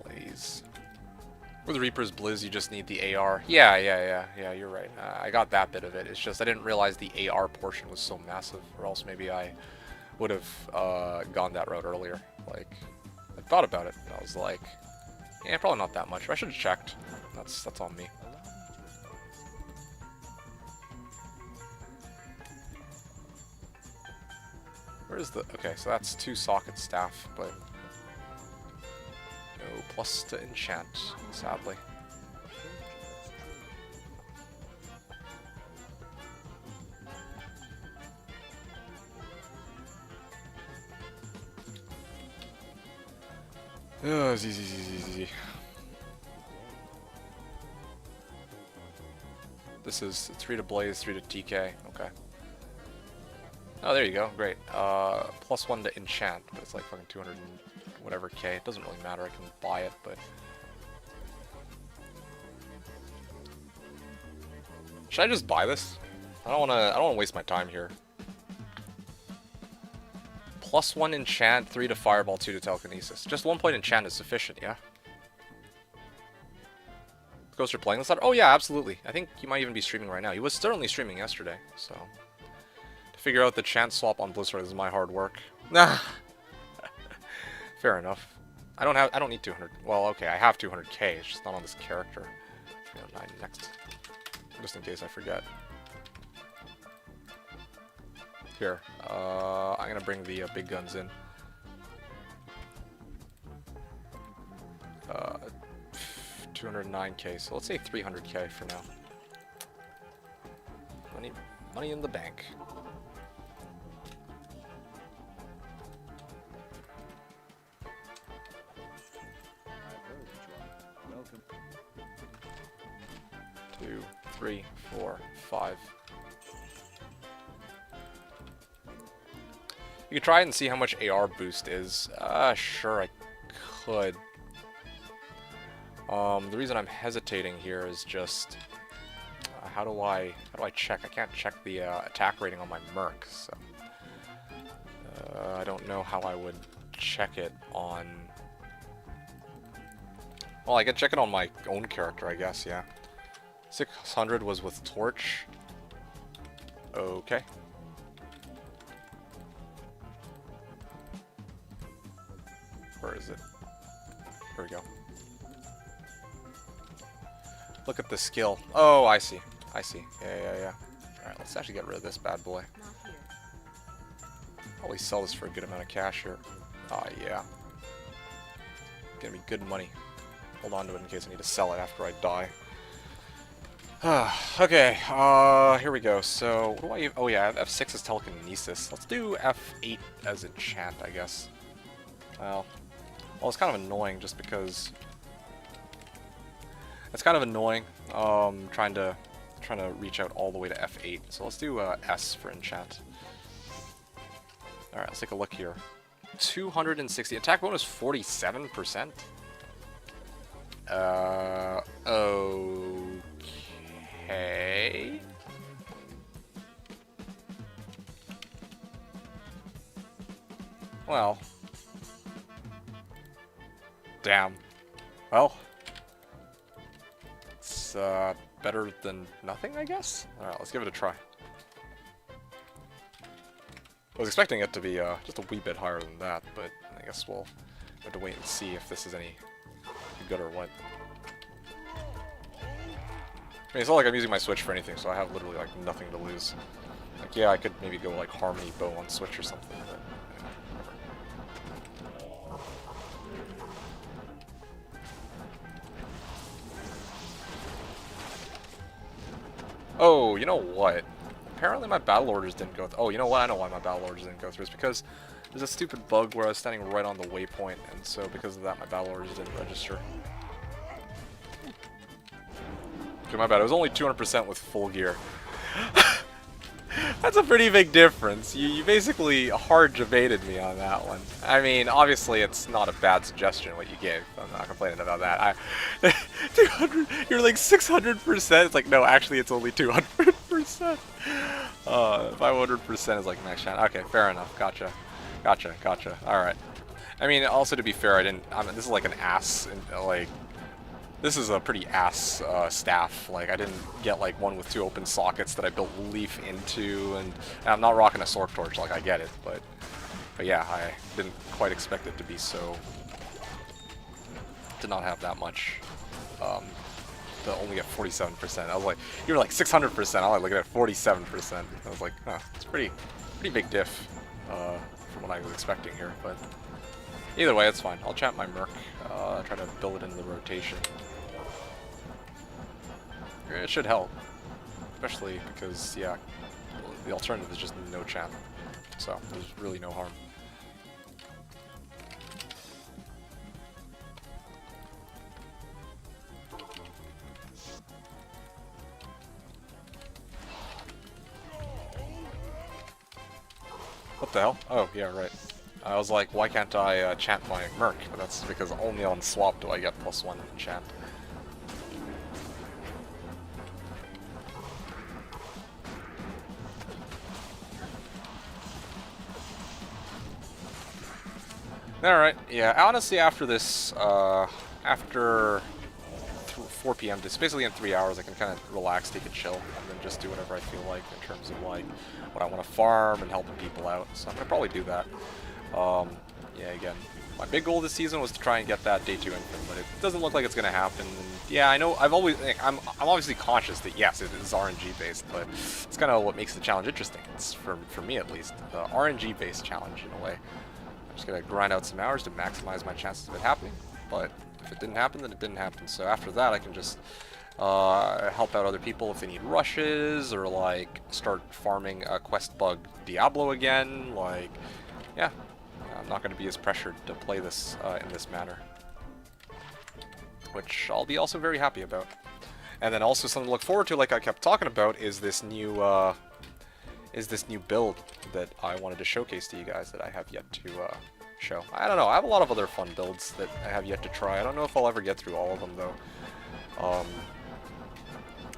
Blaze. With Reaper's Blizz, you just need the AR. Yeah, you're right. I got that bit of it. It's just I didn't realize the AR portion was so massive, or else maybe I would have gone that route earlier. Like, I thought about it, and I was like, yeah, probably not that much. I should have checked. That's on me. Where's the... Okay, so that's 2 socket staff, but... no plus to enchant, sadly. Oh, easy. This is 3 to Blaze, 3 to TK. Okay. Oh, there you go. Great. Plus 1 to enchant, but it's like fucking 200 and whatever K. It doesn't really matter. I can buy it, but... should I just buy this? I don't wanna waste my time here. Plus 1 enchant, 3 to fireball, 2 to telekinesis. Just 1 point enchant is sufficient, yeah? Ghost, you're playing this out? Oh yeah, absolutely. I think he might even be streaming right now. He was certainly streaming yesterday, so... to figure out the chance swap on Blizzard is my hard work. Nah. Fair enough. I don't need 200. Well, okay, I have 200k. It's just not on this character. 309 next. Just in case I forget. Here. I'm gonna bring the big guns in. 209k. So let's say 300k for now. Money in the bank. Welcome. 2, 3, 4, 5. You We could try and see how much AR boost is. Sure, I could. The reason I'm hesitating here is just how do I check? I can't check the attack rating on my Merc, so I don't know how I would check it on. Well, I could check it on my own character, I guess. Yeah, 600 was with Torch. Okay. Where is it? Here we go. Look at the skill. Oh, I see. I see. Yeah. Alright, let's actually get rid of this bad boy. Probably sell this for a good amount of cash here. Oh, yeah. Gonna be good money. Hold on to it in case I need to sell it after I die. Okay, here we go. So, what do I... Oh, yeah, F6 is telekinesis. Let's do F8 as enchant, I guess. Well, it's kind of annoying just because... It's kind of annoying, trying to reach out all the way to F8. So let's do S for enchant. Alright, let's take a look here. 260. Attack bonus 47%? Okay. Well. Damn. Well. It's better than nothing, I guess? Alright, let's give it a try. I was expecting it to be just a wee bit higher than that, but I guess we'll have to wait and see if this is any good or what. I mean, it's not like I'm using my Switch for anything, so I have literally like nothing to lose. Like, yeah, I could maybe go like Harmony Bow on Switch or something, but oh, you know what? Apparently my battle orders didn't go through. Oh, you know what? I know why my battle orders didn't go through. It's because there's a stupid bug where I was standing right on the waypoint, and so because of that, my battle orders didn't register. Okay, my bad. It was only 200% with full gear. That's a pretty big difference. You basically hard debated me on that one. I mean, obviously it's not a bad suggestion what you gave. I'm not complaining about that. 200, you're like 600%. It's like, no, actually it's only 200%. 500% is like max chance. Okay, fair enough. Gotcha. Alright. I mean, also to be fair, this is like an ass, like, this is a pretty ass staff. Like, I didn't get like one with 2 open sockets that I built Leaf into, and I'm not rocking a Sork Torch. Like, I get it, but yeah, I didn't quite expect it to be so. Did not have that much. To only get 47%. I was like, you were like 600%. I was looking at 47%. I was like, huh, it's pretty big diff from what I was expecting here. But either way, it's fine. I'll champ my Merc. Try to build it into the rotation. It should help, especially because, yeah, the alternative is just no champ, so there's really no harm. What the hell? Oh, yeah, right. I was like, why can't I chant my Merc? But that's because only on swap do I get +1 chant. Alright, yeah, honestly after this, after 4 p.m., just basically in 3 hours, I can kind of relax, take a chill, and then just do whatever I feel like in terms of like what I want to farm and helping people out. So I'm going to probably do that. Yeah, again, my big goal this season was to try and get that day 2 infant, but it doesn't look like it's going to happen. And yeah, I know, I'm obviously conscious that yes, it is RNG based, but it's kind of what makes the challenge interesting. It's for me at least, the RNG based challenge in a way. I'm just going to grind out some hours to maximize my chances of it happening, but if it didn't happen, then it didn't happen. So after that, I can just help out other people if they need rushes, or like start farming a quest bug Diablo again. Like, yeah, I'm not going to be as pressured to play this in this manner, which I'll be also very happy about. And then also something to look forward to, like I kept talking about, is this new is this new build that I wanted to showcase to you guys that I have yet to show. I don't know, I have a lot of other fun builds that I have yet to try. I don't know if I'll ever get through all of them though.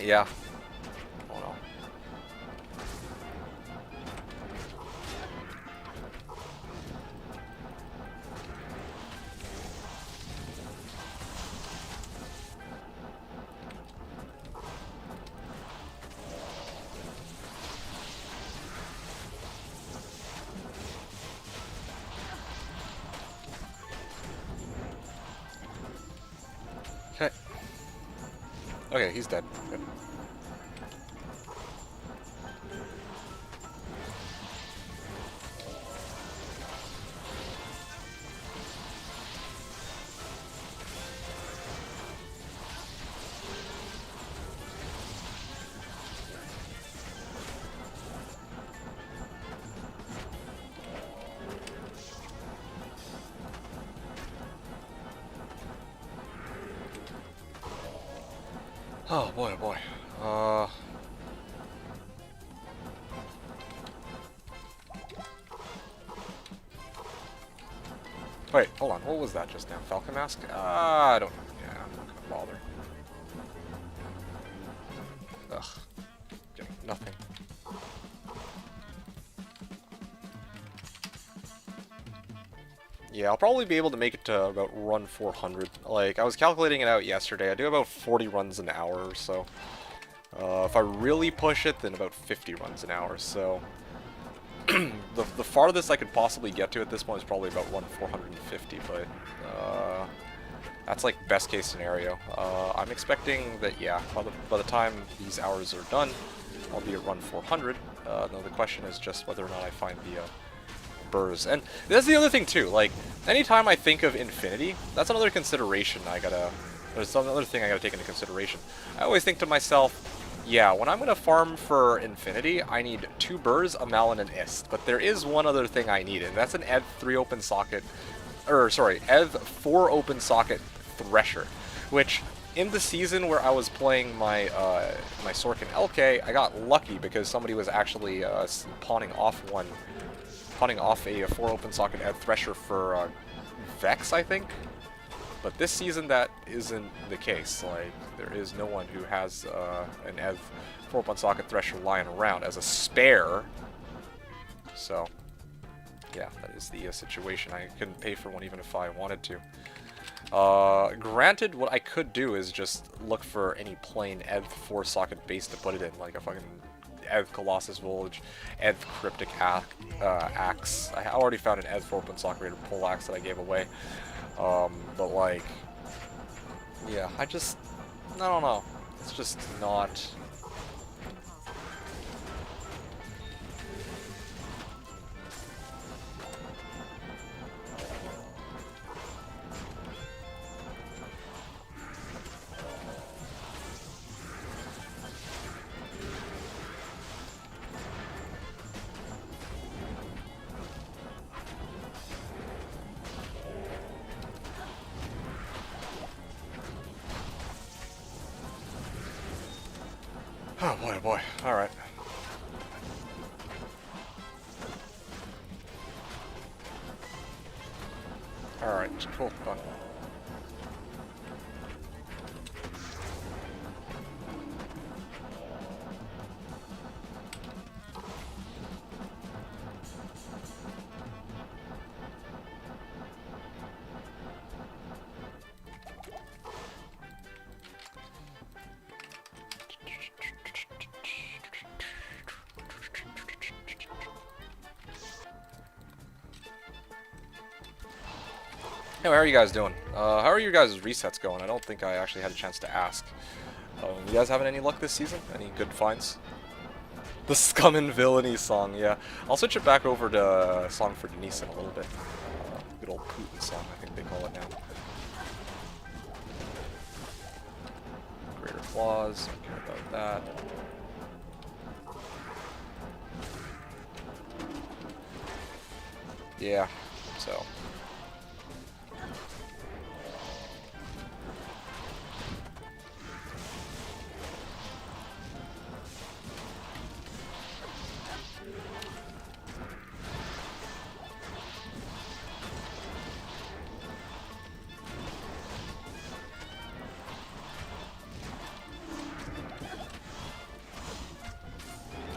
Yeah. I don't know. Okay. Okay, he's dead. Good. Oh boy, oh boy. Wait, hold on. What was that just now? Falcon Mask? I don't know. Yeah, I'm not gonna bother. Ugh. Getting nothing. Yeah, I'll probably be able to make it to about run 400. Like, I was calculating it out yesterday. I do about 40 runs an hour or so. If I really push it, then about 50 runs an hour, so... the farthest I could possibly get to at this point is probably about run 450, but... that's like best case scenario. I'm expecting that, yeah, by the time these hours are done, I'll be at run 400. Now the question is just whether or not I find the... burrs. And that's the other thing too, like, anytime I think of infinity, that's another consideration there's another thing I gotta take into consideration. I always think to myself, yeah, when I'm gonna farm for infinity, I need 2 burrs, a Mal, and an Ist. But there is one other thing I need, and that's an EV 3 open socket, or sorry, EV 4 open socket Thresher, which in the season where I was playing my my Sorkin LK, I got lucky because somebody was actually pawning off a 4 open socket EV Thresher for Vex, I think. But this season that isn't the case. Like, there is no one who has an EV 4 open socket Thresher lying around as a spare. So, yeah, that is the situation. I couldn't pay for one even if I wanted to. Granted, what I could do is just look for any plain EV 4 socket base to put it in, like a fucking EV Colossus Volage, EV Cryptic Axe. I already found an EV 4 open socket rated pole axe that I gave away. But like, yeah, I don't know. It's just not... Oh boy, oh boy. Alright. Alright, cool, done. Hey, how are you guys doing? How are you guys' resets going? I don't think I actually had a chance to ask. You guys having any luck this season? Any good finds? The Scum and Villainy song, yeah. I'll switch it back over to Song for Denise in a little bit. Good old Putin song, I think they call it now. Greater Claws, don't care about that. Yeah, so...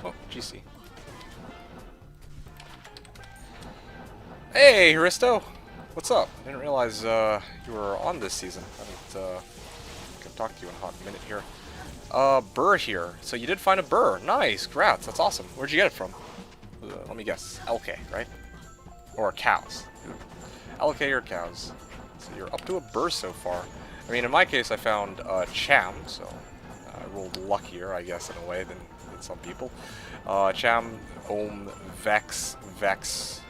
Oh, GC. Hey, Haristo! What's up? I didn't realize you were on this season. I can talk to you in a hot minute here. Burr here. So you did find a burr. Nice, congrats. That's awesome. Where'd you get it from? Let me guess. LK, right? Or cows. LK or cows. So you're up to a burr so far. I mean, in my case, I found Cham, so I rolled luckier, I guess, in a way, than some people. Cham, Ohm, Vex, Vex.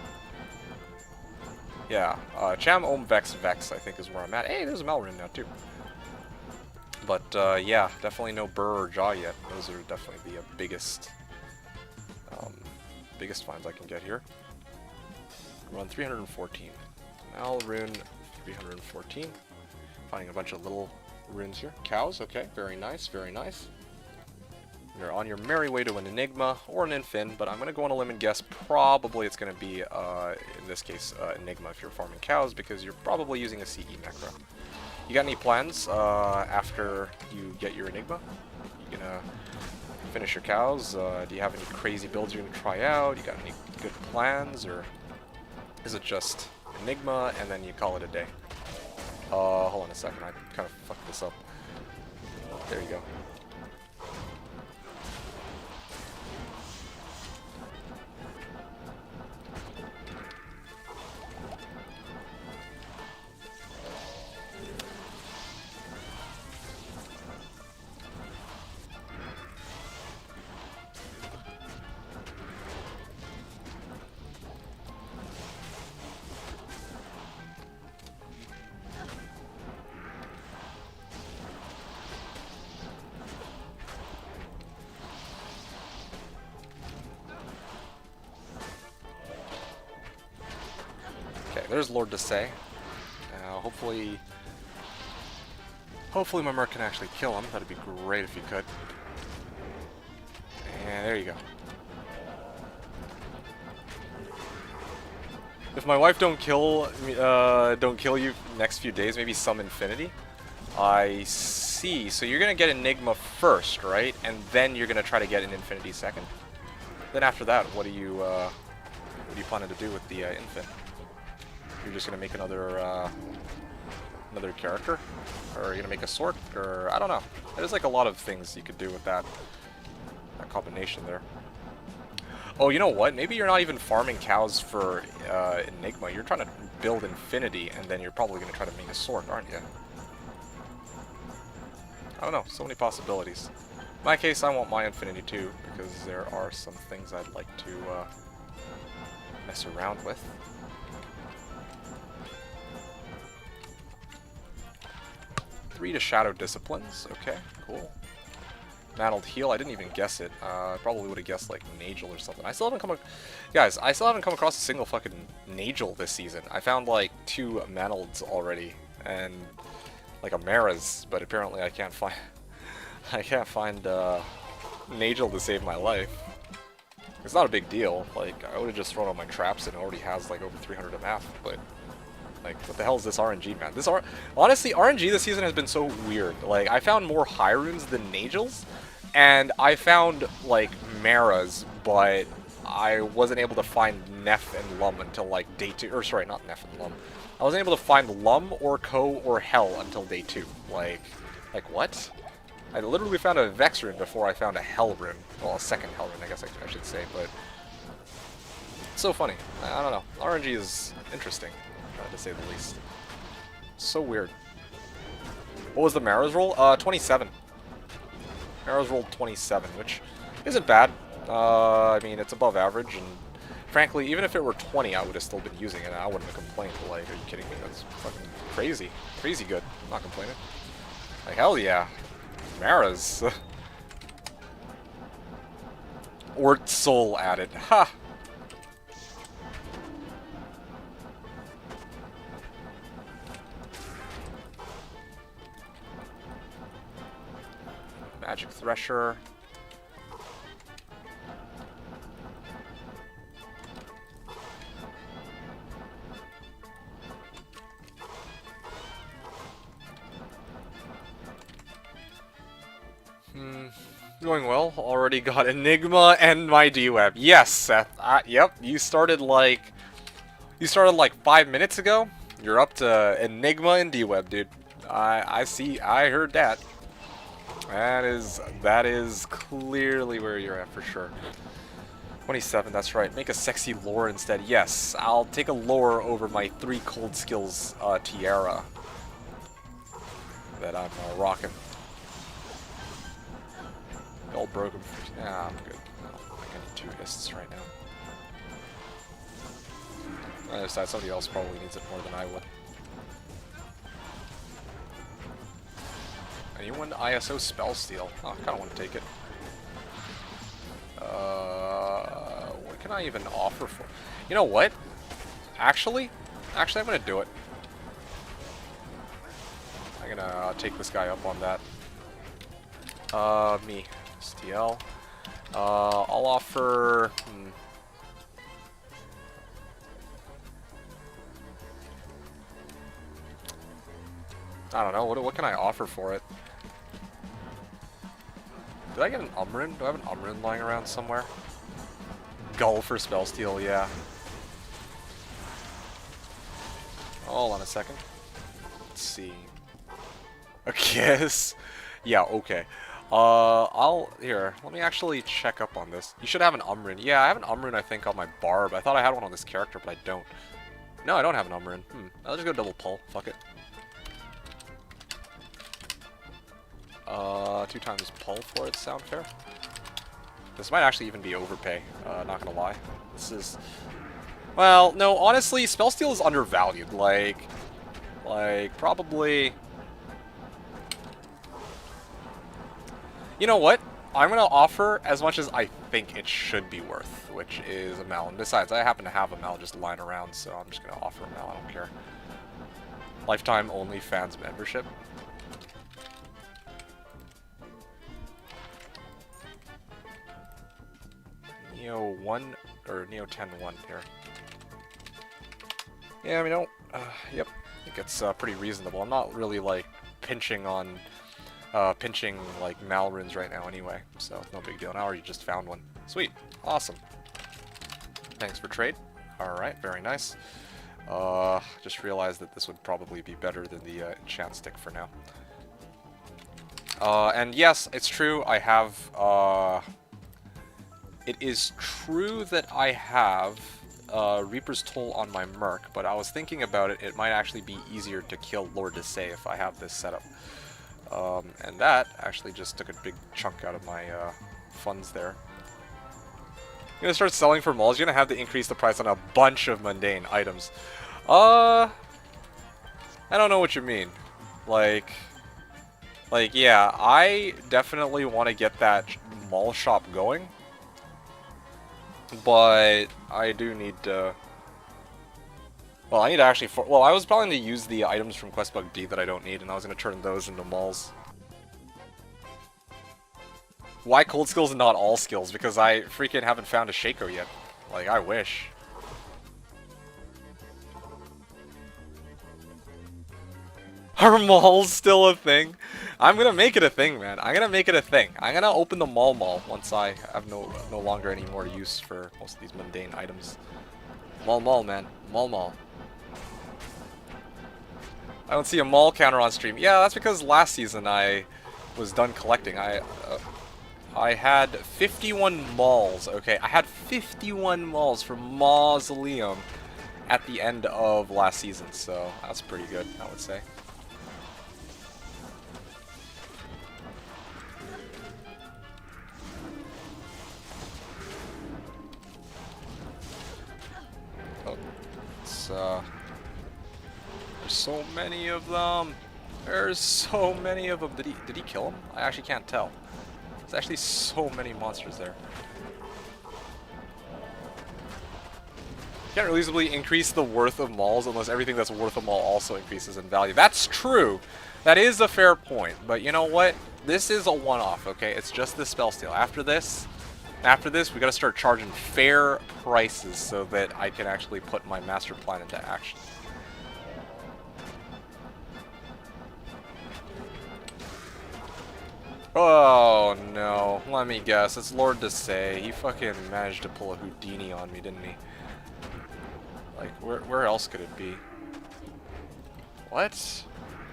Yeah, Cham, Ohm, Vex, Vex, I think is where I'm at. Hey, there's a Malrin now, too. But, yeah, definitely no Burr or Jaw yet. Those are definitely the biggest finds I can get here. Run 314. Malrune 314. Finding a bunch of little runes here. Cows, okay, very nice, very nice. You're on your merry way to an Enigma or an Infin, but I'm going to go on a limb and guess probably it's going to be, in this case, Enigma if you're farming cows, because you're probably using a CE macro. You got any plans after you get your Enigma? You gonna finish your cows? Do you have any crazy builds you're going to try out? You got any good plans, or is it just Enigma and then you call it a day? Hold on a second, I kind of fucked this up. There you go. Okay, there's Lord to say. Hopefully my Merc can actually kill him. That'd be great if you could. And there you go. If my wife don't kill you next few days, maybe some Infinity. I see. So you're gonna get Enigma first, right? And then you're gonna try to get an Infinity second. Then after that, what do you planning to do with the Infin? You're just gonna make another character, or are you gonna make a sword, or I don't know. There's like a lot of things you could do with that combination there. Oh, you know what? Maybe you're not even farming cows for Enigma. You're trying to build Infinity, and then you're probably gonna try to make a sword, aren't you? I don't know. So many possibilities. In my case, I want my Infinity too, because there are some things I'd like to mess around with. 3 to Shadow Disciplines. Okay, cool. Mantled Heal. I didn't even guess it. I probably would have guessed like Nagel or something. I still haven't come across a single fucking Nagel this season. I found like 2 Mantleds already and like a Maras, but apparently I can't find Nagel to save my life. It's not a big deal. Like I would have just thrown on my traps and it already has like over 300 MF, but like, what the hell is this RNG, man? Honestly, RNG this season has been so weird. Like, I found more high runes than Nagels, and I found, like, Maras, but I wasn't able to find Neff and Lum until, like, day 2. Or, sorry, not Neff and Lum. I wasn't able to find Lum or Ko or Hell until day 2. Like, what? I literally found a Vex rune before I found a Hell rune. Well, a second Hell rune, I guess I should say, but it's so funny. I don't know. RNG is interesting, to say the least. So weird. What was the Mara's roll? 27. Mara's rolled 27, which isn't bad. I mean, it's above average, and frankly, even if it were 20, I would have still been using it, and I wouldn't have complained. Like, are you kidding me? That's fucking crazy. Crazy good. I'm not complaining. Like, hell yeah. Mara's. Ort Soul added. Ha! Magic Thresher. Going well. Already got Enigma and my D-Web. Yes, Seth. Yep. You started like 5 minutes ago. You're up to Enigma and D-Web, dude. I see. I heard that. That is clearly where you're at for sure. 27. That's right. Make a sexy lore instead. Yes, I'll take a lore over my 3 cold skills tiara that I'm rocking. All broken. Yeah, I'm good. I need 2 ists right now. On the other side, somebody else probably needs it more than I would. Anyone ISO spell steal? Oh, I kinda wanna take it. What can I even offer for? You know what? Actually, I'm gonna do it. I'm gonna take this guy up on that. Me. STL. I'll offer... I don't know, what can I offer for it? Did I get an Umrin? Do I have an Umrin lying around somewhere? Gull for spell steal, yeah. Hold on a second. Let's see. A kiss? Yeah, okay. Here, let me actually check up on this. You should have an Umrin. Yeah, I have an Umrin, I think, on my Barb. I thought I had one on this character, but I don't. No, I don't have an Umrin. I'll just go double pull. Fuck it. 2 times pull for it, sound fair? This might actually even be overpay, not gonna lie. This is... Well, no, honestly, Spellsteal is undervalued. Like, probably... You know what? I'm gonna offer as much as I think it should be worth, which is a Mal. And besides, I happen to have a Mal just lying around, so I'm just gonna offer a Mal, I don't care. Lifetime only fans membership. Neo 1 or Neo 10-1 here. Yeah, I mean, yep, I think it's pretty reasonable. I'm not really like pinching on like Malrunes right now anyway, so no big deal. And I already just found one. Sweet, awesome. Thanks for trade. All right, very nice. Just realized that this would probably be better than the enchant stick for now. And yes, it's true. I have. It is true that I have Reaper's Toll on my Merc, but I was thinking about it. It might actually be easier to kill Lord Desay if I have this setup. And that actually just took a big chunk out of my funds there. You're gonna start selling for malls. You're gonna have to increase the price on a bunch of mundane items. I don't know what you mean. Like, yeah, I definitely want to get that mall shop going. But I do need to... Well, I need to actually... Well, I was planning to use the items from Questbug D that I don't need, and I was going to turn those into malls. Why cold skills and not all skills? Because I freaking haven't found a Shaco yet. Like, I wish. Are malls still a thing? I'm gonna make it a thing, man. I'm gonna make it a thing. I'm gonna open the mall once I have no longer any more use for most of these mundane items. Mall, man. Mall. I don't see a mall counter on stream. Yeah, that's because last season I was done collecting. I had 51 malls, okay? I had 51 malls from Mausoleum at the end of last season, so that's pretty good, I would say. There's so many of them. There's so many of them. Did he kill him? I actually can't tell. There's actually so many monsters there. You can't reasonably increase the worth of malls unless everything that's worth a mall also increases in value. That's true. That is a fair point. But you know what? This is a one-off, okay? It's just the spell steal. After this, we gotta start charging fair prices so that I can actually put my master plan into action. Oh no, let me guess. It's Lord Desay. He fucking managed to pull a Houdini on me, didn't he? Like, where else could it be? What?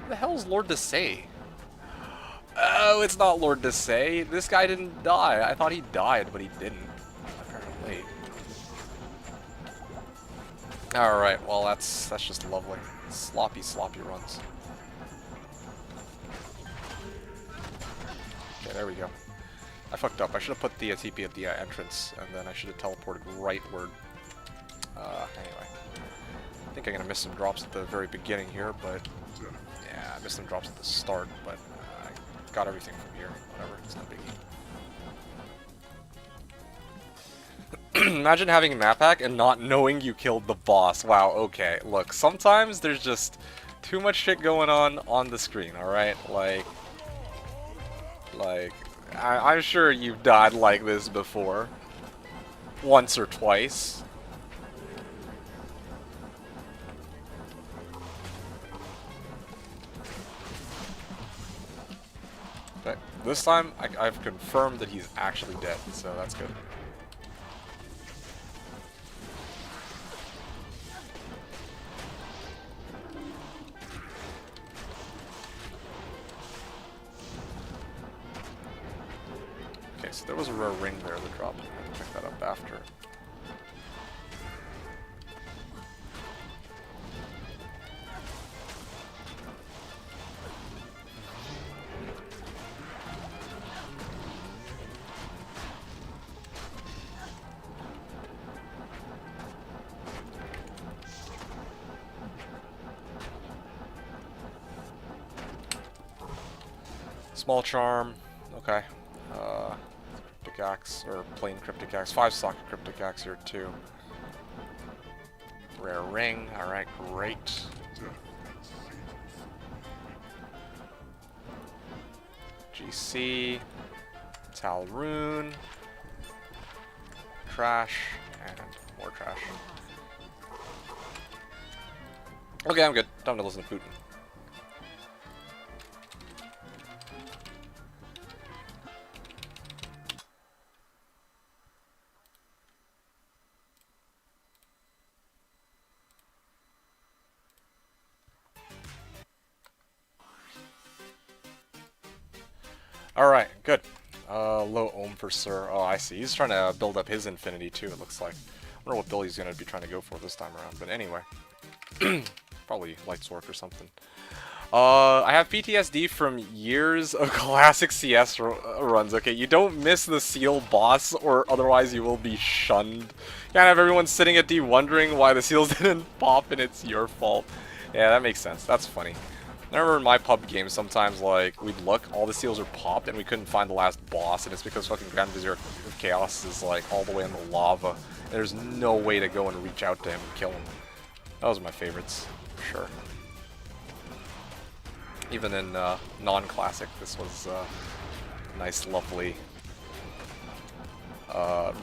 Who the hell's Lord Desay? Oh, it's not Lord Desay. This guy didn't die. I thought he died, but he didn't. Apparently. Alright, well that's just lovely. Sloppy, sloppy runs. Okay, there we go. I fucked up. I should have put the TP at the entrance, and then I should have teleported rightward. Anyway. I think I'm gonna miss some drops at the very beginning here, but... Yeah, I missed some drops at the start, but I got everything from here. Whatever, it's no biggie. Imagine having a map hack and not knowing you killed the boss. Wow, okay. Look, sometimes there's just too much shit going on the screen, alright? Like, I'm sure you've died like this before. Once or twice. But this time, I've confirmed that he's actually dead, so that's good. Okay, so there was a rare ring there that dropped. I have to pick that up after. Small charm, okay. Cryptic axe, or plain cryptic axe. 5-socket cryptic axe here too. Rare ring, alright, great. GC, Talrune, trash, and more trash. Okay, I'm good. Time to listen to Putin. Alright, good. Low ohm for Sir. Oh, I see. He's trying to build up his infinity too, it looks like. I wonder what build he's going to be trying to go for this time around. But anyway. Probably Light Sword or something. I have PTSD from years of classic CS runs. Okay, you don't miss the seal boss, or otherwise you will be shunned. Can't have everyone sitting at D wondering why the seals didn't pop and it's your fault. Yeah, that makes sense. That's funny. I remember in my pub games, sometimes, like, we'd look, all the seals are popped, and we couldn't find the last boss, and it's because fucking Grand Vizier of Chaos is, like, all the way in the lava. And there's no way to go and reach out to him and kill him. Those are my favorites, for sure. Even in non-classic, this was a nice, lovely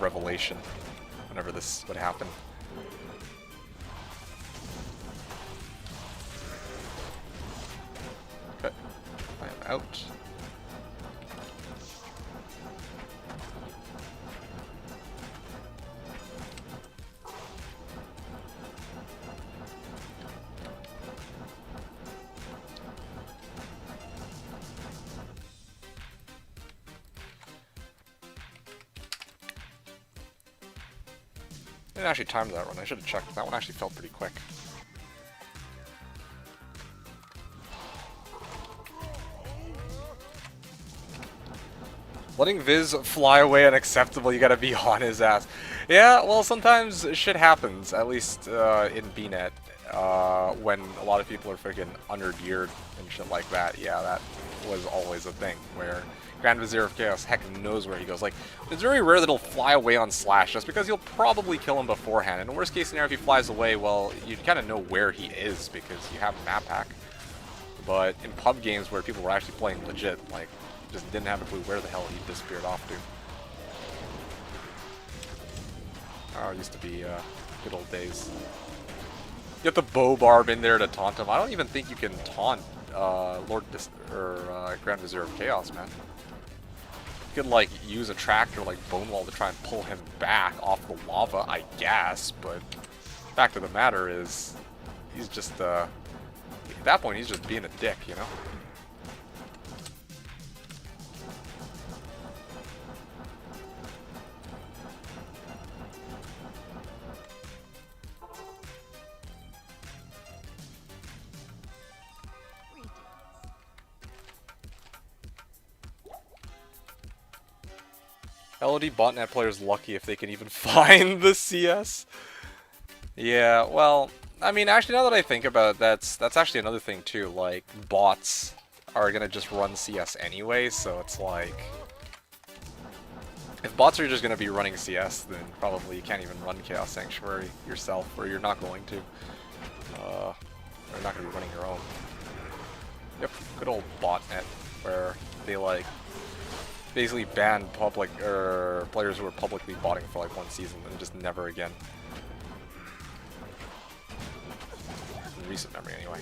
revelation whenever this would happen. Okay, I am out. I didn't actually time that run. I should have checked. That one actually felt pretty quick. Letting Viz fly away unacceptable. You gotta be on his ass. Yeah, well, sometimes shit happens. At least in BNet, when a lot of people are freaking under-geared and shit like that. Yeah, that was always a thing where Grand Vizier of Chaos heck knows where he goes. Like, it's very rare that he'll fly away on Slash, just because you'll probably kill him beforehand. In the worst case scenario, if he flies away, well, you kind of know where he is because you have a map hack. But in pub games where people were actually playing legit, like, just didn't have a clue where the hell he disappeared off to. Oh, it used to be good old days. Get the bow barb in there to taunt him. I don't even think you can taunt Grand Vizier of Chaos, man. could like use a tractor like Bonewall to try and pull him back off the lava, I guess, but fact of the matter is he's just at that point he's just being a dick, you know? LOD botnet players lucky if they can even find the CS. Yeah, well, I mean, actually, now that I think about it, that's actually another thing too. Like, bots are gonna just run CS anyway, so it's like, if bots are just gonna be running CS, then probably you can't even run Chaos Sanctuary yourself, or you're not going to. You're not gonna be running your own. Yep, good old botnet, where they like basically ban public players who are publicly botting for like one season and just never again. In recent memory, anyway.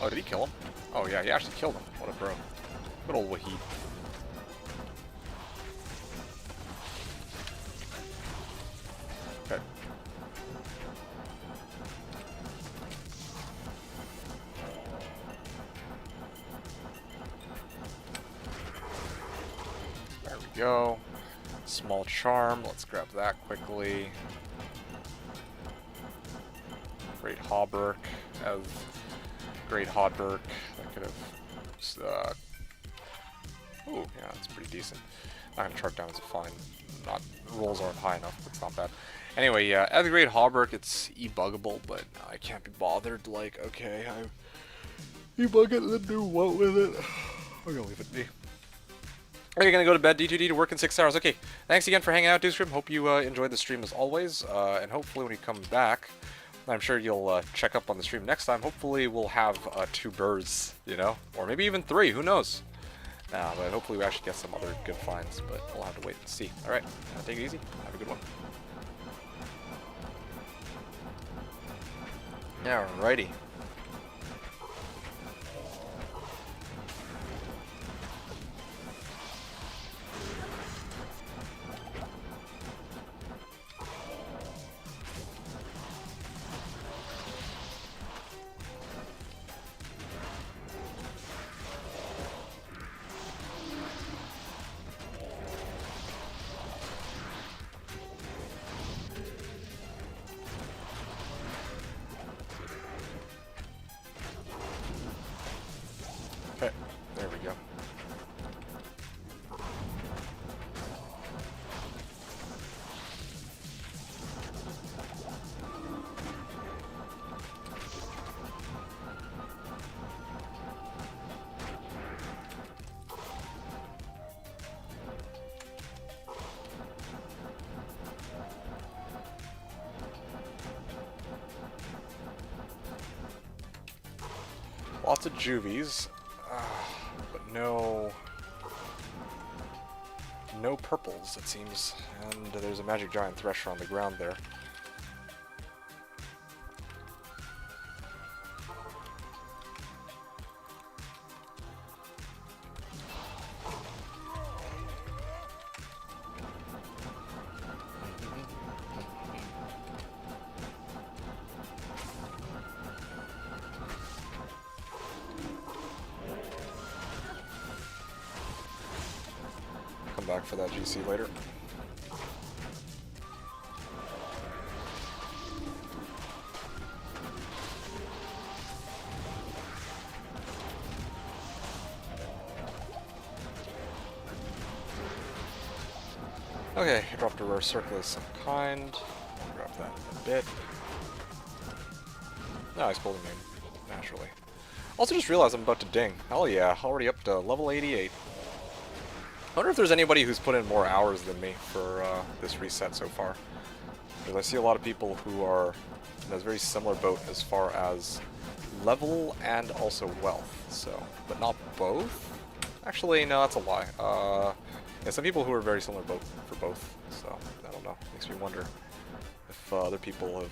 Oh, did he kill him? Oh yeah, he actually killed him. What a bro. Good old Wahid. Okay. There we go. Small charm. Let's grab that quickly. Great Hauberk. As Great Hauberk. That could have. Ooh, yeah, that's pretty decent. Not gonna chart down as a fine. Not rolls aren't high enough, but it's not bad. Anyway, yeah, as a Great Hauberk, it's e-buggable, but I can't be bothered. Like, okay, I e-bug it and then do what with it? I'm gonna leave it be. Are you gonna go to bed, D2D, to work in 6 hours? Okay, thanks again for hanging out, Dewstream. Hope you enjoyed the stream as always, and hopefully when you come back, I'm sure you'll check up on the stream next time. Hopefully we'll have 2 birds, you know, or maybe even 3. Who knows? But hopefully we actually get some other good finds. But we'll have to wait and see. All right, take it easy. Have a good one. Alrighty. Okay, there we go. Lots of juvies, but no purples, it seems. And there's a magic giant thresher on the ground there. Come back for that GC later. Okay, dropped a rare circle of some kind. I'll grab that in a bit. No, I spoiled the name, naturally. Also just realized I'm about to ding. Hell yeah, already up to level 88. I wonder if there's anybody who's put in more hours than me for this reset so far. Because I see a lot of people who are in a very similar boat as far as level and also wealth. So, but not both? Actually, no, that's a lie. Yeah, some people who are very similar boat for both. So, I don't know. Makes me wonder if other people have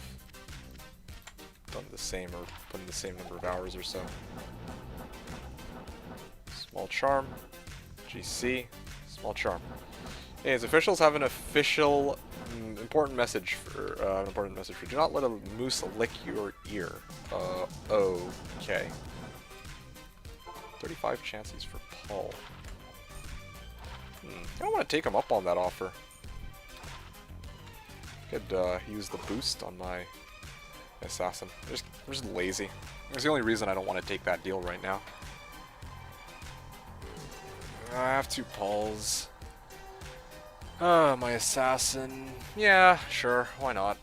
done the same or put in the same number of hours or so. Small charm. GC. Small charm. Hey, as officials have an official important message for do not let a moose lick your ear. Okay. 35 chances for Paul. I don't want to take him up on that offer. Could use the boost on my assassin. I'm just lazy. That's the only reason I don't want to take that deal right now. I have 2 Pauls. My assassin. Yeah, sure, why not?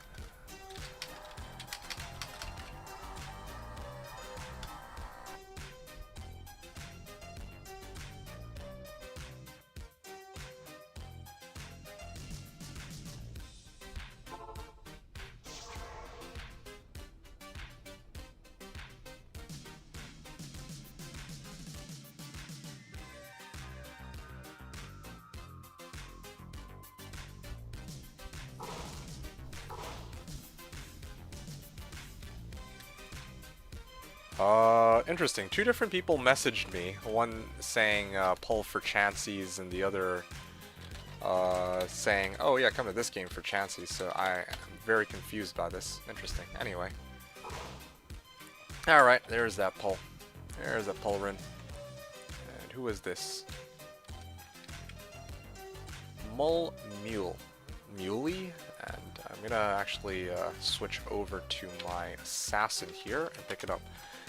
Interesting. 2 different people messaged me. One saying pull for chances, and the other saying, oh yeah, come to this game for chances. So I am very confused by this. Interesting. Anyway. Alright, there's that pull. There's that pull run. And who is this? Muley. And I'm gonna actually switch over to my assassin here and pick it up.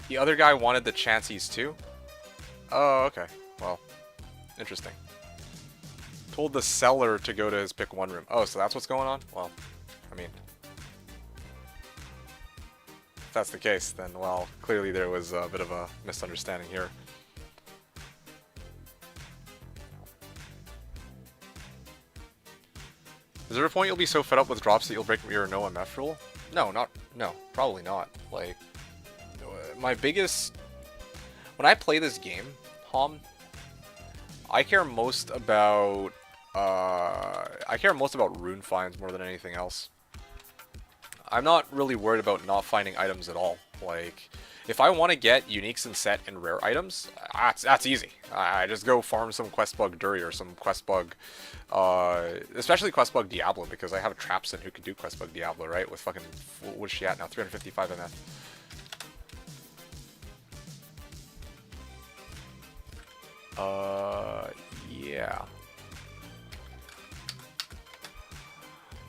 The other guy wanted the chances too? Oh, okay. Well, interesting. Told the seller to go to his pick 1 room. Oh, so that's what's going on? Well, I mean, if that's the case, then, well, clearly there was a bit of a misunderstanding here. Is there a point you'll be so fed up with drops that you'll break your no MF rule? No, probably not. Like, my biggest... When I play this game, I care most about... rune finds more than anything else. I'm not really worried about not finding items at all. Like, if I want to get uniques and set and rare items, that's easy. I just go farm some quest bug Dury or some quest bug... especially quest bug Diablo, because I have a Trapson who can do quest bug Diablo, right? With fucking... What's she at now? 355 MF. Yeah.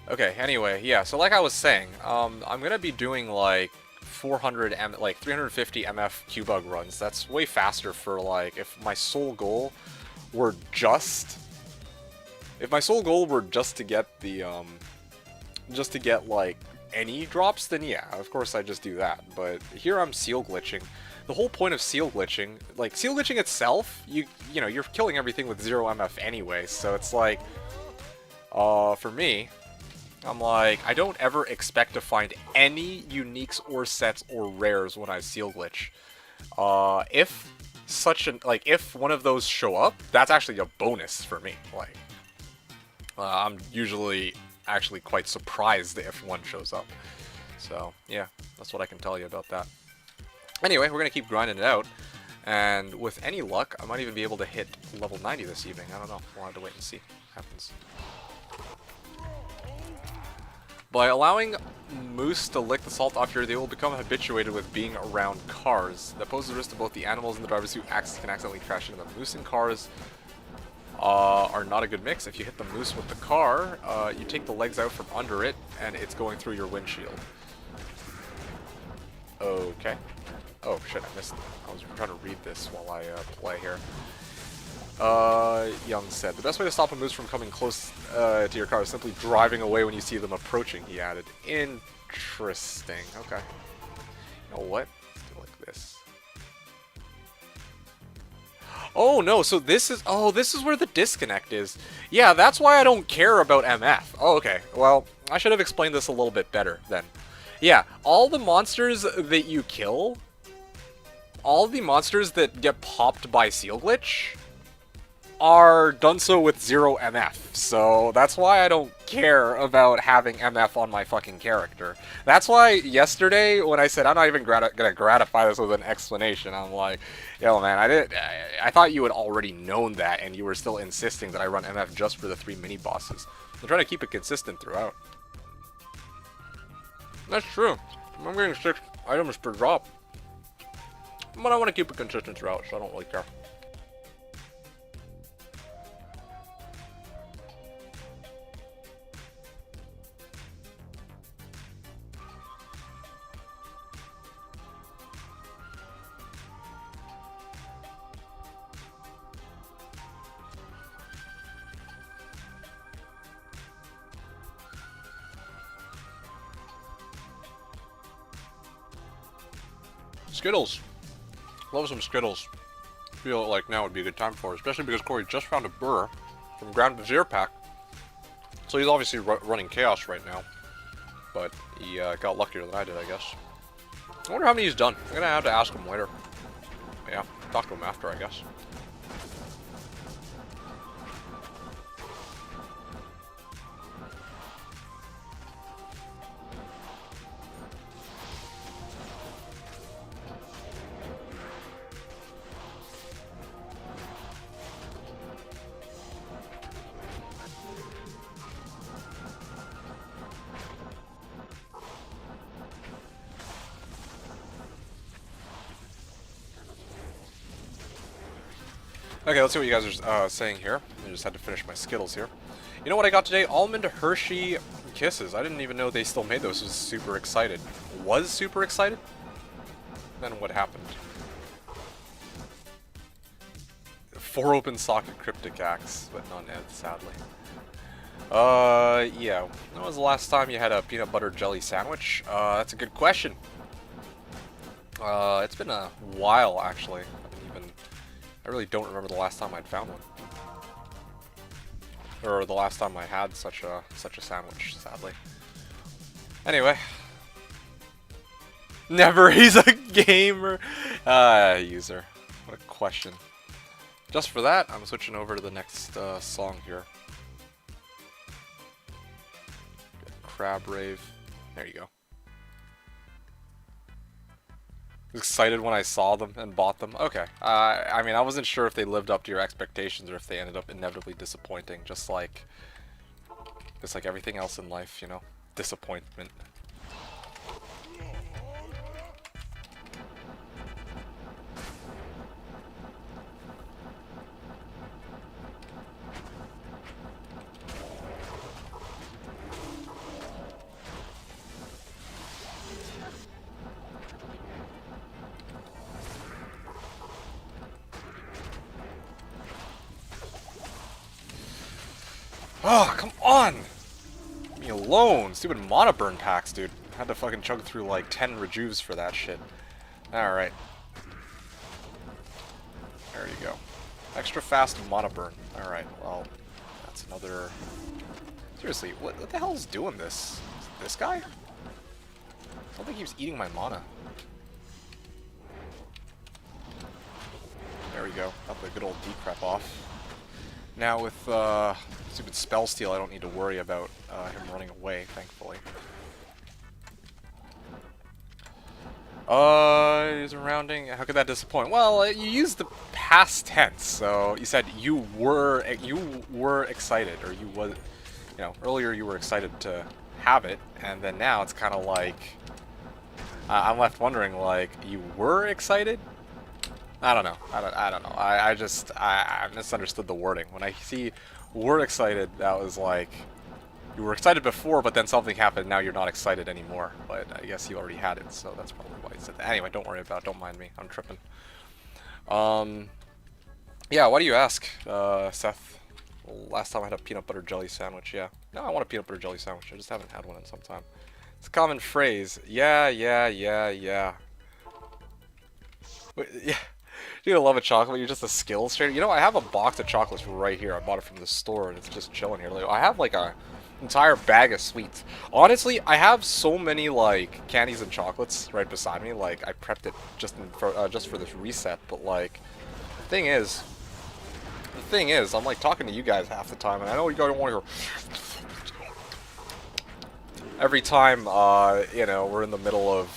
Okay, anyway, yeah, so like I was saying, I'm gonna be doing like 350 MF Q-Bug runs. That's way faster for like, if my sole goal were just to get the, just to get like any drops, then yeah, of course I just do that. But here I'm seal glitching. The whole point of seal glitching, like seal glitching itself, you know, you're killing everything with 0 MF anyway, so it's like, for me, I'm like, I don't ever expect to find any uniques or sets or rares when I seal glitch. If one of those show up, that's actually a bonus for me. Like, I'm usually actually quite surprised if one shows up. So, yeah, that's what I can tell you about that. Anyway, we're going to keep grinding it out, and with any luck, I might even be able to hit level 90 this evening. I don't know. We'll have to wait and see what happens. By allowing moose to lick the salt off your, they will become habituated with being around cars. That poses a risk to both the animals and the drivers who can accidentally crash into them. Moose and cars are not a good mix. If you hit the moose with the car, you take the legs out from under it, and it's going through your windshield. Okay. Oh shit, I missed it. I was trying to read this while I play here. Young said, the best way to stop a moose from coming close to your car is simply driving away when you see them approaching, he added. Interesting. Okay. You know what? Let's do it like this. Oh no, so this is where the disconnect is. Yeah, that's why I don't care about MF. Oh, okay. Well, I should have explained this a little bit better then. Yeah, all the monsters that you kill, all the monsters that get popped by seal glitch, are done so with 0 MF, so that's why I don't care about having MF on my fucking character. That's why yesterday, when I said I'm not even gonna gratify this with an explanation, I'm like, yo man, I thought you had already known that, and you were still insisting that I run MF just for the 3 mini-bosses. I'm trying to keep it consistent throughout. That's true. I'm getting 6 items per drop. But I want to keep it consistent throughout, so I don't really care. Skittles. Love some Skittles. Feel like now would be a good time for it, especially because Corey just found a burr from Ground Zero Pack. So he's obviously running Chaos right now. But he got luckier than I did, I guess. I wonder how many he's done. I'm gonna have to ask him later. Yeah, talk to him after, I guess. Okay, let's see what you guys are saying here. I just had to finish my Skittles here. You know what I got today? Almond Hershey Kisses. I didn't even know they still made those. Was super excited. Was super excited? Then what happened? 4 open socket cryptic axe, but not Ned, sadly. Yeah. When was the last time you had a peanut butter jelly sandwich? That's a good question. It's been a while, actually. I really don't remember the last time I'd found one. Or the last time I had such a sandwich, sadly. Anyway. Never, he's a gamer! User. What a question. Just for that, I'm switching over to the next song here. Crab Rave. There you go. Excited when I saw them and bought them. Okay. I mean, I wasn't sure if they lived up to your expectations or if they ended up inevitably disappointing. Just like everything else in life, you know? Disappointment. Oh, come on! Leave me alone! Stupid mana burn packs, dude. I had to fucking chug through like 10 rejuves for that shit. Alright. There you go. Extra fast mana burn. Alright, well, that's another... Seriously, what the hell is doing this? This guy? Something keeps eating my mana. There we go. Got the good old decrep off. Now with stupid spell steal, I don't need to worry about him running away, thankfully. Is rounding. How could that disappoint? Well, you used the past tense, so you said you were excited, or you was, you know, earlier you were excited to have it, and then now it's kind of like I'm left wondering, like, you were excited. I don't know. I don't know. I misunderstood the wording. When I see "were excited," that was like you were excited before, but then something happened. Now you're not excited anymore. But I guess you already had it, so that's probably why you said that. Anyway, don't worry about it. Don't mind me. I'm tripping. Yeah. Why do you ask, Seth? Last time I had a peanut butter jelly sandwich. Yeah. No, I want a peanut butter jelly sandwich. I just haven't had one in some time. It's a common phrase. Yeah. Wait, yeah. You're gonna love a chocolate, you're just a skills trader. You know, I have a box of chocolates right here. I bought it from the store, and it's just chilling here. Like, I have, like, a entire bag of sweets. Honestly, I have so many, like, candies and chocolates right beside me. Like, I prepped it just for this reset. But, like, the thing is, thing is, I'm like talking to you guys half the time, and I know you guys want to hear. Every time, you know, we're in the middle of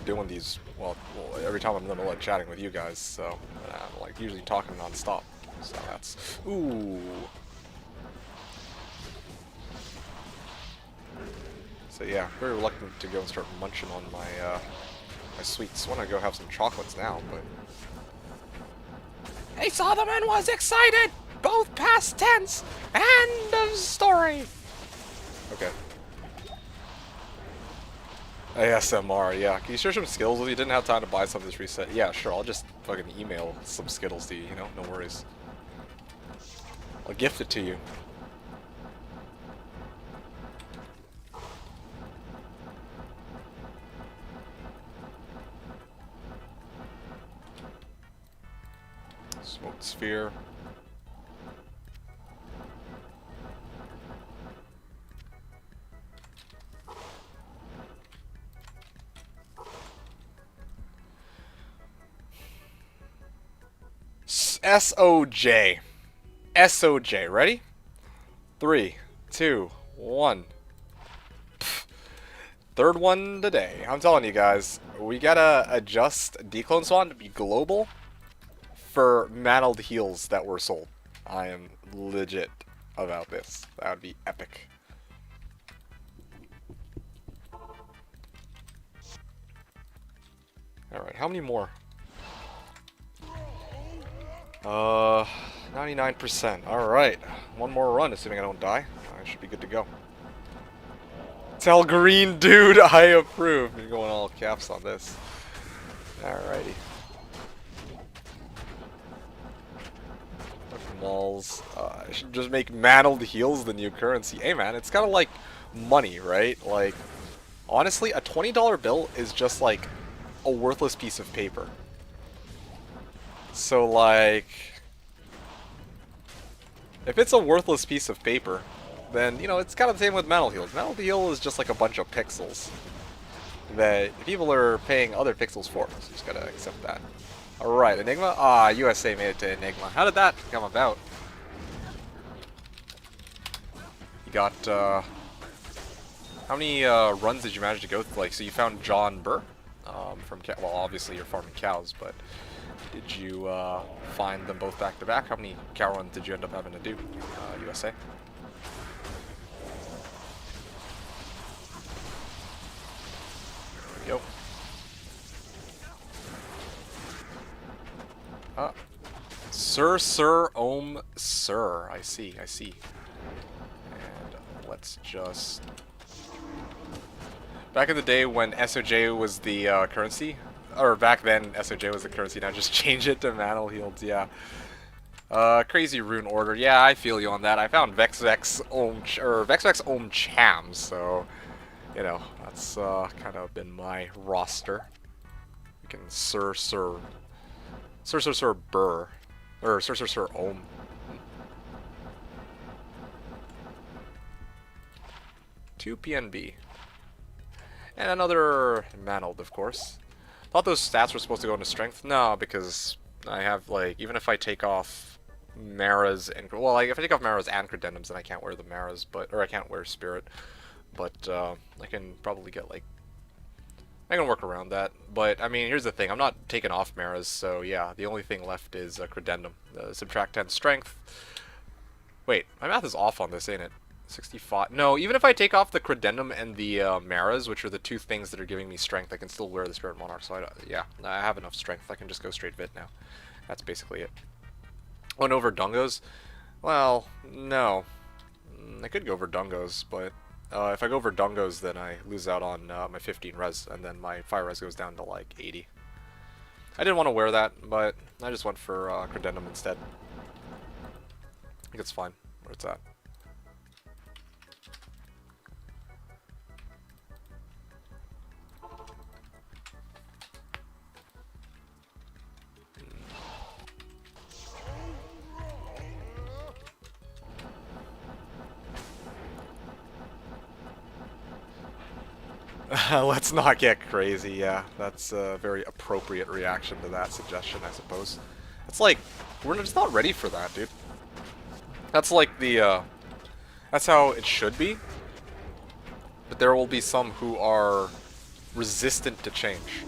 doing these. Well, every time I'm in the middle of chatting with you guys, so I'm like usually talking non-stop. So that's ooh. So yeah, very reluctant to go and start munching on my my sweets. I want to go have some chocolates now, but. Hey, Solomon was excited! Both past tense! End of story! Okay. ASMR, yeah. Can you share some Skittles if you didn't have time to buy some this reset? Yeah, sure, I'll just fucking email some Skittles to you, you know? No worries. I'll gift it to you. Smoked sphere. SOJ. SOJ. Ready? 3, 2, 1. Pfft. Third one today. I'm telling you guys, we gotta adjust Declone Swan to be global for mantled heals that were sold. I am legit about this. That would be epic. Alright, how many more? 99%. Alright. One more run, assuming I don't die. I should be good to go. Tell Green Dude I approve. You're going all caps on this. Alrighty. Malls. I should just make mantled heals the new currency. Hey man, it's kind of like money, right? Like, honestly, a $20 bill is just like a worthless piece of paper. So like, if it's a worthless piece of paper, then, you know, it's kind of the same with mantled heals. Mantled heal is just like a bunch of pixels that people are paying other pixels for. So you just gotta accept that. Alright, Enigma? Ah, USA made it to Enigma. How did that come about? You got, how many runs did you manage to go through? Like, so you found John Burr from, well, obviously you're farming cows, but did you find them both back to back? How many cow runs did you end up having to do, USA? There we go. Sir, Sir. I see. And let's just... Back in the day when SOJ was the currency, or back then SOJ was the currency, now just change it to mantle healed, yeah. Crazy rune order, yeah, I feel you on that. I found Vex Ohm Cham, so, you know, that's kind of been my roster. We can Sir Burr. Or Sir Ohm. Two PNB. And another mantled, of course. Thought those stats were supposed to go into strength. No, because I have, like, even if I take off Maras and... Well, like, if I take off Maras and Credendums, then I can't wear the Maras, but... Or I can't wear Spirit. But, I can probably get, like... I can work around that, but I mean, here's the thing, I'm not taking off Maras, so yeah, the only thing left is Credendum. Subtract 10 strength. Wait, my math is off on this, ain't it? 65. No, even if I take off the Credendum and the Maras, which are the two things that are giving me strength, I can still wear the Spirit Monarch, so yeah, I have enough strength. I can just go straight Vit now. That's basically it. Oh, no Verdungos? Well, no. I could go Verdungos, but... if I go Verdungos, then I lose out on my 15 res, and then my fire res goes down to like 80. I didn't want to wear that, but I just went for Credendum instead. I think it's fine where it's at. Let's not get crazy, yeah. That's a very appropriate reaction to that suggestion, I suppose. It's like, We're just not ready for that, dude. That's like the, that's how it should be. But there will be some who are resistant to change.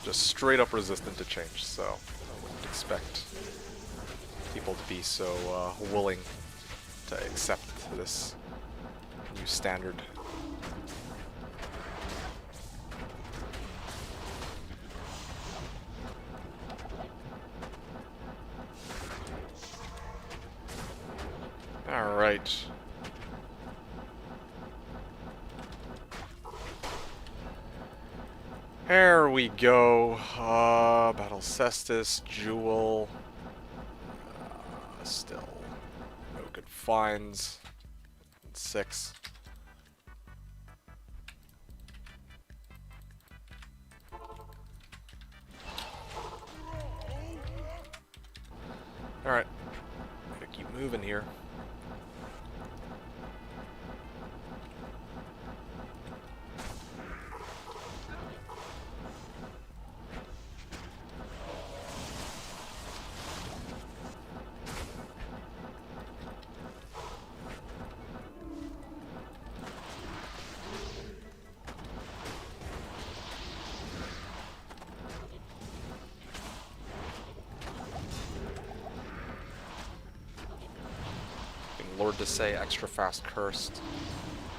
Just straight up resistant to change, so I wouldn't expect people to be so willing to accept this new standard. Alright. There we go. Battle Cestus, Jewel. Still no good finds. 6. Alright. Gotta keep moving here. Lord to say extra fast cursed.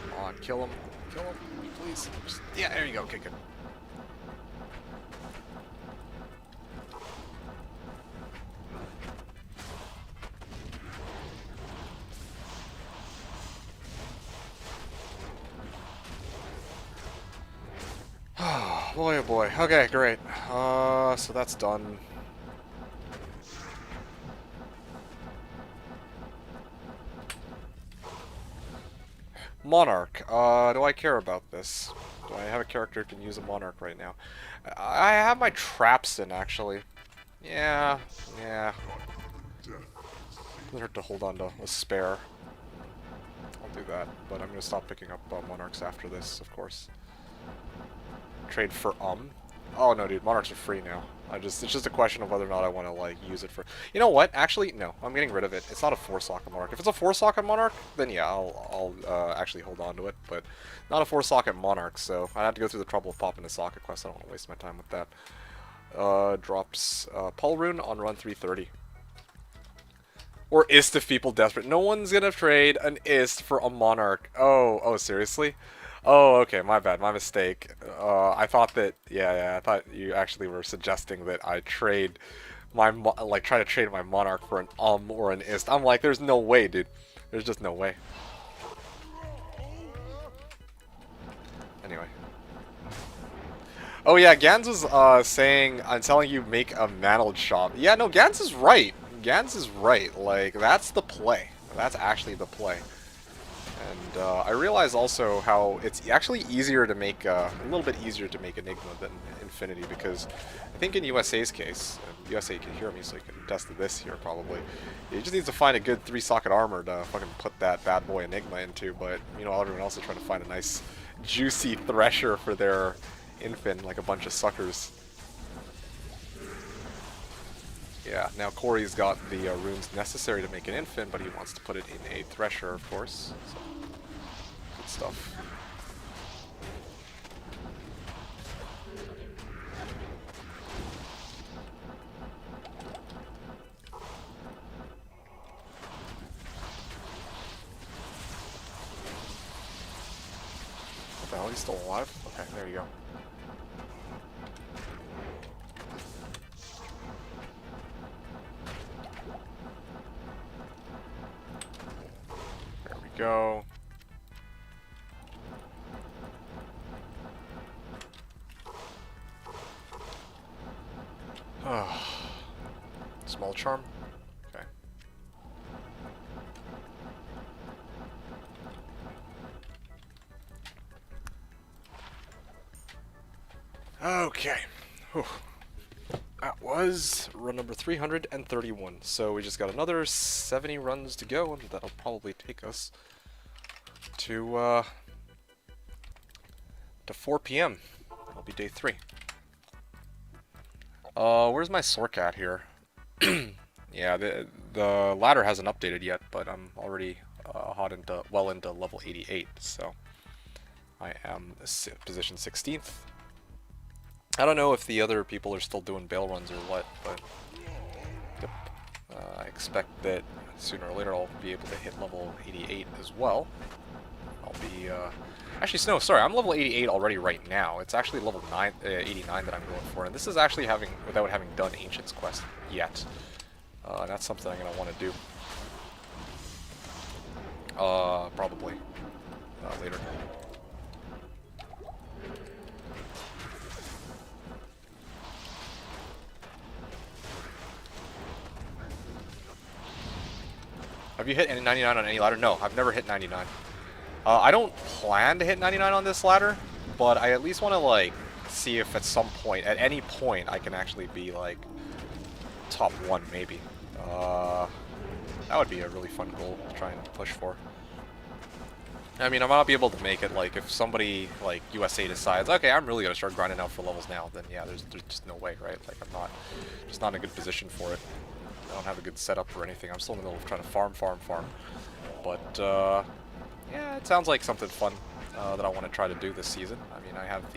Come on, kill him. Kill him, please. Just, yeah, there you go, kick him. Boy, oh boy. Okay, great. So that's done. Monarch. Do I care about this? Do I have a character who can use a Monarch right now? I have my traps in, actually. Yeah. Doesn't hurt to hold on to a spare. I'll do that, but I'm gonna stop picking up Monarchs after this, of course. Trade for Oh no, dude, Monarchs are free now. It's just a question of whether or not I want to like use it for. You know what? Actually, no. I'm getting rid of it. It's not a 4-socket Monarch. If it's a 4-socket Monarch, then yeah, I'll actually hold on to it. But not a 4-socket Monarch, so I have to go through the trouble of popping a socket quest. I don't want to waste my time with that. Drops Paul Rune on run 330. Or Ist if people desperate. No one's gonna trade an Ist for a Monarch. Oh, seriously? Oh, okay, my bad, my mistake. I thought that, yeah, I thought you actually were suggesting that I trade my, try to trade my Monarch for an or an Ist. I'm like, there's no way, dude. There's just no way. Anyway. Oh yeah, Gans was, saying, I'm telling you, make a mantled shop. Yeah, no, Gans is right. Gans is right. Like, that's the play. That's actually the play. And I realize also how it's actually easier to make, a little bit easier to make Enigma than Infinity, because I think in USA's case, and USA can hear me so you can test this here probably, it just needs to find a good 3-socket armor to fucking put that bad boy Enigma into, but, you know, everyone else is trying to find a nice, juicy Thresher for their Infin, like a bunch of suckers. Yeah, now Corey's got the runes necessary to make an Infin, but he wants to put it in a Thresher, of course. So, good stuff. What the hell, he's still alive? Okay, there you go. Go. Small charm. Okay. Okay. Whew. That was run number 331. So we just got another 70 runs to go, and that'll probably take us to 4 p.m. That'll be day 3. Where's my Sorcat here? Yeah, the ladder hasn't updated yet, but I'm already well into level 88, so I am position 16th. I don't know if the other people are still doing bail runs or what, but yep. I expect that sooner or later I'll be able to hit level 88 as well. I'll be, actually, no, sorry, I'm level 88 already right now. It's actually level 89 that I'm going for, and this is actually without having done Ancient's Quest yet. That's something I'm going to want to do. Probably later. Have you hit 99 on any ladder? No, I've never hit 99. I don't plan to hit 99 on this ladder, but I at least want to, like, see if at some point, at any point, I can actually be, like, top 1, maybe. That would be a really fun goal to try and push for. I mean, I might not be able to make it, like, if somebody, like, USA decides, okay, I'm really going to start grinding out for levels now, then yeah, there's just no way, right? Like, I'm just not in a good position for it. I don't have a good setup or anything. I'm still in the middle of trying to farm. But, yeah, it sounds like something fun that I want to try to do this season. I mean, I have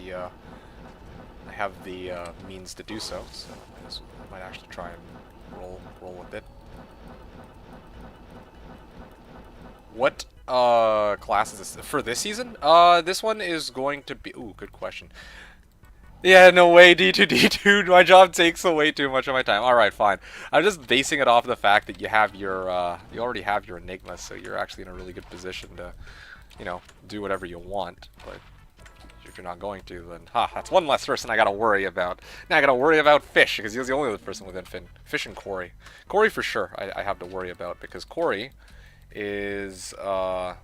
the means to do so, so I might actually try and roll a bit. What class is this for this season? This one is going to be. Ooh, good question. Yeah, no way, D2D2. My job takes way too much of my time. All right, fine. I'm just basing it off the fact that you have your, you already have your Enigma, so you're actually in a really good position to, you know, do whatever you want. But if you're not going to, then, that's one less person I gotta worry about. Now I gotta worry about Fish, because he's the only other person with Infin. Fish and Corey. Corey for sure I have to worry about, because Corey is, yeah,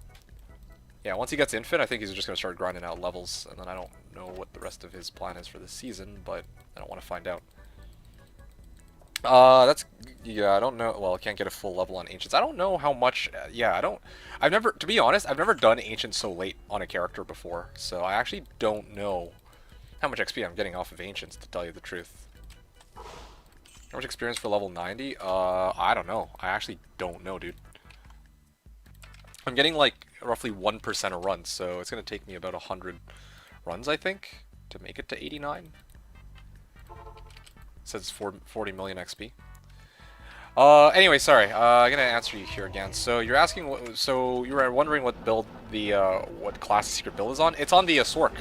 once he gets Infin, I think he's just going to start grinding out levels, and then I don't know what the rest of his plan is for this season, but I don't want to find out. Yeah, I don't know, well, I can't get a full level on Ancients. I don't know how much, yeah, to be honest, I've never done Ancients so late on a character before, so I actually don't know how much XP I'm getting off of Ancients, to tell you the truth. How much experience for level 90? I don't know. I actually don't know, dude. I'm getting, like, roughly 1% a run, so it's going to take me about 100 runs, I think, to make it to 89. It says 40 million XP. Anyway, sorry, I'm going to answer you here again. So you're asking, so you were wondering what build what class the secret build is on? It's on the Sork.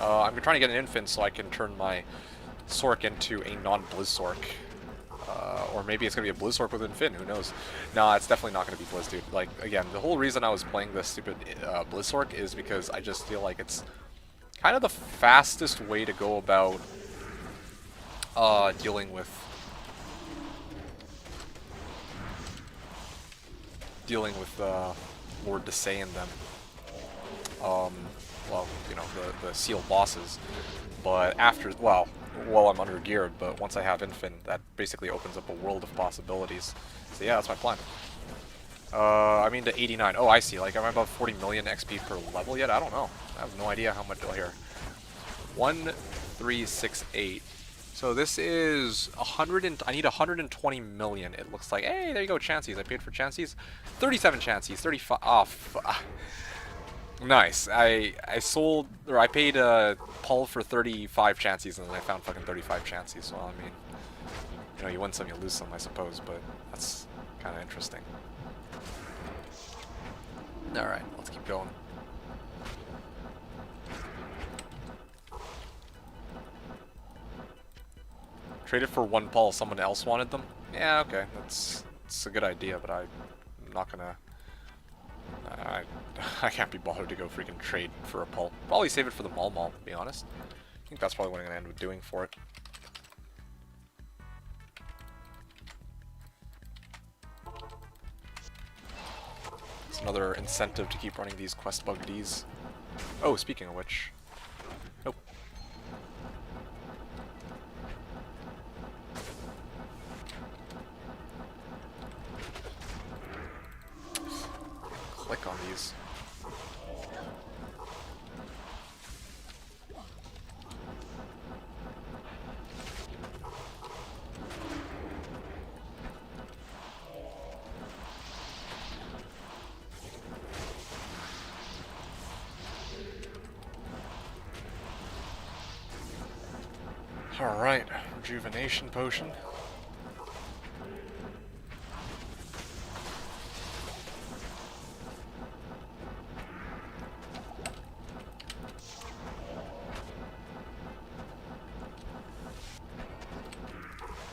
I'm trying to get an Infin so I can turn my Sork into a non-Blizz Sork. Or maybe it's going to be a Blizz Sork with Infin, who knows. Nah, it's definitely not going to be Blizz, dude. Like, again, the whole reason I was playing this stupid Blizz Sork is because I just feel like it's kind of the fastest way to go about dealing with Lord Desay and them. Well, you know, the sealed bosses. But after, well, while I'm under geared, but once I have Infin, that basically opens up a world of possibilities. So yeah, that's my plan. I mean to 89. Oh, I see. Like, am I about 40 million XP per level yet? I don't know. I have no idea how much here. 1368. So this is 100 and I need 120 million. It looks like. Hey, there you go, chances. I paid for chances. 37 chances. 35. Oh, nice. I sold, or I paid Paul for 35 chances, and then I found fucking 35 chances. So I mean, you know, you win some, you lose some, I suppose. But that's kind of interesting. All right, let's keep going. Traded for 1 Paul. Someone else wanted them. Yeah, okay, that's a good idea, but I'm not gonna. I can't be bothered to go freaking trade for a Paul. Probably save it for the Maul, to be honest. I think that's probably what I'm going to end up doing for it. It's another incentive to keep running these quest bug Ds. Oh, speaking of which. Nope. Click on these. Alright, rejuvenation potion.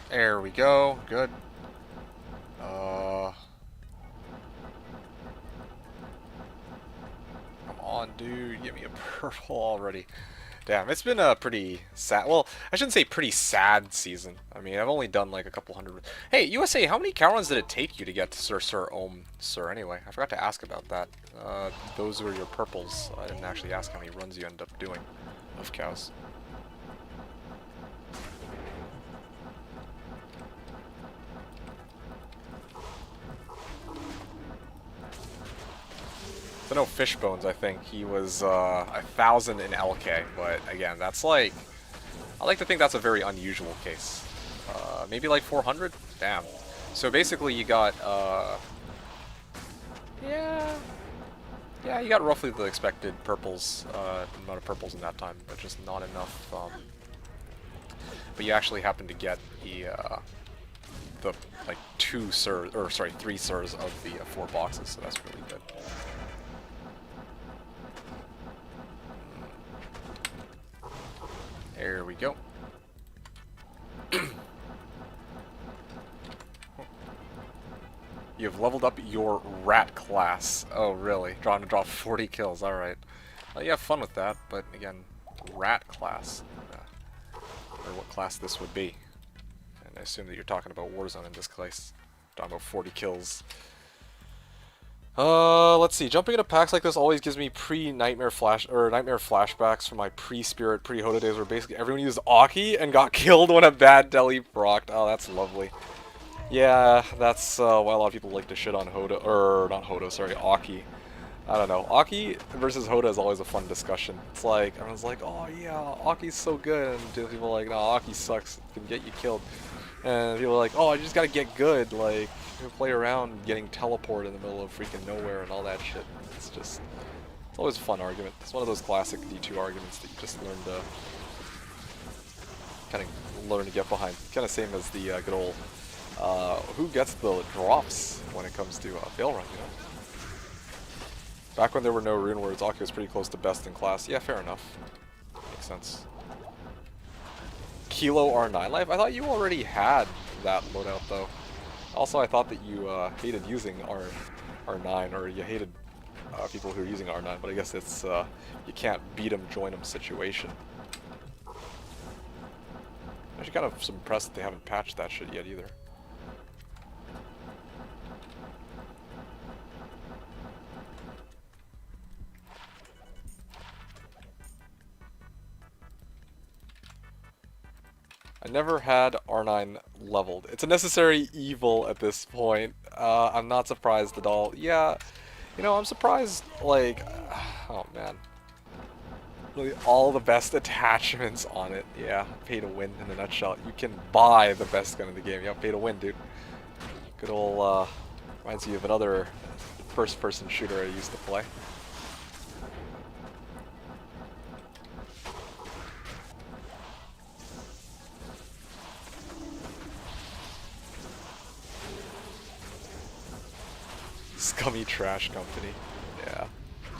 There we go. Good. Come on, dude. Give me a purple already. Damn, it's been a pretty sad... Well, I shouldn't say pretty sad season. I mean, I've only done like a couple hundred... Hey, USA, how many cow runs did it take you to get to Sir, anyway? I forgot to ask about that. Those were your purples. I didn't actually ask how many runs you ended up doing of cows. So no Fishbones, I think. He was 1,000 in LK, but again, that's like... I like to think that's a very unusual case. Maybe like 400? Damn. So basically you got, yeah, you got roughly the expected purples, amount of purples in that time, but just not enough, but you actually happen to get the like 3 sirs of the 4 boxes, so that's really good. There we go. You've leveled up your rat class. Oh, really? Trying to drop 40 kills. Alright. Well, you have fun with that, but again, rat class. Or what class this would be. And I assume that you're talking about Warzone in this case. Talking about 40 kills. Let's see. Jumping into packs like this always gives me nightmare flashbacks from my pre-Spirit, pre-Hoda days, where basically everyone used Aki and got killed when a bad deli procced. Oh, that's lovely. Yeah, that's why a lot of people like to shit on Hoda, or not Hoda, sorry, Aki. I don't know. Aki versus Hoda is always a fun discussion. It's like everyone's like, oh yeah, Aki's so good, and people are like, no, Aki sucks, it can get you killed. And people are like, oh, I just gotta get good, like, you play around getting teleported in the middle of freaking nowhere and all that shit. It's just, it's always a fun argument. It's one of those classic D2 arguments that you just learn to get behind. Kind of same as the good old, who gets the drops when it comes to fail run, you know? Back when there were no rune words, Aki was pretty close to best in class. Yeah, fair enough. Makes sense. Kilo R9 life? I thought you already had that loadout though. Also, I thought that you hated using R9, or you hated people who are using R9, but I guess it's you can't beat them, join them situation. I'm actually kind of impressed that they haven't patched that shit yet either. I never had R9 leveled. It's a necessary evil at this point. I'm not surprised at all. Yeah, you know, I'm surprised, like, oh man. Really all the best attachments on it. Yeah, pay to win in a nutshell. You can buy the best gun in the game. Yeah, pay to win, dude. Good old, reminds me of another first-person shooter I used to play. Scummy trash company. Yeah.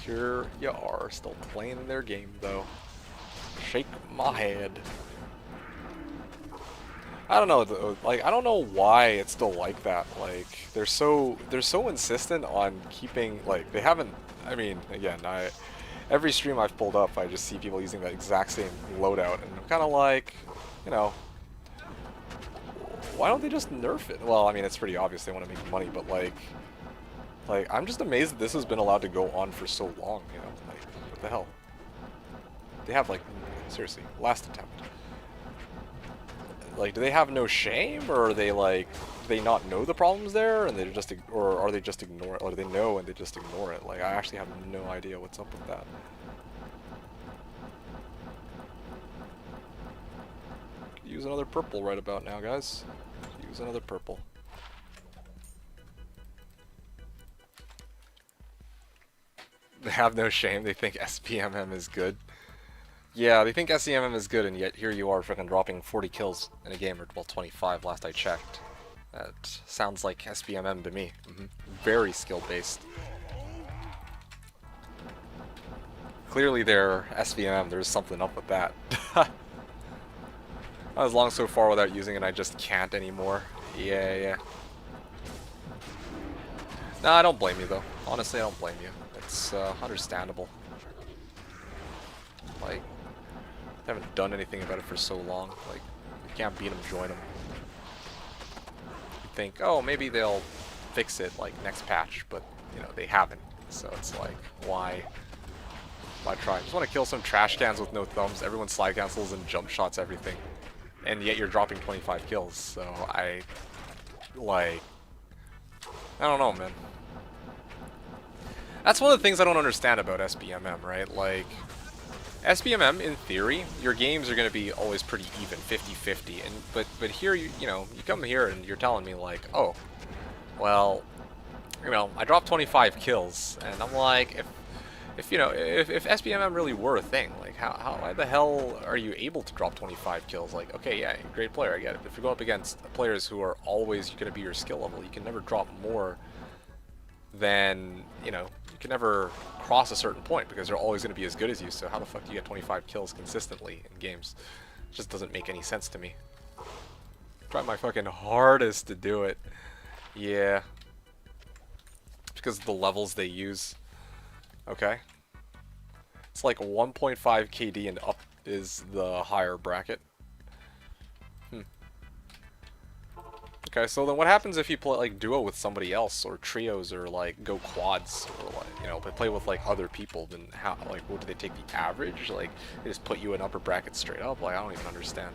Here you are, still playing their game though. Shake my head. I don't know though, like I don't know why it's still like that. Like they're so insistent on keeping, like, they haven't, I mean, again, every stream I've pulled up I just see people using that exact same loadout and I'm kinda like, you know, why don't they just nerf it? Well, I mean it's pretty obvious they want to make money, but like I'm just amazed that this has been allowed to go on for so long, you know? Like, what the hell? They have, like, seriously, last attempt. Like, do they have no shame, or are they, like, they not know the problem's there, and they just, or are they just ignore it, or do they know and they just ignore it? Like, I actually have no idea what's up with that. Use another purple right about now, guys. Use another purple. They have no shame. They think SPMM is good. Yeah, they think SEMM is good, and yet here you are freaking dropping 40 kills in a game, or well, 25 last I checked. That sounds like SBMM to me. Very skill-based. Clearly they're SVMM, there's something up with that. I was long so far without using it, I just can't anymore. Yeah. No, I don't blame you though. Honestly, I don't blame you. It's understandable. Like, I haven't done anything about it for so long. Like, you can't beat them, join them. You think, oh, maybe they'll fix it like next patch, but you know they haven't. So it's like, why try? I just want to kill some trash cans with no thumbs. Everyone slide cancels and jump shots everything, and yet you're dropping 25 kills. So I don't know, man. That's one of the things I don't understand about SBMM, right? Like, SBMM, in theory, your games are going to be always pretty even, 50-50. But here, you know, you come here and you're telling me like, oh, well, you know, I dropped 25 kills, and I'm like, if SBMM really were a thing, like, why the hell are you able to drop 25 kills? Like, okay, yeah, great player, I get it. But if you go up against players who are always going to be your skill level, you can never drop more than, you know, you can never cross a certain point because they're always going to be as good as you. So how the fuck do you get 25 kills consistently in games? It just doesn't make any sense to me. Try my fucking hardest to do it. Yeah. Because of the levels they use. Okay. It's like 1.5 KD and up is the higher bracket. Okay, so then what happens if you play like duo with somebody else, or trios, or like go quads, or like, you know, but play with like other people? Then how, like, what do they take the average? Like, they just put you in upper bracket straight up? Like, I don't even understand.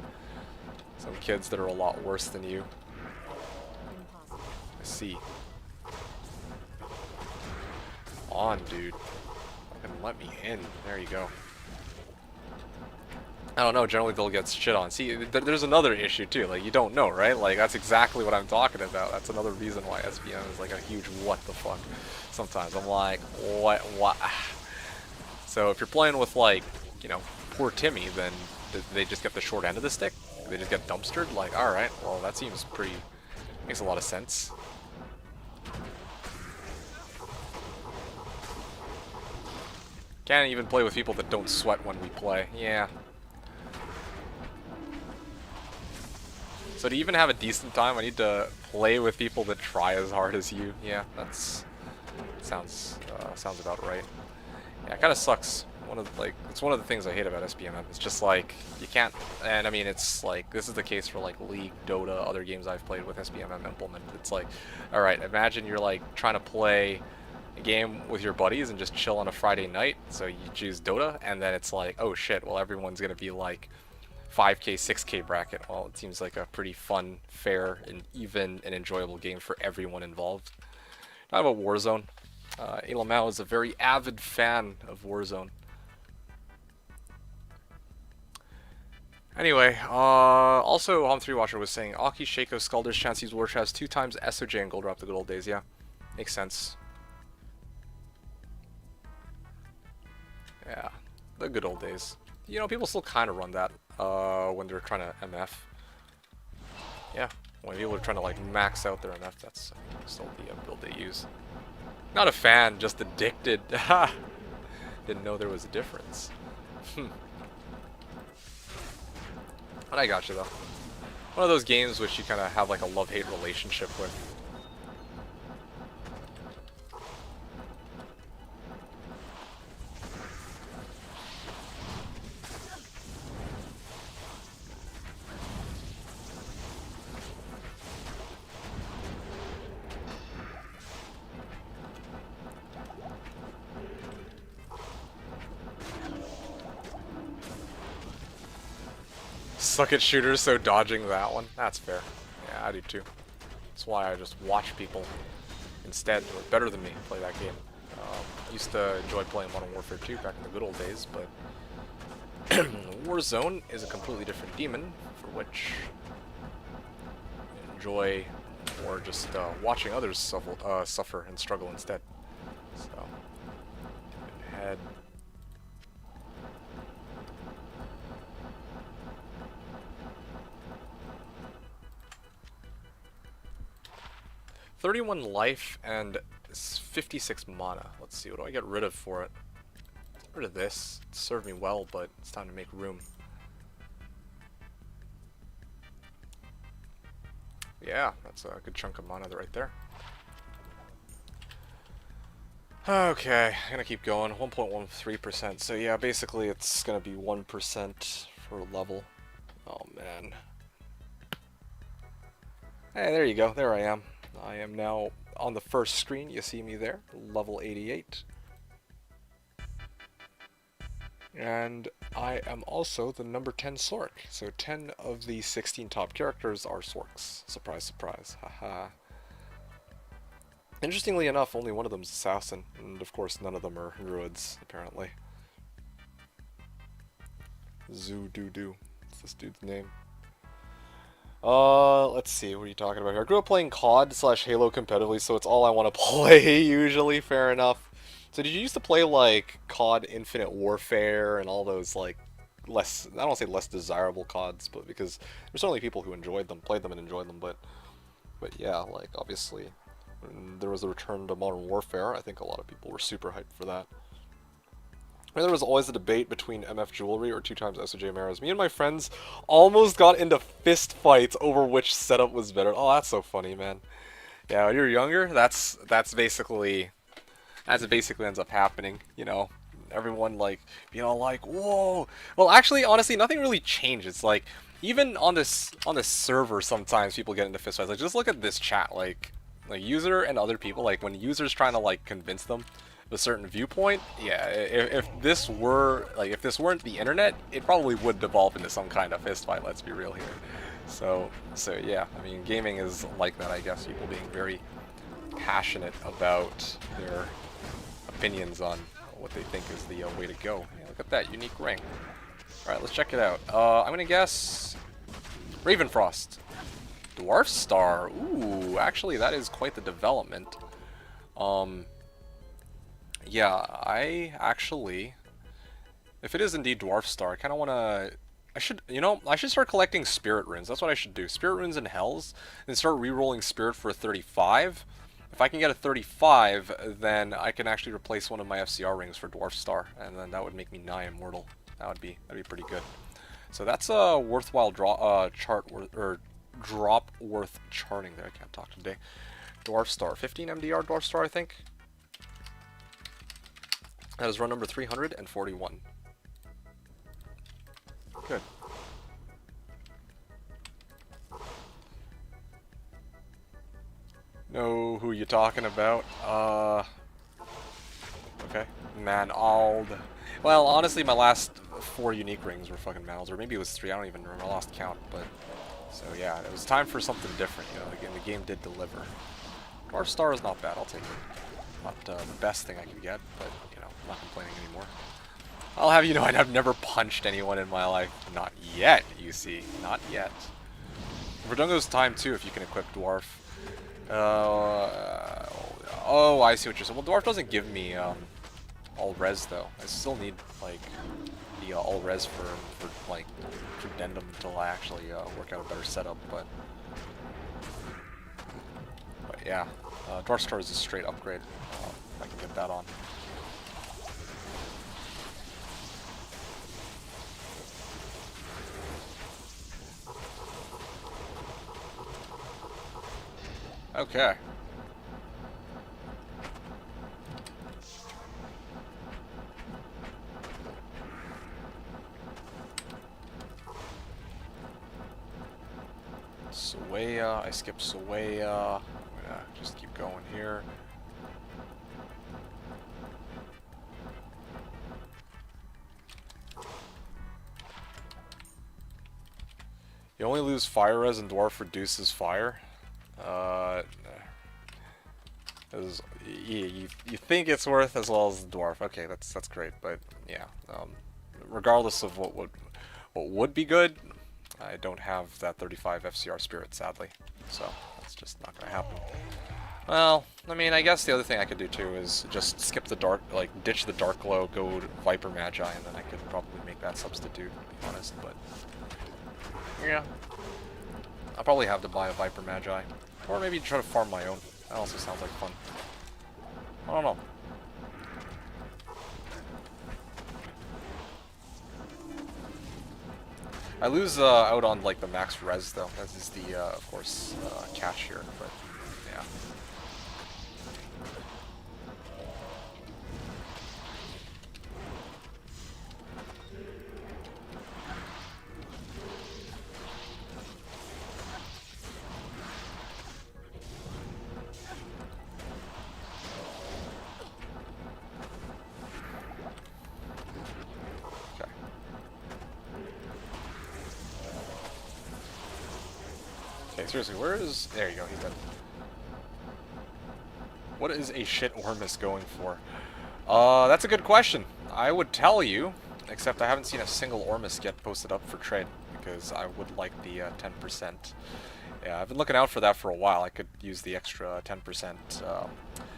Some kids that are a lot worse than you. I see. On, dude. Fucking let me in. There you go. I don't know, generally they'll get shit on. See, there's another issue too, like, you don't know, right? Like, that's exactly what I'm talking about. That's another reason why SVM is like a huge what the fuck. Sometimes I'm like, what? So if you're playing with, like, you know, poor Timmy, then they just get the short end of the stick? They just get dumpstered? Like, alright, well, that seems pretty, makes a lot of sense. Can't even play with people that don't sweat when we play. Yeah. So to even have a decent time, I need to play with people that try as hard as you. Yeah, that's sounds about right. Yeah, it kind of sucks. It's one of the things I hate about SBMM. It's just like you can't, and I mean, it's like this is the case for like League, Dota, other games I've played with SBMM implemented. It's like, all right, imagine you're like trying to play a game with your buddies and just chill on a Friday night. So you choose Dota, and then it's like, oh shit, well everyone's gonna be like 5K, 6K bracket. Well, it seems like a pretty fun, fair, and even and enjoyable game for everyone involved. Talk about Warzone. Elamau is a very avid fan of Warzone. Anyway, also Hom3 Watcher was saying, Aki, Shaco, Scalders, Chancy's War has 2 times SOJ and Gold Drop the good old days. Yeah, makes sense. Yeah, the good old days. You know, people still kind of run that when they're trying to MF. Yeah, when people are trying to like max out their MF, that's still the build they use. Not a fan, just addicted. Didn't know there was a difference. But I got you though. One of those games which you kind of have like a love-hate relationship with. Suck at shooters, so dodging that one. That's fair. Yeah, I do too. That's why I just watch people instead, who are better than me, play that game. Used to enjoy playing Modern Warfare 2 back in the good old days, but Warzone is a completely different demon, for which I enjoy more just watching others suffer and struggle instead. So, head. 31 life and 56 mana. Let's see, what do I get rid of for it? Get rid of this. It served me well, but it's time to make room. Yeah, that's a good chunk of mana right there. Okay, I'm gonna keep going. 1.13%. So yeah, basically it's gonna be 1% for level. Oh man. Hey, there you go. There I am. I am now on the first screen. You see me there, level 88. And I am also the number 10 Sork. So 10 of the 16 top characters are Sorks. Surprise, surprise. Haha. Interestingly enough, only one of them is Assassin. And of course, none of them are Druids, apparently. Zoo-doo-doo. What's this dude's name? Let's see, what are you talking about here? I grew up playing COD/Halo competitively, so it's all I want to play, usually, fair enough. So did you used to play, like, COD Infinite Warfare and all those, like, less, I don't want to say less desirable CODs, but because there's certainly people who enjoyed them, played them and enjoyed them, but yeah, like, obviously, when there was a return to Modern Warfare, I think a lot of people were super hyped for that. And there was always a debate between MF Jewelry or 2x SOJ Maras. Me and my friends almost got into fist fights over which setup was better. Oh, that's so funny, man. Yeah, when you're younger, that's basically it basically ends up happening, you know. Everyone like being all like, "Whoa." Well, actually, honestly, nothing really changes. Like even on this server sometimes people get into fist fights. Like just look at this chat, like user and other people, like when users trying to like convince them a certain viewpoint, yeah, if this were like if this weren't the internet, it probably would devolve into some kind of fist fight, let's be real here. So yeah, I mean gaming is like that, I guess, people being very passionate about their opinions on what they think is the way to go. Yeah, look at that unique ring. Alright, let's check it out. I'm gonna guess Ravenfrost. Dwarf Star. Ooh, actually that is quite the development. Yeah, I actually, if it is indeed Dwarf Star, I kind of want to, I should start collecting Spirit Runes. That's what I should do. Spirit Runes and Hells, and start re-rolling Spirit for a 35. If I can get a 35, then I can actually replace one of my FCR rings for Dwarf Star, and then that would make me nigh immortal. That'd be pretty good. So that's a worthwhile drop worth charting there. I can't talk today. Dwarf Star, 15 MDR Dwarf Star, I think. That is run number 341. Good. Know who you talking about? Okay. Manald. Well, honestly, my last 4 unique rings were fucking Manalds, or maybe it was 3. I don't even remember. I lost count, but so yeah, it was time for something different. You know, again, the game did deliver. Dwarf Star is not bad. I'll take it. Not the best thing I could get, but you know, I'm not complaining anymore. I'll have you know, I've never punched anyone in my life. Not yet, you see. Not yet. Verdungo's time too, if you can equip Dwarf. Oh, I see what you're saying. Well, Dwarf doesn't give me all res though. I still need like the all res for like Trudendum until I actually work out a better setup. But yeah, Dwarf Star is a straight upgrade. I can get that on. Okay. Sawaya, I skipped Sawaya. I'm gonna just keep going here. You only lose fire res and Dwarf reduces fire. You think it's worth as well as the Dwarf. Okay, that's great, but yeah. Regardless of what would be good, I don't have that 35 FCR spirit, sadly. So that's just not gonna happen. Well, I mean, I guess the other thing I could do too is just skip the dark, like ditch the Dark Glow, go to Viper Magi, and then I could probably make that substitute, to be honest. But yeah, I'll probably have to buy a Viper Magi, or maybe try to farm my own. That also sounds like fun. I don't know. I lose out on like the max res though. That is the of course catch here, but yeah. Okay. Okay, seriously, where is... There you go, he's dead. What is a shit Ormus going for? That's a good question. I would tell you, except I haven't seen a single Ormus get posted up for trade, because I would like the 10%. Yeah, I've been looking out for that for a while. I could use the extra 10%,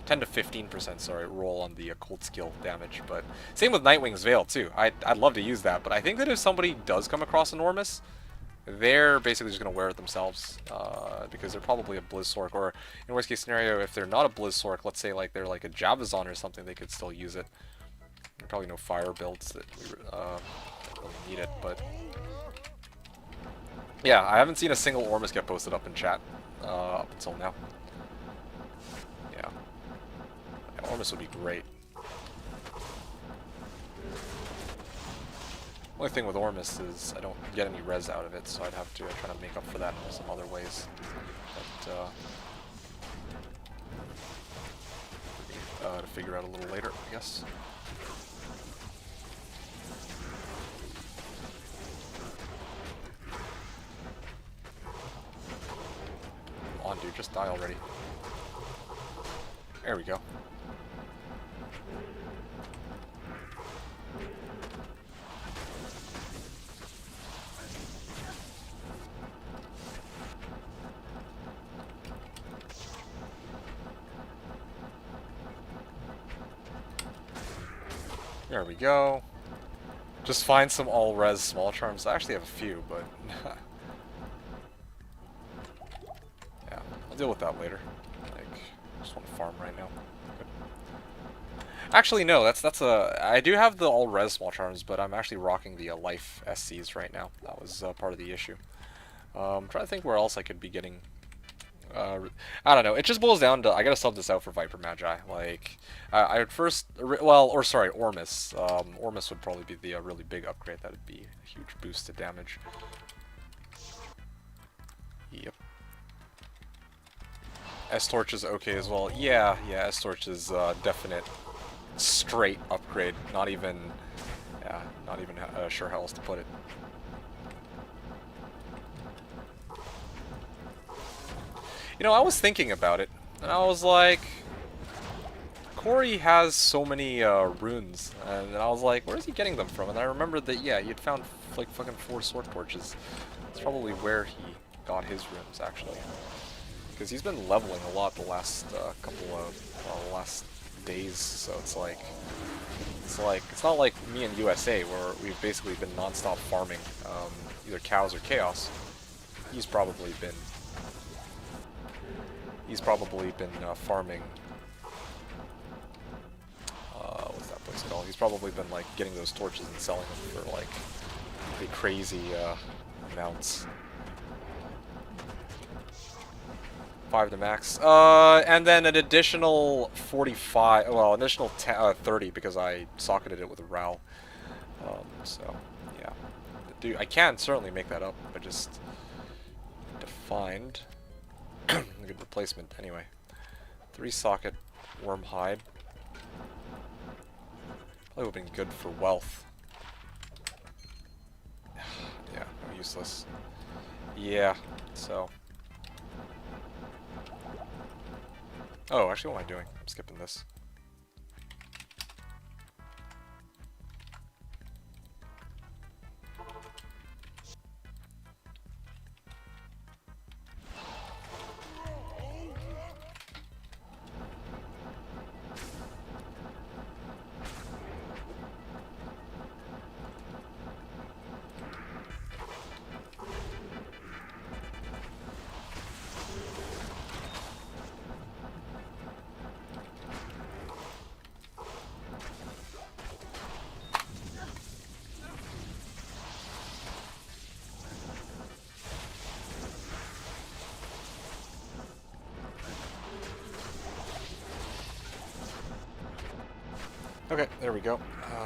10 to 15%, sorry, roll on the cold skill damage. But same with Nightwing's Veil, too. I'd love to use that, but I think that if somebody does come across an Ormus, they're basically just going to wear it themselves, because they're probably a Blizzsork, or in worst case scenario, if they're not a Blizzsork, let's say like they're like a Javazon or something, they could still use it. There are probably no fire builds that really need it, but yeah, I haven't seen a single Ormus get posted up in chat up until now. Yeah, Ormus would be great. Only thing with Ormus is I don't get any res out of it, so I'd have to try to make up for that in some other ways. But to figure out a little later, I guess. Come on, dude, just die already. There we go. There we go. Just find some all-res small charms. I actually have a few, but yeah, I'll deal with that later. Like, I just want to farm right now. Good. Actually, no. That's a. I do have the all-res small charms, but I'm actually rocking the life SCs right now. That was part of the issue. I'm trying to think where else I could be getting. I don't know. It just boils down to I gotta sub this out for Viper Magi. Like, I would first, well, or sorry, Ormus. Ormus would probably be the really big upgrade. That would be a huge boost to damage. Yep. S-Torch is okay as well. Yeah, S-Torch is definite straight upgrade. Not even sure how else to put it. You know, I was thinking about it, and I was like, Corey has so many runes, and I was like, where is he getting them from? And I remembered that, yeah, he'd found like fucking 4 sword torches. That's probably where he got his runes, actually. Because he's been leveling a lot the last couple of, last days, so it's not like me in USA, where we've basically been non-stop farming either cows or chaos. He's probably been farming, what's that place called? He's probably been like getting those torches and selling them for like pretty crazy amounts. 5 to max. And then an additional 45, well, an additional 30 because I socketed it with a RAL. So, yeah. Dude, I can certainly make that up, but just to find a good replacement. Anyway, 3 socket worm hide. Probably would have been good for wealth. Yeah, useless. Yeah, so. Oh, actually, what am I doing? I'm skipping this. Okay, there we go.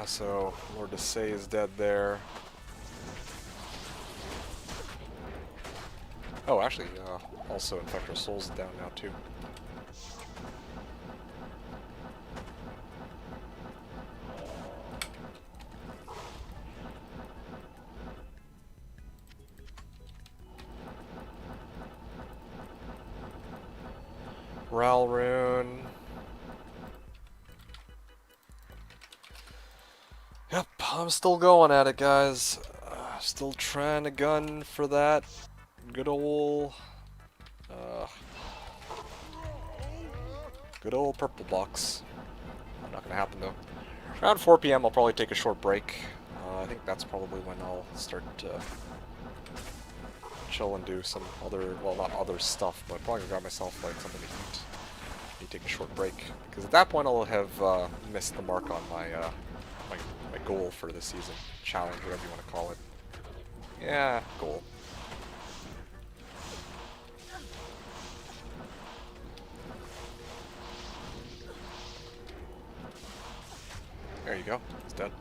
So Lord to Say is dead there. Oh, actually, also Infector Soul's down now too. Ralrune. Yep, I'm still going at it, guys. Still trying to gun for that good old, uh, good old purple box. Not gonna happen though. Around 4 p.m. I'll probably take a short break. I think that's probably when I'll start to chill and do some other, well, not other stuff, but probably gonna grab myself like something to eat. Maybe take a short break because at that point I'll have missed the mark on my my goal for the season, challenge, whatever you want to call it. Yeah, goal. There you go. He's dead.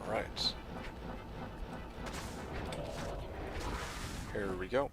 Alright. Here we go.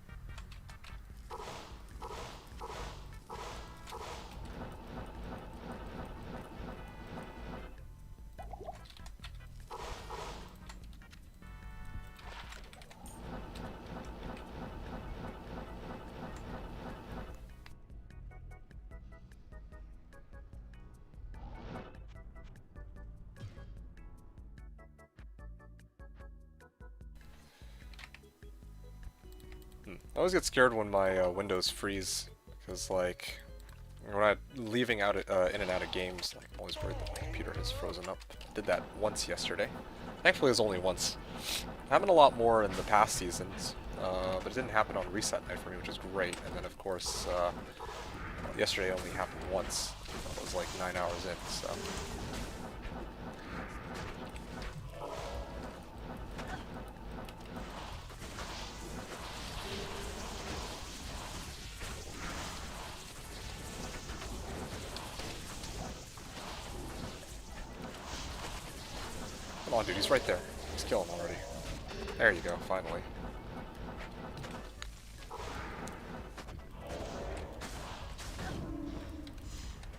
I always get scared when my windows freeze, because like when I'm leaving out in and out of games, like I'm always worried that my computer has frozen up. Did that once yesterday. Thankfully, it was only once. Happened a lot more in the past seasons, but it didn't happen on reset night for me, which is great. And then of course, yesterday only happened once. It was like 9 hours in, so. Come on, dude, he's right there. Just kill him already. There you go, finally.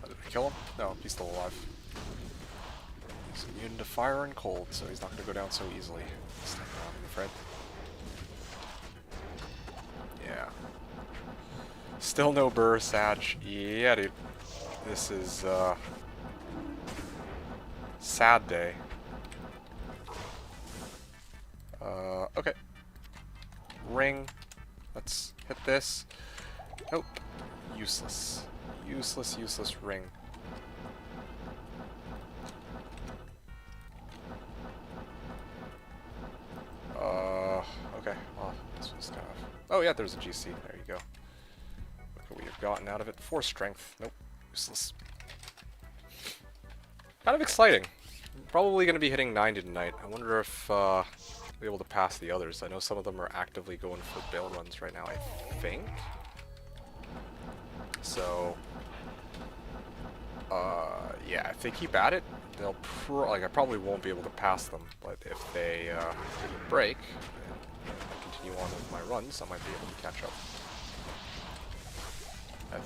Did we kill him? No, he's still alive. He's immune to fire and cold, so he's not going to go down so easily. This time around, I'm afraid. Yeah. Still no burr, Sag. Yeah, dude. This is, sad day. Okay. Ring. Let's hit this. Nope. Useless. Useless, useless ring. Okay. Well, this was kind of... Oh yeah, there's a GC. There you go. What could we have gotten out of it? 4 strength. Nope. Useless. Kind of exciting. Probably going to be hitting 90 tonight. I wonder if, I'll be able to pass the others. I know some of them are actively going for bail runs right now, I think. So, yeah, if they keep at it, they'll I probably won't be able to pass them, but if they take a break and continue on with my runs, I might be able to catch up.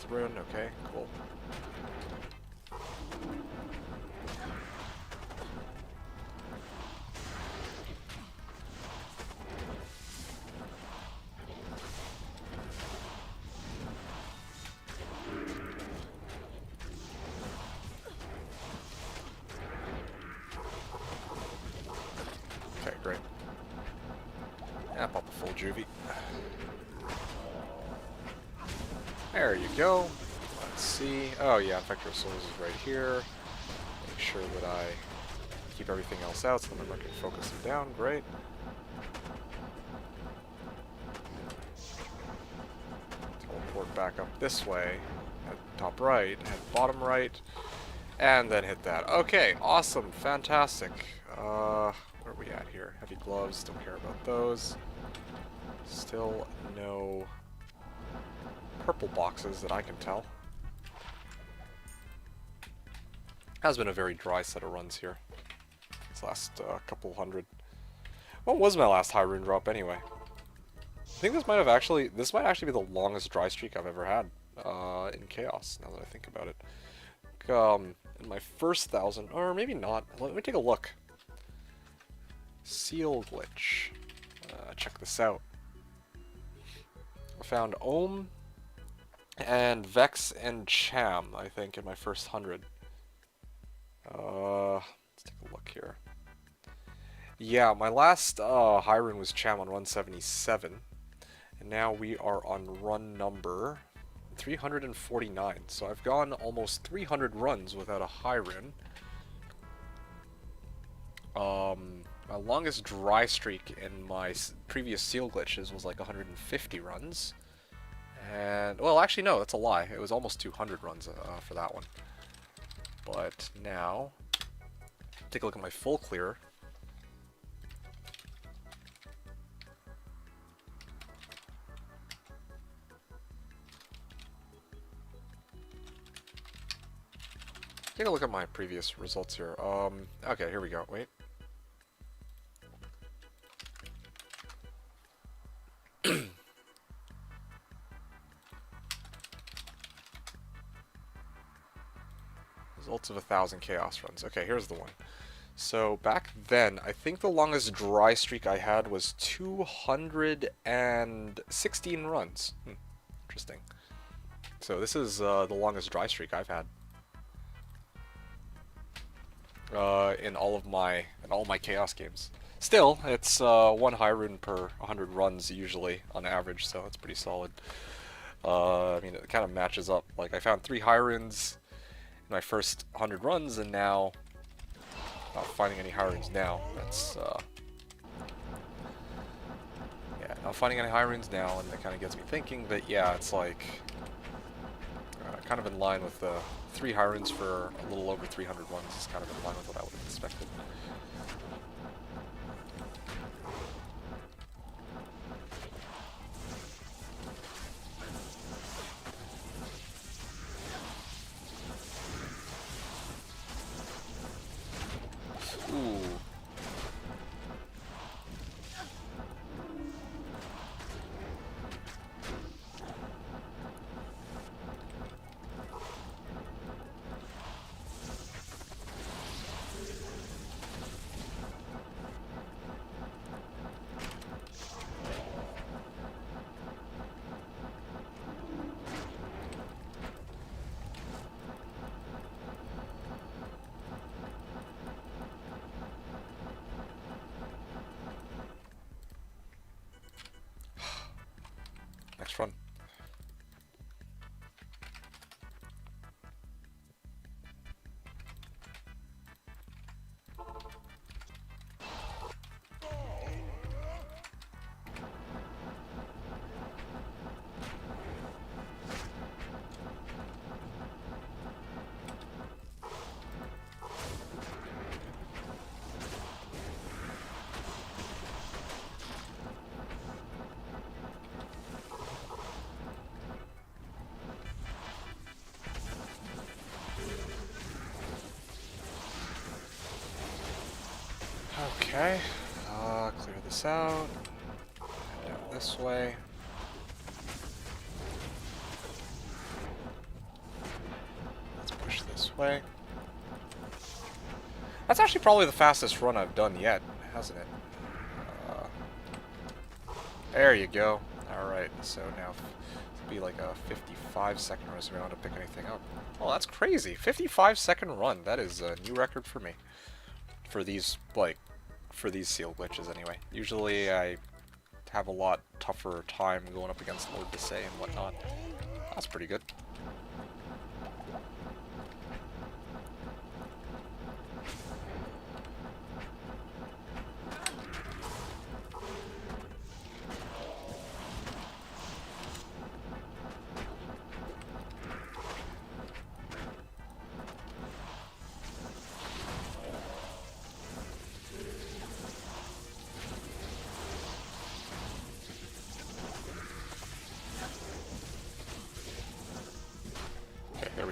Rune, okay, cool. Okay, great. Yeah, pop a full juvie. There you go. Let's see. Oh yeah, Infector of Souls is right here. Make sure that I keep everything else out so that I can focus them down. Great. Teleport back up this way. At top right, at bottom right. And then hit that. Okay, awesome, fantastic. Where are we at here? Heavy gloves, don't care about those. Still no purple boxes that I can tell. Has been a very dry set of runs here. This last couple hundred. What was my last high rune drop anyway? I think this might actually be the longest dry streak I've ever had in Chaos, now that I think about it. In my first 1,000, or maybe not. Let me take a look. Seal glitch. Check this out. I found Ohm and Vex and Cham, I think, in my first 100. Let's take a look here. Yeah, my last high rune was Cham on run 77. And now we are on run number 349. So I've gone almost 300 runs without a high rune. My longest dry streak in my previous seal glitches was like 150 runs. And, well, actually, no, that's a lie. It was almost 200 runs for that one. But now, take a look at my full clear. Take a look at my previous results here. Okay, here we go. Wait. Results of 1,000 chaos runs. Okay, here's the one. So back then, I think the longest dry streak I had was 216 runs. Interesting. So this is the longest dry streak I've had. In all my chaos games. Still, it's one high rune per 100 runs usually on average, so that's pretty solid. I mean, it kind of matches up. Like, I found 3 high runes in my first 100 runs, and now not finding any high runes now. That's yeah, not finding any high runes now, and that kind of gets me thinking that yeah, it's like kind of in line with the 3 high runes for a little over 300 runs is kind of in line with what I would have expected. Ooh. Next run. Okay, clear this out, head down this way. Let's push this way. That's actually probably the fastest run I've done yet, hasn't it? There you go. Alright, so now it'll be like a 55-second run, so we don't have to pick anything up. Oh, that's crazy. 55-second run. That is a new record for me. For these, for these seal glitches anyway. Usually I have a lot tougher time going up against Lord Desay and whatnot. That's pretty good.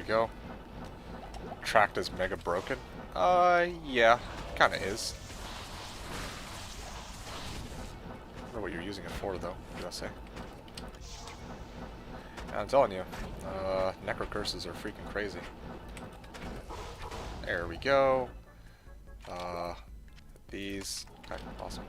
go. Tracked as mega broken. Yeah, kinda is. I don't know what you're using it for, though, did I say? I'm telling you, necro curses are freaking crazy. There we go. These. Okay, awesome.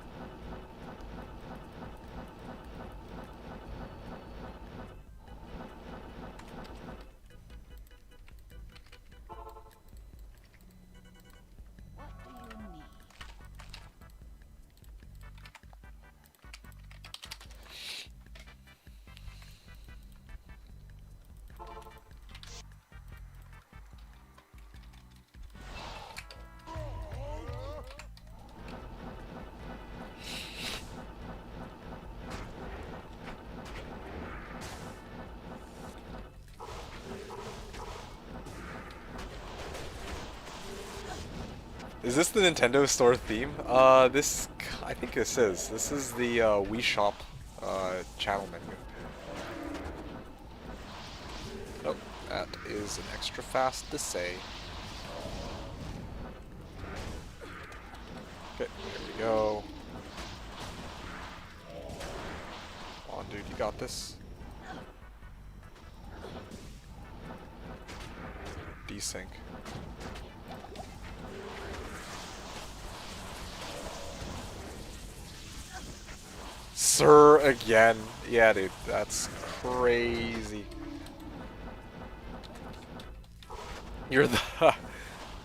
Is this the Nintendo Store theme? This, I think this is. This is the Wii Shop channel menu. Nope, that is an extra fast to say. Okay, there we go. Come on, dude, you got this. Desync. Sir again. Yeah, dude, that's crazy. You're the...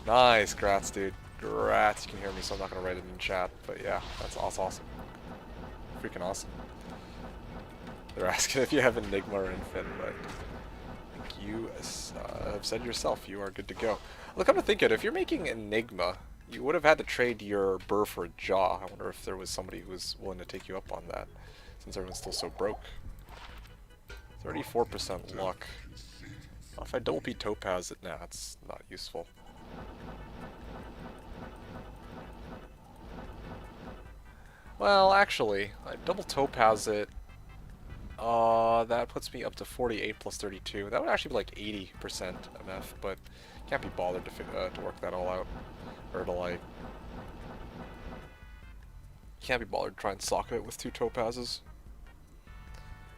Nice, grats, dude. Grats. You can hear me, so I'm not going to write it in chat. But yeah, that's awesome. Freaking awesome. They're asking if you have Enigma or Infin, but you have said yourself you are good to go. Look, I'm thinking, if you're making Enigma, you would have had to trade your Burr for a Jaw. I wonder if there was somebody who was willing to take you up on that, since everyone's still so broke. 34% luck. If I double P Topaz it, nah, it's not useful. Well, actually, I double Topaz it. That puts me up to 48 plus 32. That would actually be like 80% MF, but can't be bothered to work that all out. Or to like... Can't be bothered to try and socket it with 2 Topazes.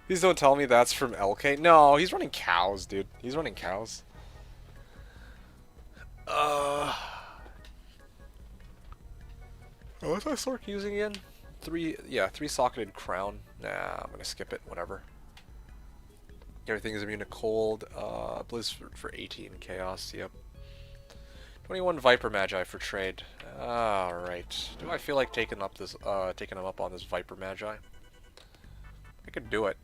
Please don't tell me that's from LK. No, he's running cows, dude. He's running cows. What's my Sork using again? 3 socketed crown. Nah, I'm gonna skip it, whatever. Everything is immune to cold. Blizz for 18 chaos, yep. 21 Viper Magi for trade. Alright. Do I feel like taking him up on this Viper Magi? I could do it.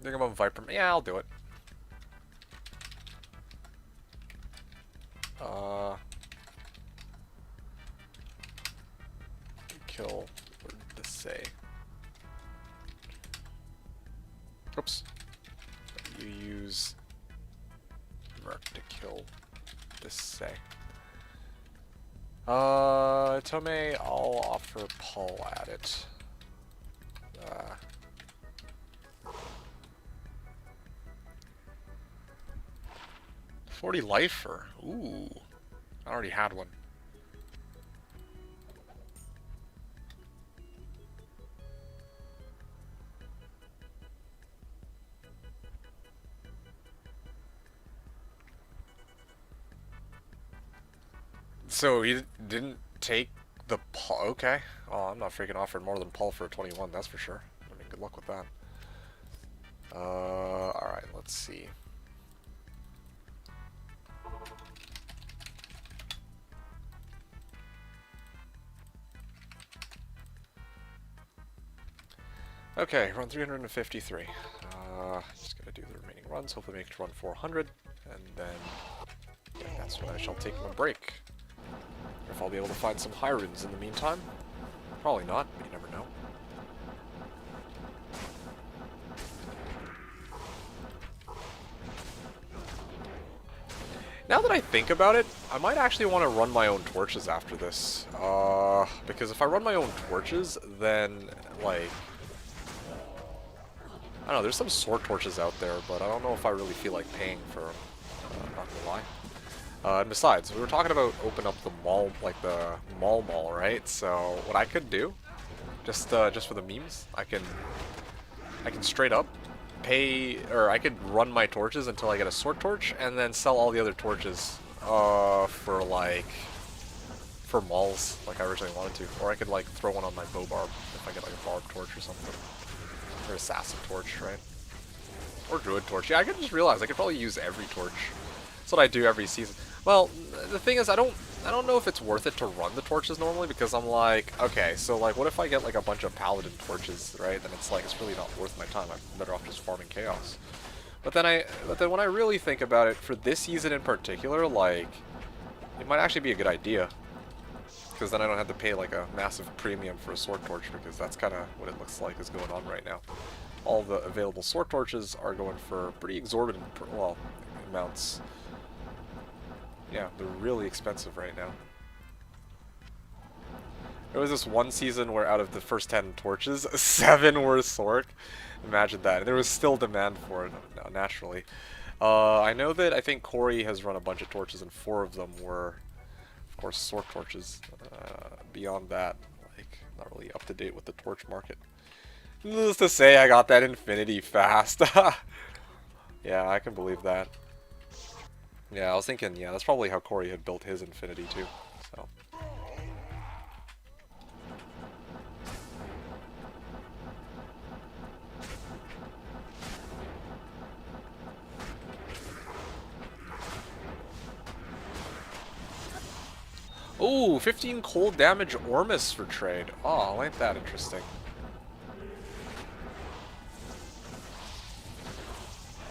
Think about Viper. Yeah, I'll do it. Kill. What did this say? Oops. You use Merc to kill this say. Tomei, I'll offer Paul at it. 40 lifer. Ooh. I already had one. So he didn't take the Paul. Okay. Oh, I'm not freaking offering more than Paul for a 21, that's for sure. I mean, good luck with that. Alright, let's see. Okay, run 353. Just gonna do the remaining runs, hopefully make it to run 400, and then yeah, that's when I shall take my break. If I'll be able to find some high runes in the meantime. Probably not, but you never know. Now that I think about it, I might actually want to run my own torches after this. Because if I run my own torches, then, like... I don't know, there's some sword torches out there, but I don't know if I really feel like paying for them. not gonna lie. And besides, we were talking about open up the mall, like the mall, right? So what I could do, just for the memes, I can straight up pay, or I could run my torches until I get a sword torch, and then sell all the other torches for like for malls, like I originally wanted to. Or I could like throw one on my bow barb if I get like a barb torch or something, or assassin torch, right? Or druid torch. Yeah, I could just realize I could probably use every torch. That's what I do every season. Well, the thing is, I don't know if it's worth it to run the torches normally, because I'm like, okay, so like, what if I get like a bunch of paladin torches, right? Then it's like, it's really not worth my time. I'm better off just farming chaos. But then when I really think about it, for this season in particular, like, it might actually be a good idea, because then I don't have to pay like a massive premium for a sword torch, because that's kind of what it looks like is going on right now. All the available sword torches are going for pretty exorbitant, well, amounts. Yeah, they're really expensive right now. There was this one season where out of the first 10 torches, 7 were Sork. Imagine that. And there was still demand for it, naturally. I know that I think Corey has run a bunch of torches, and 4 of them were, of course, Sork torches. Beyond that, like, not really up to date with the torch market. Needless to say, I got that infinity fast. Yeah, I can believe that. Yeah, I was thinking, yeah, that's probably how Corey had built his infinity too, so. Ooh, 15 cold damage Ormus for trade. Oh, ain't that interesting.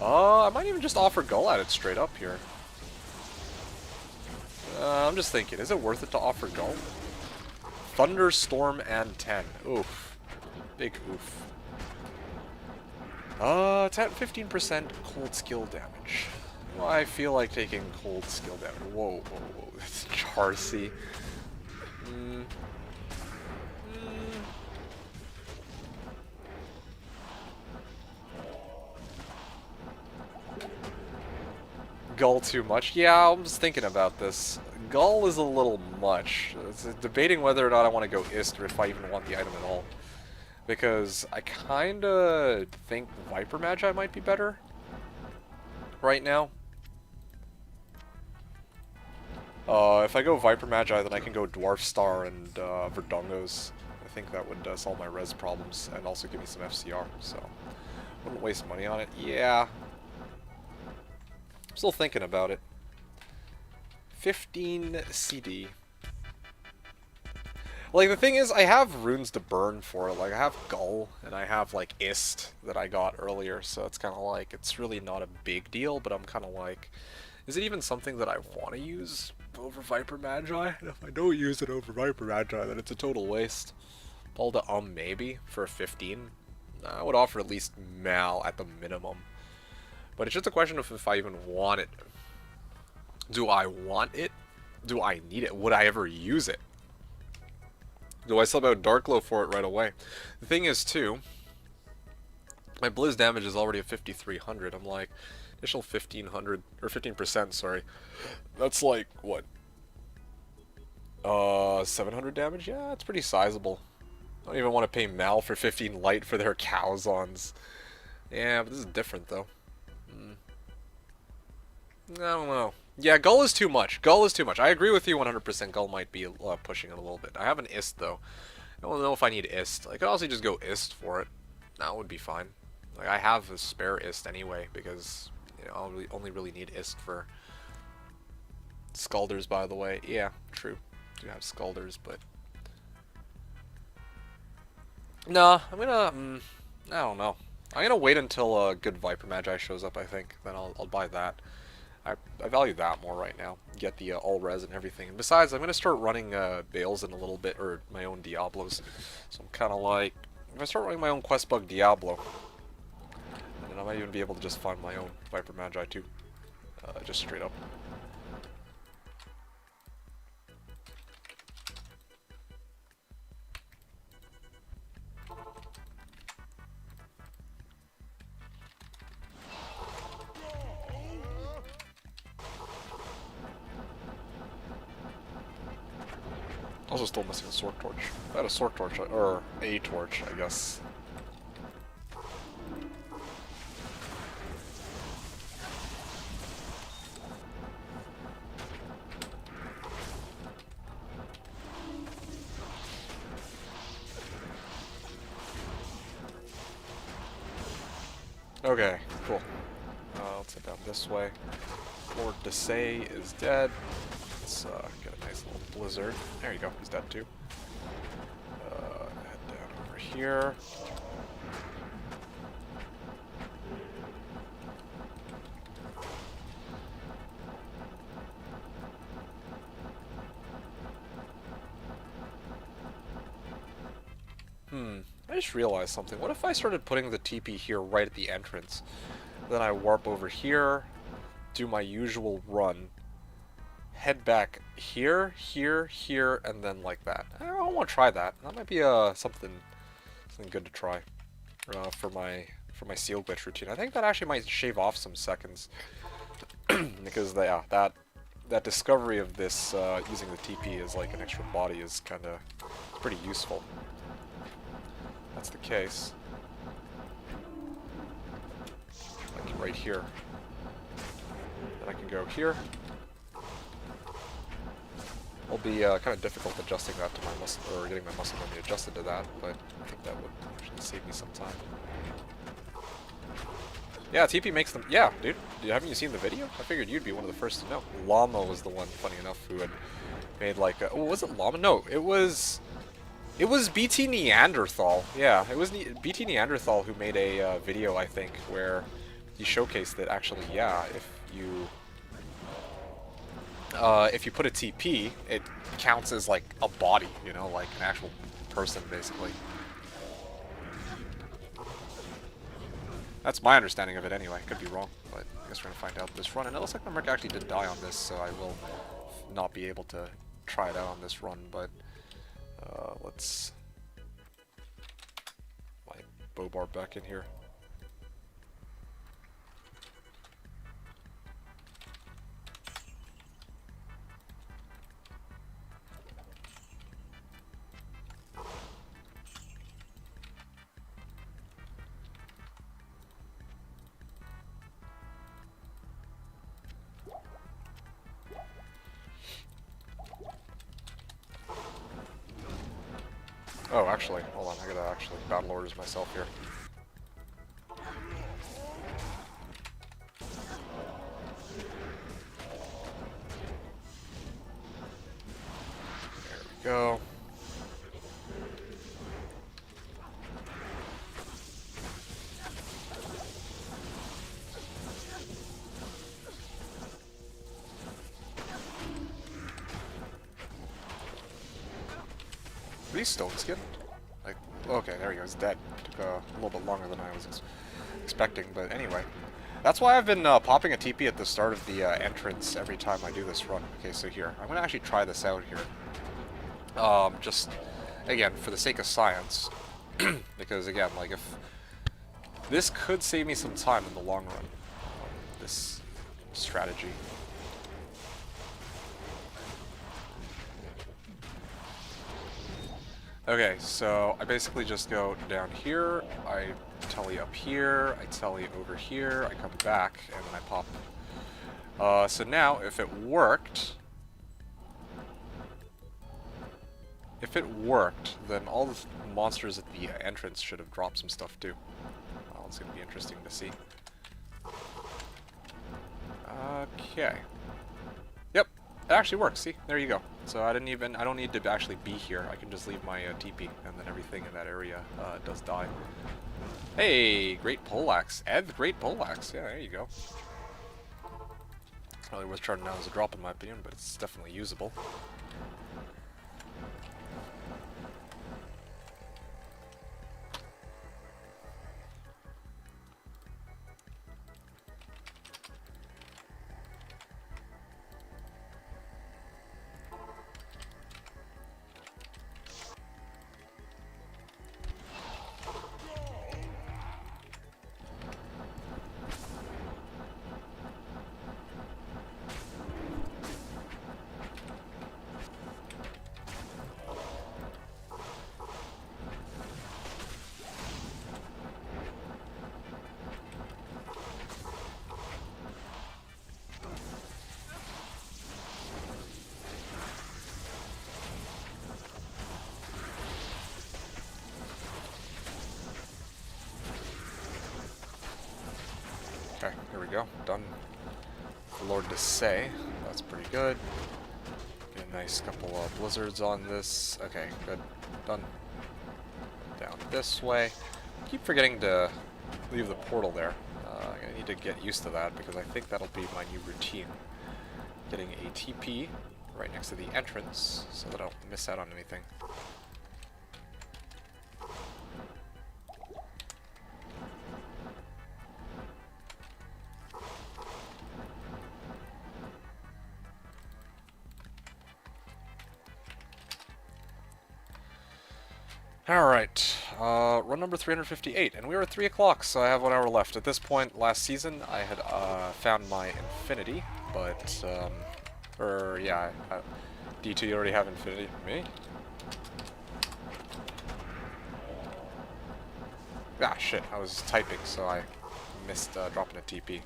I might even just offer Gull at it straight up here. I'm just thinking, is it worth it to offer Gull? Thunderstorm and 10. Oof. Big oof. 15% cold skill damage. Well, I feel like taking cold skill damage. Whoa. That's Charcy. Gull too much? Yeah, I'm just thinking about this. Gull is a little much. It's debating whether or not I want to go Ist, or if I even want the item at all. Because I kinda think Viper Magi might be better right now. If I go Viper Magi, then I can go Dwarf Star and Verdungos. I think that would solve my res problems and also give me some FCR, so wouldn't waste money on it. Yeah. I'm still thinking about it. 15 CD. Like, the thing is, I have runes to burn for it. Like, I have Gull, and I have, like, Ist that I got earlier, so it's kind of like, it's really not a big deal, but I'm kind of like, is it even something that I want to use over Viper Magi? And if I don't use it over Viper Magi, then it's a total waste. All the maybe for a 15. I would offer at least Mal at the minimum. But it's just a question of if I even want it. Do I want it? Do I need it? Would I ever use it? Do I sub out Darkglow for it right away? The thing is, too, my Blizz damage is already at 5,300. I'm like, initial 1,500, or 15%, sorry. That's like, what? 700 damage? Yeah, it's pretty sizable. I don't even want to pay Mal for 15 light for their Calzons. Yeah, but this is different, though. I don't know. Yeah, Gull is too much. Gull is too much. I agree with you 100%. Gull might be pushing it a little bit. I have an Ist, though. I don't know if I need Ist. I could also just go Ist for it. That would be fine. Like, I have a spare Ist anyway, because, you know, I'll only really need Ist for Scalders, by the way. Yeah, true. I do have Scalders, but... Nah, I'm gonna... I don't know. I'm gonna wait until a good Viper Magi shows up, I think. Then I'll buy that. I value that more right now. Get the all res and everything. And besides, I'm gonna start running Bales in a little bit, or my own Diablos. So I'm kind of like, if I start running my own quest bug Diablo, and then I might even be able to just find my own Viper Magi too, just straight up. Also still missing a sword torch. I had a sword torch, or a torch, I guess. Okay, cool. Let's head down this way. Lord Desay is dead. Let's get a nice little blizzard. There you go, he's dead too. Head down over here. I just realized something. What if I started putting the TP here right at the entrance? Then I warp over here, do my usual run, head back here, here, here, and then like that. I don't want to try that. That might be something good to try for my seal glitch routine. I think that actually might shave off some seconds because that discovery of this using the TP as like an extra body is kind of pretty useful. That's the case. Like right here. Then I can go here. It'll be kind of difficult adjusting that to my muscle, or getting my muscle memory adjusted to that, but I think that would actually save me some time. Yeah, TP makes them. Yeah, dude. Haven't you seen the video? I figured you'd be one of the first to know. Llama was the one, funny enough, who had made like a, oh, was it Llama? No, it was BT Neanderthal. Yeah, it was BT Neanderthal who made a video, I think, where he showcased that actually, yeah, if you put a TP, it counts as like a body, you know, like an actual person, basically. That's my understanding of it anyway. Could be wrong, but I guess we're gonna find out this run. And it looks like my merc actually did die on this, so I will not be able to try it out on this run, but let's my bow bar back in here. Oh, actually, hold on, I gotta actually battle orders myself here. There we go. Are these stone skinned? Like, okay, there he goes, dead. Took a little bit longer than I was expecting, but anyway. That's why I've been popping a TP at the start of the entrance every time I do this run. Okay, so here, I'm gonna actually try this out here. Just, again, for the sake of science. Because, again, like, if this could save me some time in the long run, this strategy. Okay, so I basically just go down here, I telly up here, I telly over here, I come back, and then I pop. So now, if it worked, then all the monsters at the entrance should have dropped some stuff too. Well, it's going to be interesting to see. Okay. Yep, it actually works, see? There you go. So I don't need to actually be here. I can just leave my TP, and then everything in that area does die. Hey, great poleaxe. Ed, great poleaxe. Yeah, there you go. Probably was charting out as a drop in my opinion, but it's definitely usable. we go. Done. The Lord to say. That's pretty good. Get a nice couple of blizzards on this. Okay, good. Done. Down this way. Keep forgetting to leave the portal there. I need to get used to that because I think that'll be my new routine. Getting a TP right next to the entrance so that I don't miss out on anything. Alright, run number 358, and we were at 3 o'clock, so I have 1 hour left. At this point, last season, I had found my infinity, but, yeah, D2, you already have infinity. Me? Ah, shit, I was typing, so I missed dropping a TP.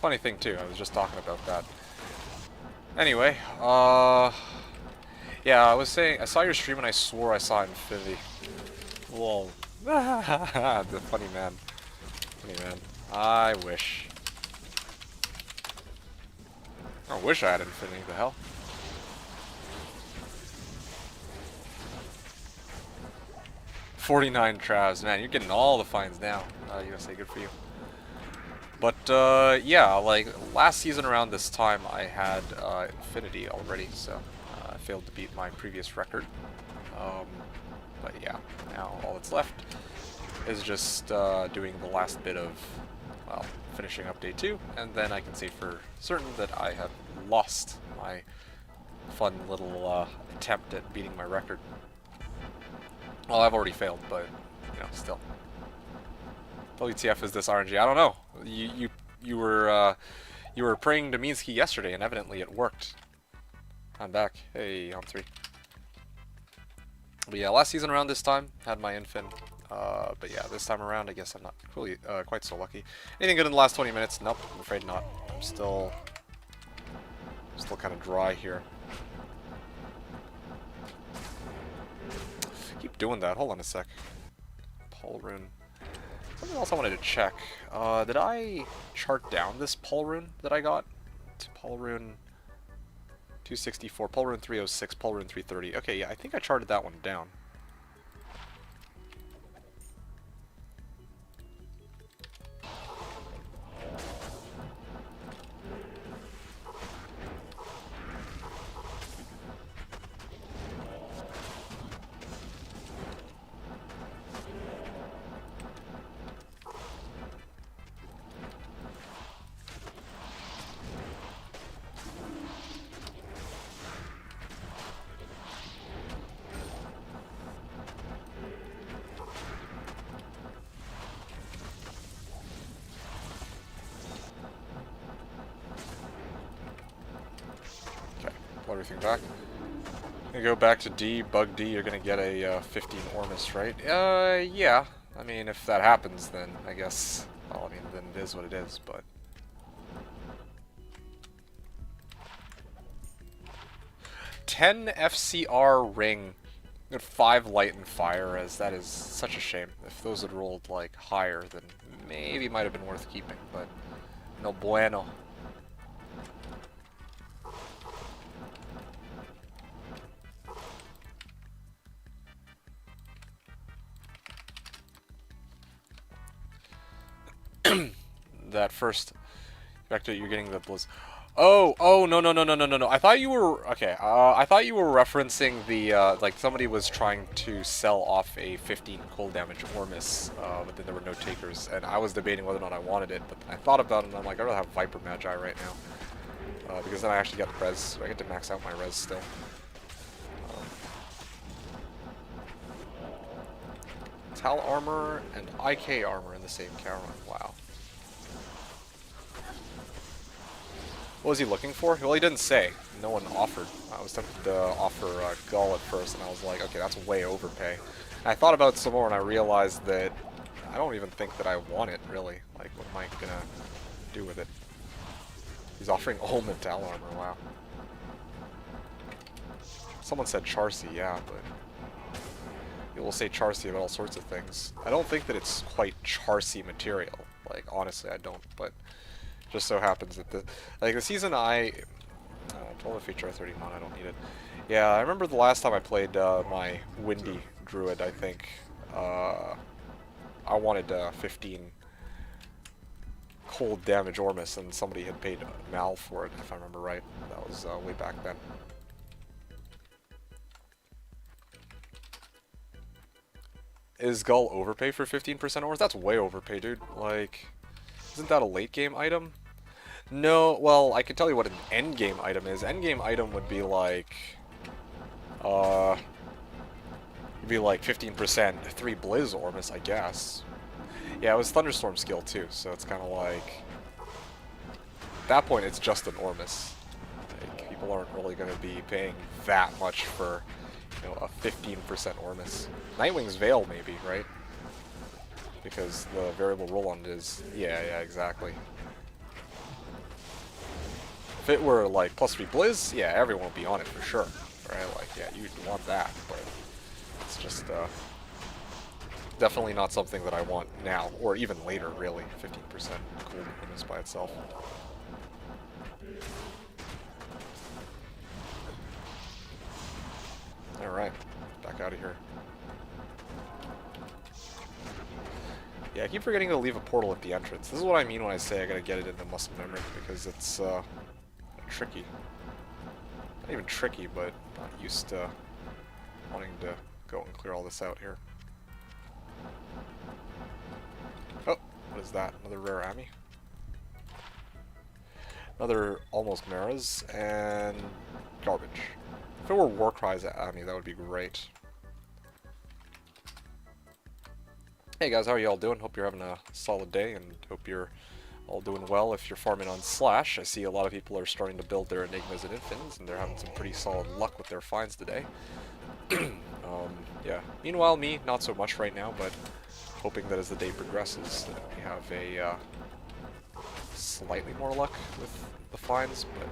Funny thing, too, I was just talking about that. Anyway, yeah, I was saying, I saw your stream and I swore I saw infinity. Whoa. The funny man. Funny man. I wish. I wish I had infinity, the hell. $49 Travs, man, you're getting all the fines now. You gotta say good for you. But, yeah, like, last season around this time, I had infinity already, so I failed to beat my previous record. But yeah, now all that's left is just doing the last bit of, well, finishing up day 2, and then I can say for certain that I have lost my fun little attempt at beating my record. Well, I've already failed, but, you know, still. WTF is this RNG? I don't know. You were praying to Minsky yesterday, and evidently it worked. I'm back. Hey, on 3. But yeah, last season around this time had my infin. But yeah, this time around, I guess I'm not really quite so lucky. Anything good in the last 20 minutes? Nope, I'm afraid not. I'm still kind of dry here. Keep doing that. Hold on a sec. Paul rune. Something else I wanted to check. Did I chart down this Paul rune that I got? It's Paul rune 264, Paul rune 306, Paul rune 330. Okay, yeah, I think I charted that one down. Everything back. Gonna go back to D, bug D, you're gonna get a 15 Ormus, right? Yeah. I mean, if that happens, then I guess, well, I mean, then it is what it is, but... $10 FCR ring at 5 light and fire, as that is such a shame. If those had rolled, like, higher, then maybe might have been worth keeping, but no bueno. That first vector, you're getting the blizz. Oh, no. I thought you were, okay, I thought you were referencing the, like, somebody was trying to sell off a 15 cold damage Ormus, but then there were no takers, and I was debating whether or not I wanted it, but I thought about it, and I'm like, I'd rather have Viper Magi right now, because then I actually get res, so I get to max out my res still. Tal armor and IK armor in the same cow run, wow. What was he looking for? Well, he didn't say. No one offered. I was tempted to offer Gull at first, and I was like, okay, that's way overpay. And I thought about it some more, and I realized that I don't even think that I want it, really. Like, what am I gonna do with it? He's offering all metal armor, wow. Someone said Charcy, yeah, but... People will say Charcy about all sorts of things. I don't think that it's quite Charcy material. Like, honestly, I don't. But just so happens that the season I 12 feature 31, I don't need it. Yeah, I remember the last time I played my Windy Druid, I think. I wanted 15 cold damage Ormus, and somebody had paid Mal for it, if I remember right. That was way back then. Is Gull overpay for 15% Ormus? That's way overpay, dude. Like, isn't that a late game item? No, well, I can tell you what an end game item is. End game item would be like, it'd be like 15% 3 Blizz Ormus, I guess. Yeah, it was Thunderstorm skill too, so it's kind of like, at that point it's just an Ormus. Like, people aren't really going to be paying that much for, you know, a 15% Ormus. Nightwing's Veil maybe, right? Because the variable roll on it is, yeah, exactly. If it were like plus 3 Blizz, yeah, everyone would be on it for sure, right? Like, yeah, you'd want that, but it's just definitely not something that I want now, or even later, really. 15% cool bonus by itself. Alright, back out of here. Yeah, I keep forgetting to leave a portal at the entrance. This is what I mean when I say I gotta get it into muscle memory, because it's tricky. Not even tricky, but not used to wanting to go and clear all this out here. Oh, what is that? Another rare Ami? Another almost Maras, and garbage. If it were Warcry's Ami, that would be great. Hey guys, how are you all doing? Hope you're having a solid day, and hope you're all doing well. If you're farming on Slash, I see a lot of people are starting to build their Enigmas and Infins, and they're having some pretty solid luck with their finds today. Yeah. Meanwhile, me, not so much right now, but hoping that as the day progresses, that we have a slightly more luck with the finds, but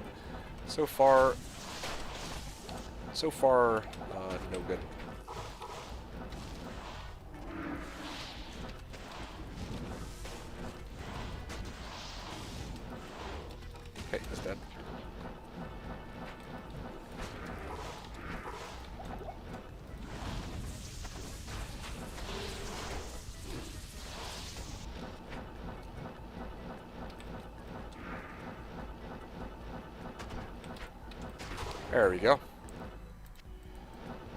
so far, no good. Okay, he's dead. There we go.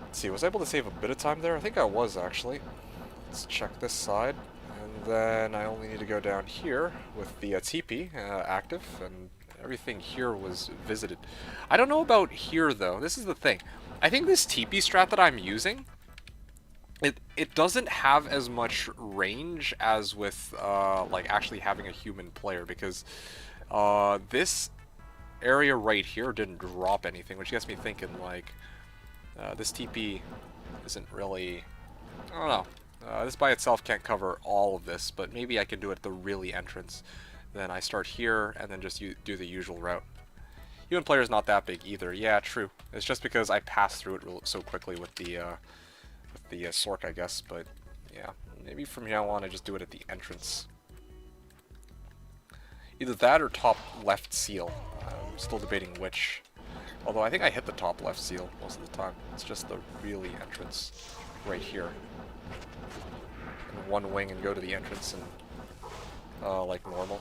Let's see, was I able to save a bit of time there? I think I was, actually. Let's check this side. And then I only need to go down here with the TP active, and everything here was visited. I don't know about here, though. This is the thing. I think this TP strat that I'm using, it doesn't have as much range as with, like, actually having a human player, because this area right here didn't drop anything, which gets me thinking, like, this TP isn't really, I don't know, this by itself can't cover all of this, but maybe I can do it at the really entrance. Then I start here, and then just do the usual route. Human player is not that big either. Yeah, true. It's just because I passed through it so quickly with the Sork, I guess, but yeah, maybe from now on I just do it at the entrance. Either that or top left seal. I'm still debating which. Although I think I hit the top left seal most of the time. It's just the really entrance right here. And one wing and go to the entrance and like normal.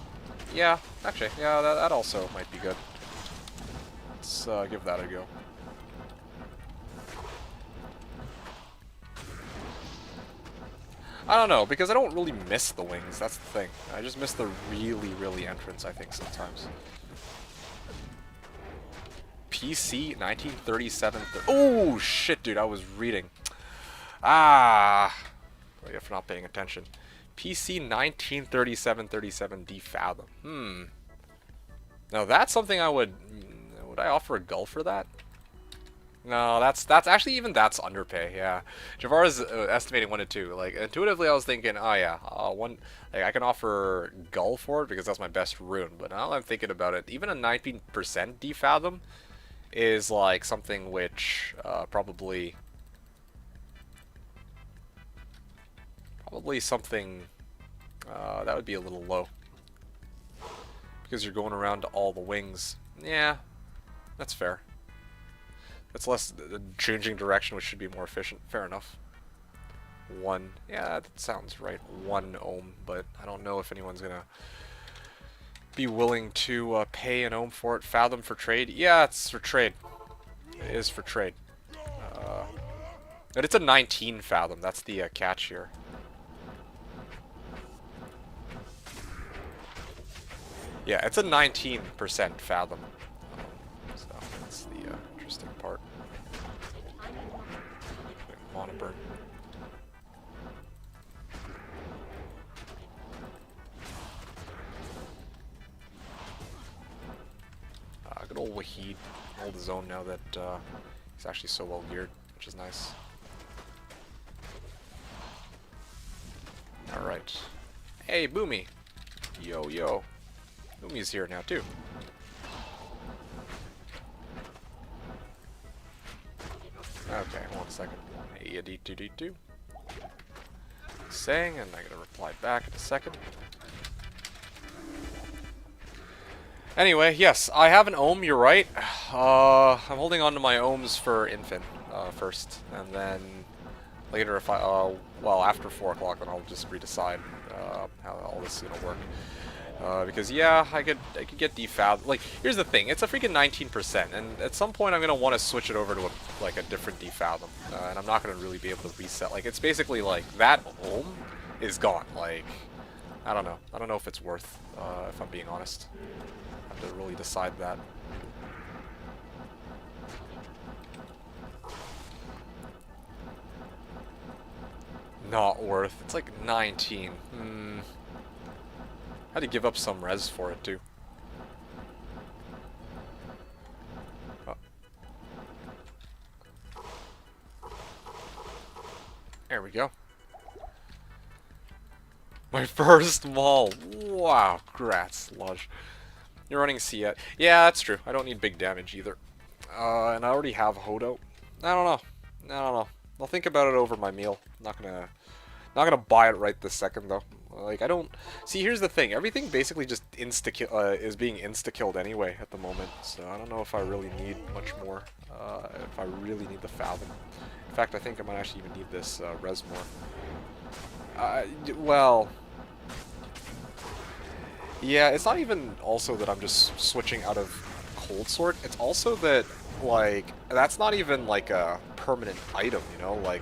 Yeah, actually, yeah, that also might be good. Let's give that a go. I don't know, because I don't really miss the wings, that's the thing. I just miss the really entrance, I think, sometimes. PC 1937. Oh, shit, dude, I was reading. Ah. Oh, yeah, for not paying attention. PC 1937-37 defathom. Now, that's something I would I offer a gull for that? No, that's actually, even that's underpay. Yeah, Javar is estimating 1 to 2. Like, intuitively, I was thinking, oh yeah, like, I can offer Gull for it because that's my best rune. But now I'm thinking about it, even a 19% defathom is like something which probably something That would be a little low. Because you're going around to all the wings. Yeah, that's fair. That's less changing direction, which should be more efficient. Fair enough. 1. Yeah, that sounds right. 1 ohm, but I don't know if anyone's gonna be willing to pay an ohm for it. Fathom for trade? Yeah, it's for trade. It is for trade. But it's a 19 fathom. That's the catch here. Yeah, it's a 19% fathom. So that's the interesting part. Monoburn. Good old Wahid. Hold his own now that he's actually so well geared, which is nice. Alright. Hey, Boomy! Yo, yo. Boomy's here now, too. Okay, hold on a second. Hey, D2D2. Saying, and I'm gonna reply back in a second. Anyway, yes, I have an ohm, you're right. I'm holding on to my ohms for Infin first, and then later if I, well, after 4 o'clock, then I'll just redecide how all this is gonna work. Because yeah, I could get defab. Like, here's the thing, it's a freaking 19%, and at some point I'm gonna want to switch it over to a different defathom, and I'm not gonna really be able to reset. Like, it's basically like that ohm is gone. Like, I don't know if it's worth, if I'm being honest. I have to really decide that. Not worth. It's like 19. Had to give up some res for it too. Oh. There we go. My first maul. Wow, grats, Slush. You're running Siet. Yeah, that's true. I don't need big damage either. And I already have Hodo. I don't know. I'll think about it over my meal. Not gonna buy it right this second though. Like, I don't... See, here's the thing. Everything basically just is being insta-killed anyway at the moment. So I don't know if I really need much more. If I really need the Fathom. In fact, I think I might actually even need this res more. Well... Yeah, it's not even also that I'm just switching out of Cold Sword. It's also that, like, that's not even, like, a permanent item, you know? Like,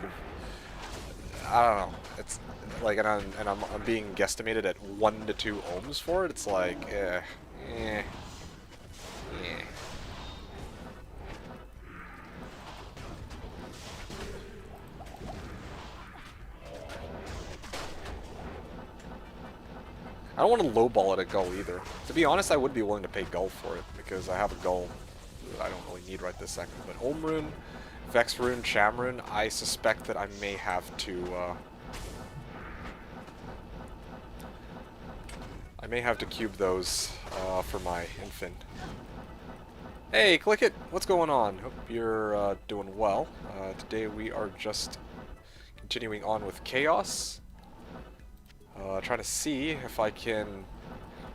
I don't know. It's... Like, and I'm being guesstimated at 1 to 2 ohms for it. It's like, I don't want to lowball it at Gull either. To be honest, I would be willing to pay Gull for it because I have a Gull that I don't really need right this second. But Ohm Rune, Vex Rune, Cham Rune, I suspect that I may have to. I may have to cube those for my Infin. Hey, click it! What's going on? Hope you're doing well. Today we are just continuing on with Chaos. Trying to see if I can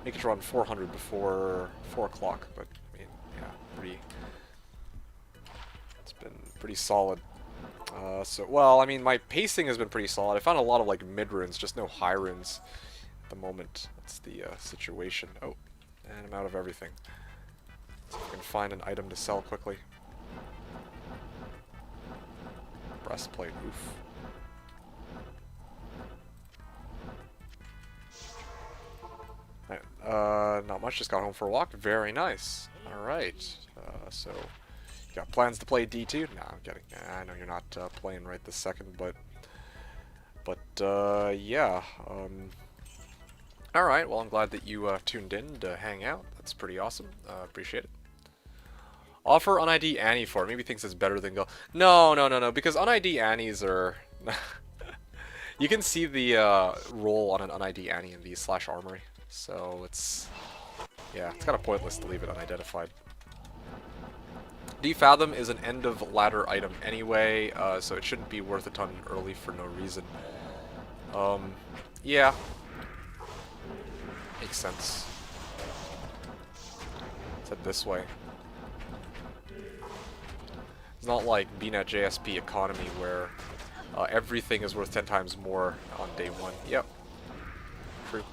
make it run 400 before 4 o'clock, but I mean, yeah, it's been pretty solid. Well, I mean, my pacing has been pretty solid. I found a lot of, like, mid-runes, just no high runes at the moment. That's the situation. Oh, and I'm out of everything. So I can find an item to sell quickly. Breastplate, oof. Not much, just got home for a walk. Very nice. Alright. So, you got plans to play D2? No, I'm kidding. I know you're not playing right this second, but yeah. Alright, well, I'm glad that you tuned in to hang out. That's pretty awesome. Appreciate it. Offer un-ID Annie for it. Maybe thinks it's better than Go. No, because un-ID Annies are... You can see the roll on an un-ID Annie in the /armory. So it's... Yeah, it's kind of pointless to leave it unidentified. Defathom is an end of ladder item anyway, so it shouldn't be worth a ton early for no reason. Yeah. makes sense. It's head this way. It's not like being at JSP economy where everything is worth 10 times more on day one. Yep. True.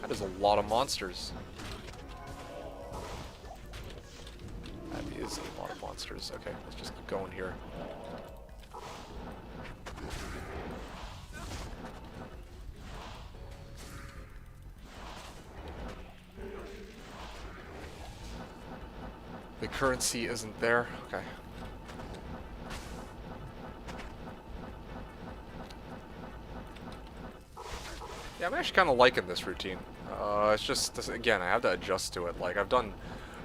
That is a lot of monsters. That is a lot of monsters. Okay, let's just keep going here. The currency isn't there. Okay. Yeah, I'm actually kind of liking this routine. It's just, again, I have to adjust to it. Like, I've done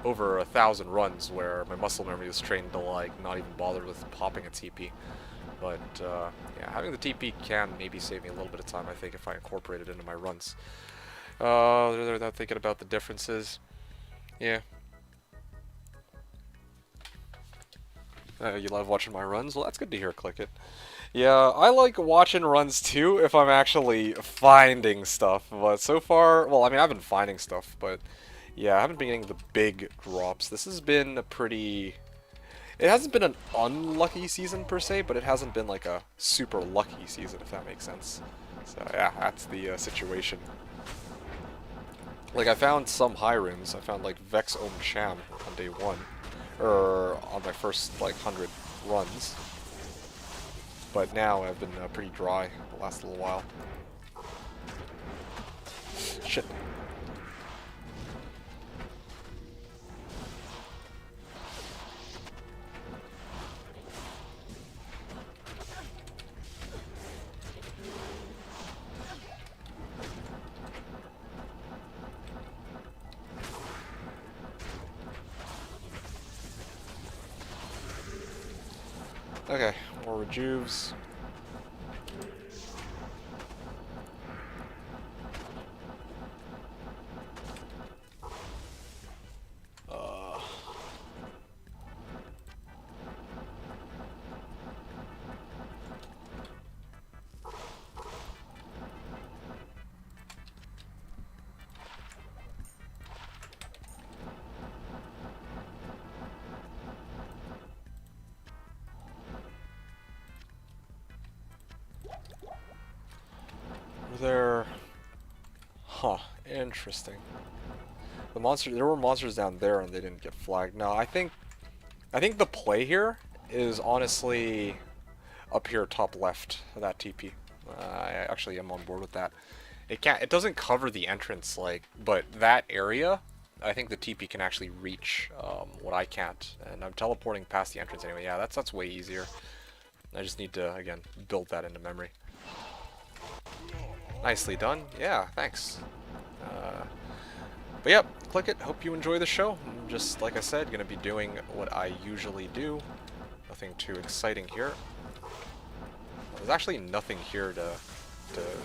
over 1,000 runs where my muscle memory is trained to, like, not even bother with popping a TP. But, yeah, having the TP can maybe save me a little bit of time, I think, if I incorporate it into my runs. They're thinking about the differences. Yeah. You love watching my runs? Well, that's good to hear, Click It. Yeah, I like watching runs too if I'm actually finding stuff, but so far, well, I mean, I've been finding stuff, but yeah, I haven't been getting the big drops. This has been a pretty... It hasn't been an unlucky season per se, but it hasn't been like a super lucky season, if that makes sense. So yeah, that's the situation. Like, I found some high runes. I found like Vex Om Cham on day one, or on my first like 100 runs. But now I've been pretty dry the last little while. Shit. Okay, more rejuves. There... Huh, interesting. There were monsters down there and they didn't get flagged. No, I think the play here is honestly up here top left of that TP. I actually am on board with that. It doesn't cover the entrance, like, but that area, I think the TP can actually reach what I can't, and I'm teleporting past the entrance anyway. Yeah, that's way easier. I just need to, again, build that into memory. Nicely done. Yeah, thanks. But yep, Click It. Hope you enjoy the show. Just like I said, gonna be doing what I usually do. Nothing too exciting here. There's actually nothing here to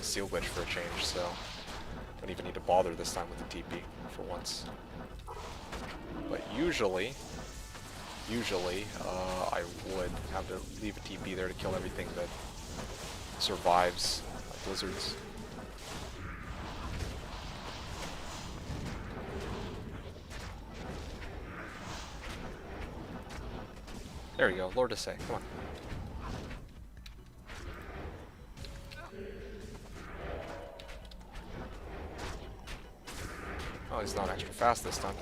seal glitch for a change, so don't even need to bother this time with the TP for once. But usually I would have to leave a TP there to kill everything that survives blizzards. There we go, Lord to say, come on. Oh, he's not extra fast this time.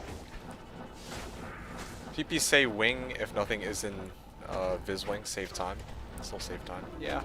TP say wing if nothing is in Viz wing, save time. Still save time, yeah.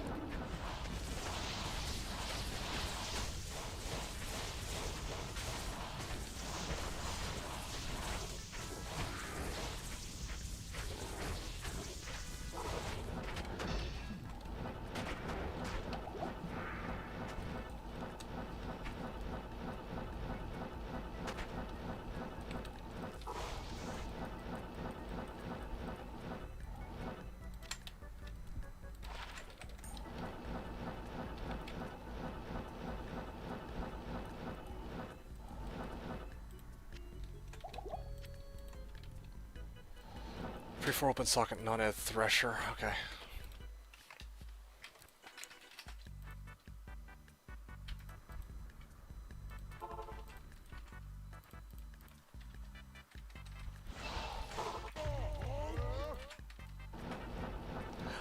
Free-for open socket, not a thresher. Okay.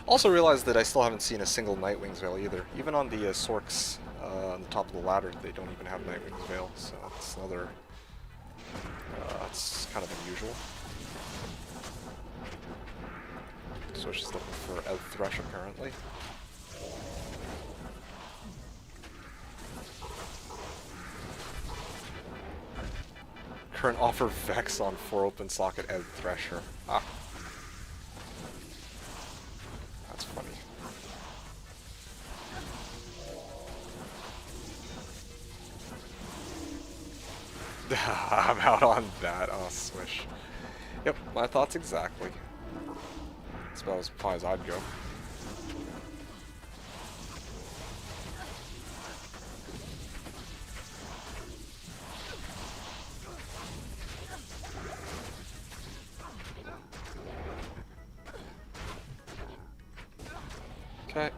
Also realized that I still haven't seen a single Nightwing's Veil either. Even on the Sorks on the top of the ladder, they don't even have Nightwing's Veil, so that's another... that's kind of unusual. So she's looking for Out Thresh, apparently. Current offer Vex on 4 open socket Out Thresher. Ah. That's funny. I'm out on that. Oh, swish. Yep, my thoughts exactly. That's about as high as I'd go. Okay.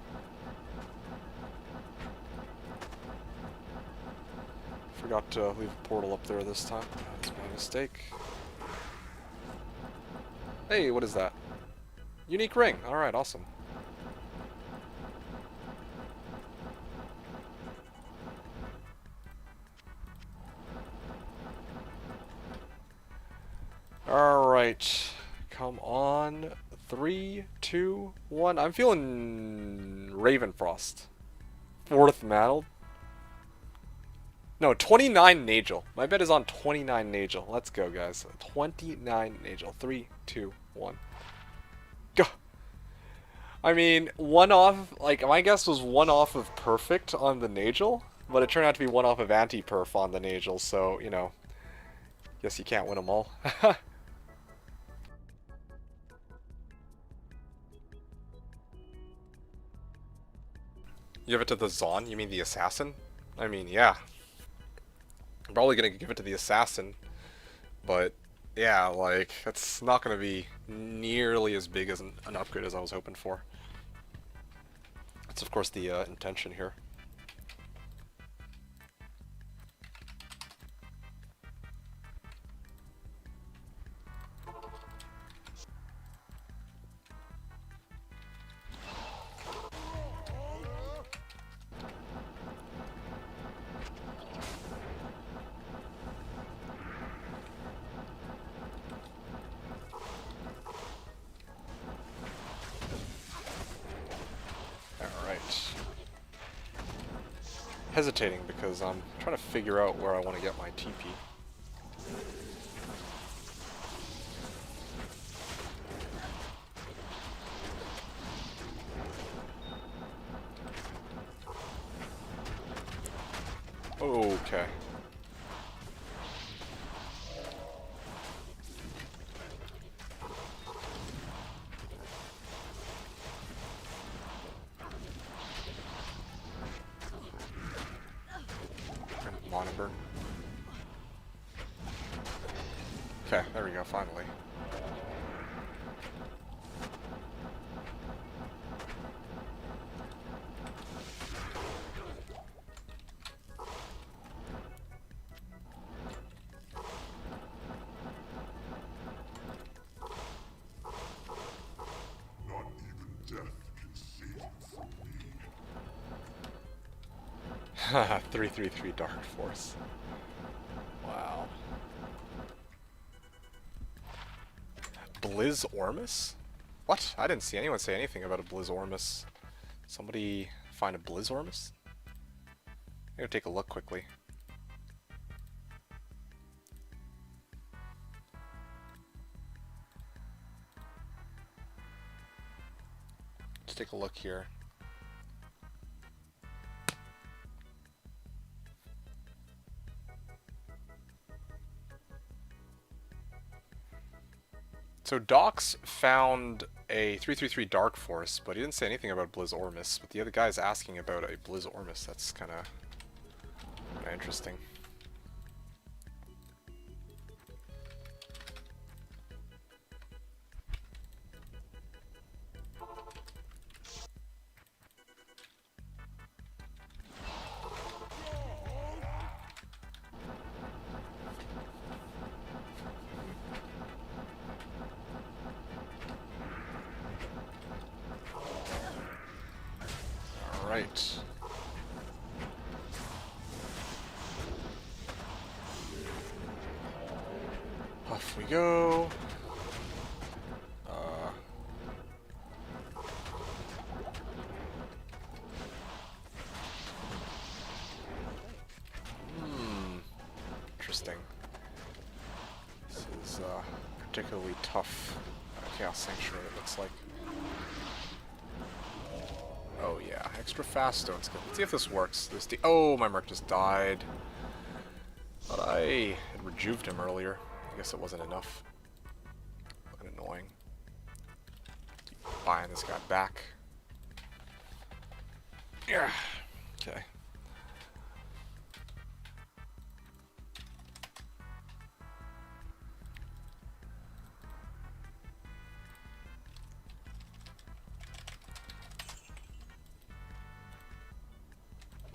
Forgot to leave a portal up there this time. That's my mistake. Hey, what is that? Unique ring. Alright, awesome. Alright. Come on. 3, 2, 1. I'm feeling Ravenfrost. 4th Mantle. No, 29 Nagel. My bet is on 29 Nagel. Let's go, guys. 29 Nagel. 3, 2, 1. Go! I mean, one off, like, my guess was one off of perfect on the Nagel, but it turned out to be one off of anti-perf on the Nagel, so, you know, guess you can't win them all. You give it to the Zon? You mean the Assassin? I mean, yeah. I'm probably gonna give it to the Assassin, but yeah, like, that's not gonna be nearly as big as an upgrade as I was hoping for. That's of course the intention here. Hesitating because I'm trying to figure out where I want to get my TP. Okay. Monitor. Okay, there we go, finally. Not even death can save you from me. 333 Dark Force. Wow. Blizz Ormus? What? I didn't see anyone say anything about a Blizz Ormus. Somebody find a Blizz Ormus? I'm gonna take a look quickly. Let's take a look here. So Docs found a 333 Dark Force, but he didn't say anything about Blizz Ormus. But the other guy's asking about a Blizz Ormus. That's kind of interesting. Alright. Off we go. Interesting. This is particularly tough Chaos Sanctuary, it looks like. Oh yeah, extra fast stone skin. Let's see if this works. Oh, my Merc just died. Thought I had rejuved him earlier. I guess it wasn't enough. Fucking annoying. Keep buying this guy back. Yeah. Okay.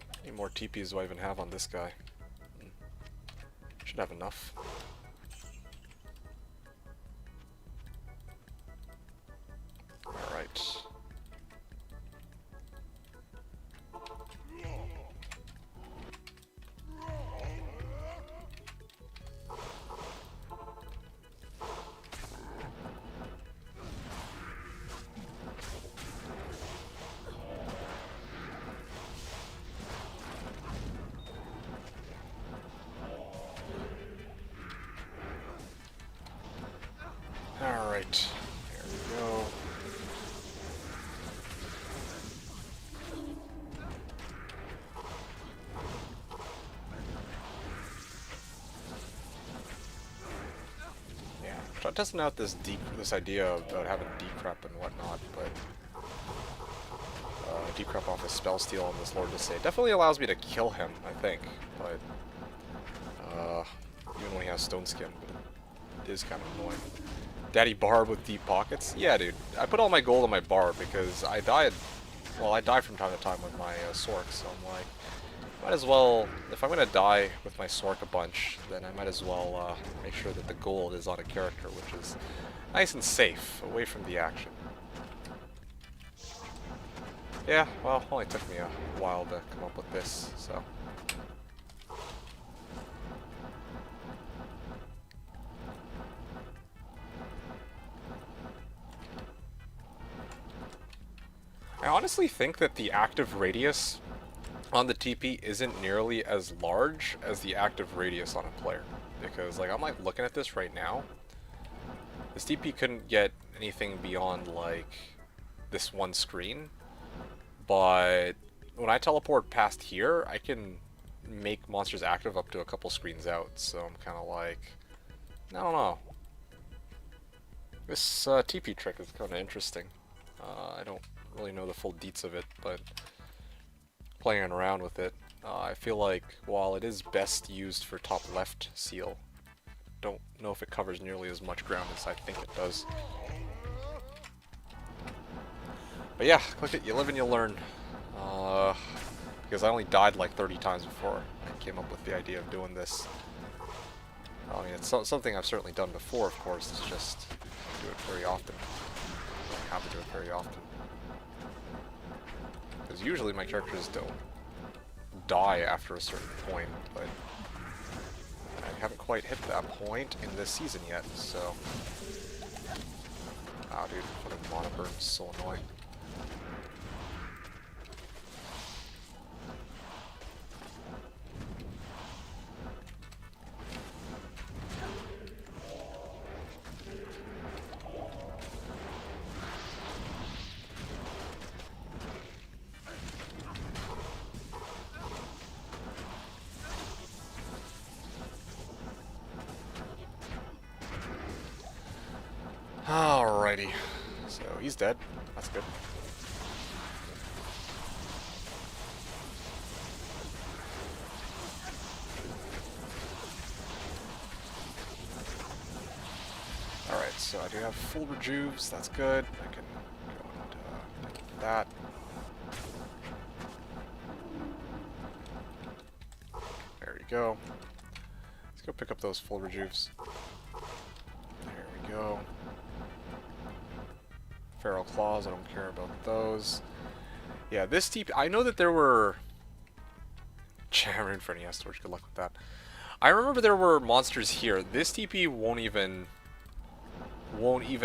How many more TPs do I even have on this guy? Should have enough. Alright. Alright, here we go. Yeah, try testing out this idea about having decrep and whatnot, but decrep off his spell steal on this Lord to say definitely allows me to kill him, I think, but even when he has stone skin, but it is kind of annoying. Daddy Barb with deep pockets? Yeah, dude. I put all my gold on my Barb because I died. Well, I die from time to time with my Sork, so I'm like, might as well, if I'm gonna die with my Sork a bunch, then I might as well make sure that the gold is on a character, which is nice and safe, away from the action. Yeah, well, it only took me a while to come up with this, so. I honestly think that the active radius on the TP isn't nearly as large as the active radius on a player. Because, like, I'm like looking at this right now. This TP couldn't get anything beyond, like, this one screen. But when I teleport past here, I can make monsters active up to a couple screens out. So I'm kind of like, I don't know. This TP trick is kind of interesting. I don't really know the full deets of it, but playing around with it, I feel like while it is best used for top left seal, don't know if it covers nearly as much ground as I think it does. But yeah, click it, you live and you learn. Because I only died like 30 times before I came up with the idea of doing this. I mean, it's something I've certainly done before, of course, it's just I don't do it very often. I don't have to do it very often. Because usually my characters don't die after a certain point, but I haven't quite hit that point in this season yet, so. Ah, dude, fucking mana burn is so annoying. Alrighty, so he's dead. That's good. Alright, so I do have full rejuves. That's good. I can go and take that. There you go. Let's go pick up those full rejuves. There we go. Feral Claws, I don't care about those. Yeah, this TP... I know that there were... Jammering for NES Storage, good luck with that. I remember there were monsters here. This TP won't even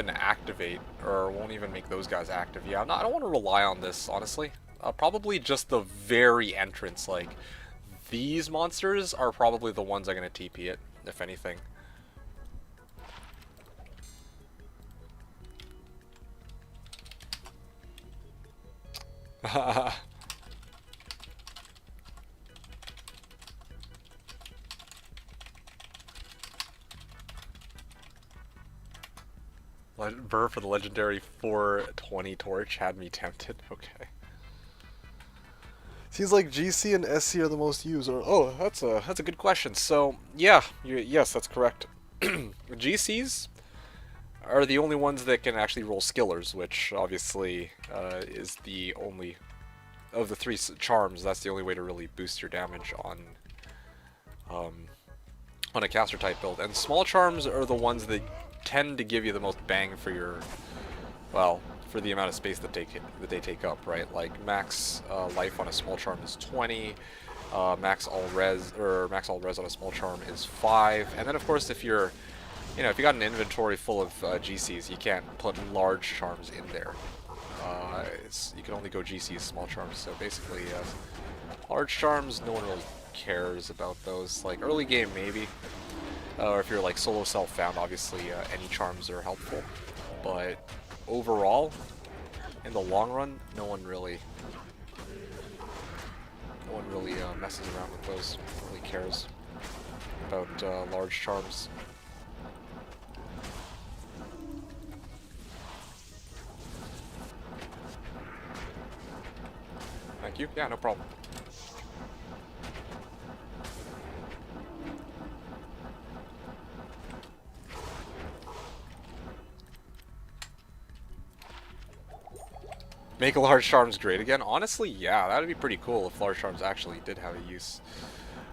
activate, or won't even make those guys active. Yeah, I don't want to rely on this, honestly. Probably just the very entrance, like, these monsters are probably the ones I'm going to TP it, if anything. Burr for the legendary 420 torch had me tempted. Okay. Seems like GC and SC are the most used. Oh, that's a good question. So yeah, yes, that's correct. GCs are the only ones that can actually roll skillers, which obviously is the only of the three charms. That's the only way to really boost your damage on a caster type build. And small charms are the ones that tend to give you the most bang for your, well, for the amount of space that they take up, right? Like max life on a small charm is 20, max all res on a small charm is 5, and then of course if you're, if you got an inventory full of GCs, you can't put large charms in there. You can only go GCs, small charms. So basically, large charms, no one really cares about those. Like early game, maybe. Or if you're like solo self-found, obviously any charms are helpful. But overall, in the long run, no one really messes around with those. No one really cares about large charms. Thank you. Yeah, no problem. Make a large charms great again? Honestly, yeah, that'd be pretty cool if large charms actually did have a use.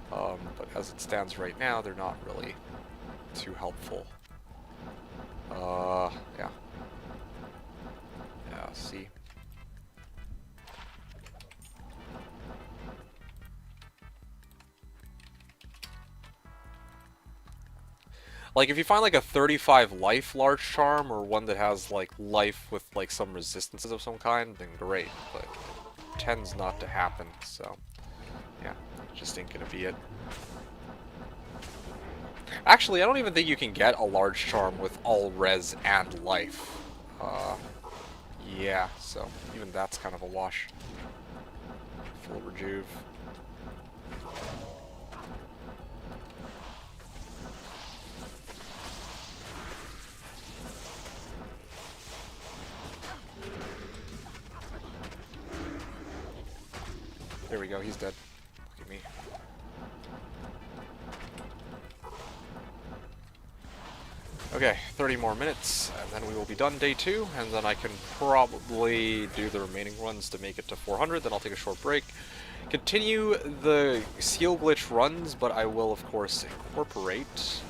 But as it stands right now, they're not really too helpful. Yeah. Yeah, see. Like, if you find, like, a 35 life large charm, or one that has, like, life with, like, some resistances of some kind, then great. But it tends not to happen, so... yeah, just ain't gonna be it. Actually, I don't even think you can get a large charm with all res and life. Yeah, so even that's kind of a wash. Full rejuve. There we go, he's dead. Look at me. Okay, 30 more minutes, and then we will be done day 2, and then I can probably do the remaining runs to make it to 400, then I'll take a short break. Continue the seal glitch runs, but I will, of course, incorporate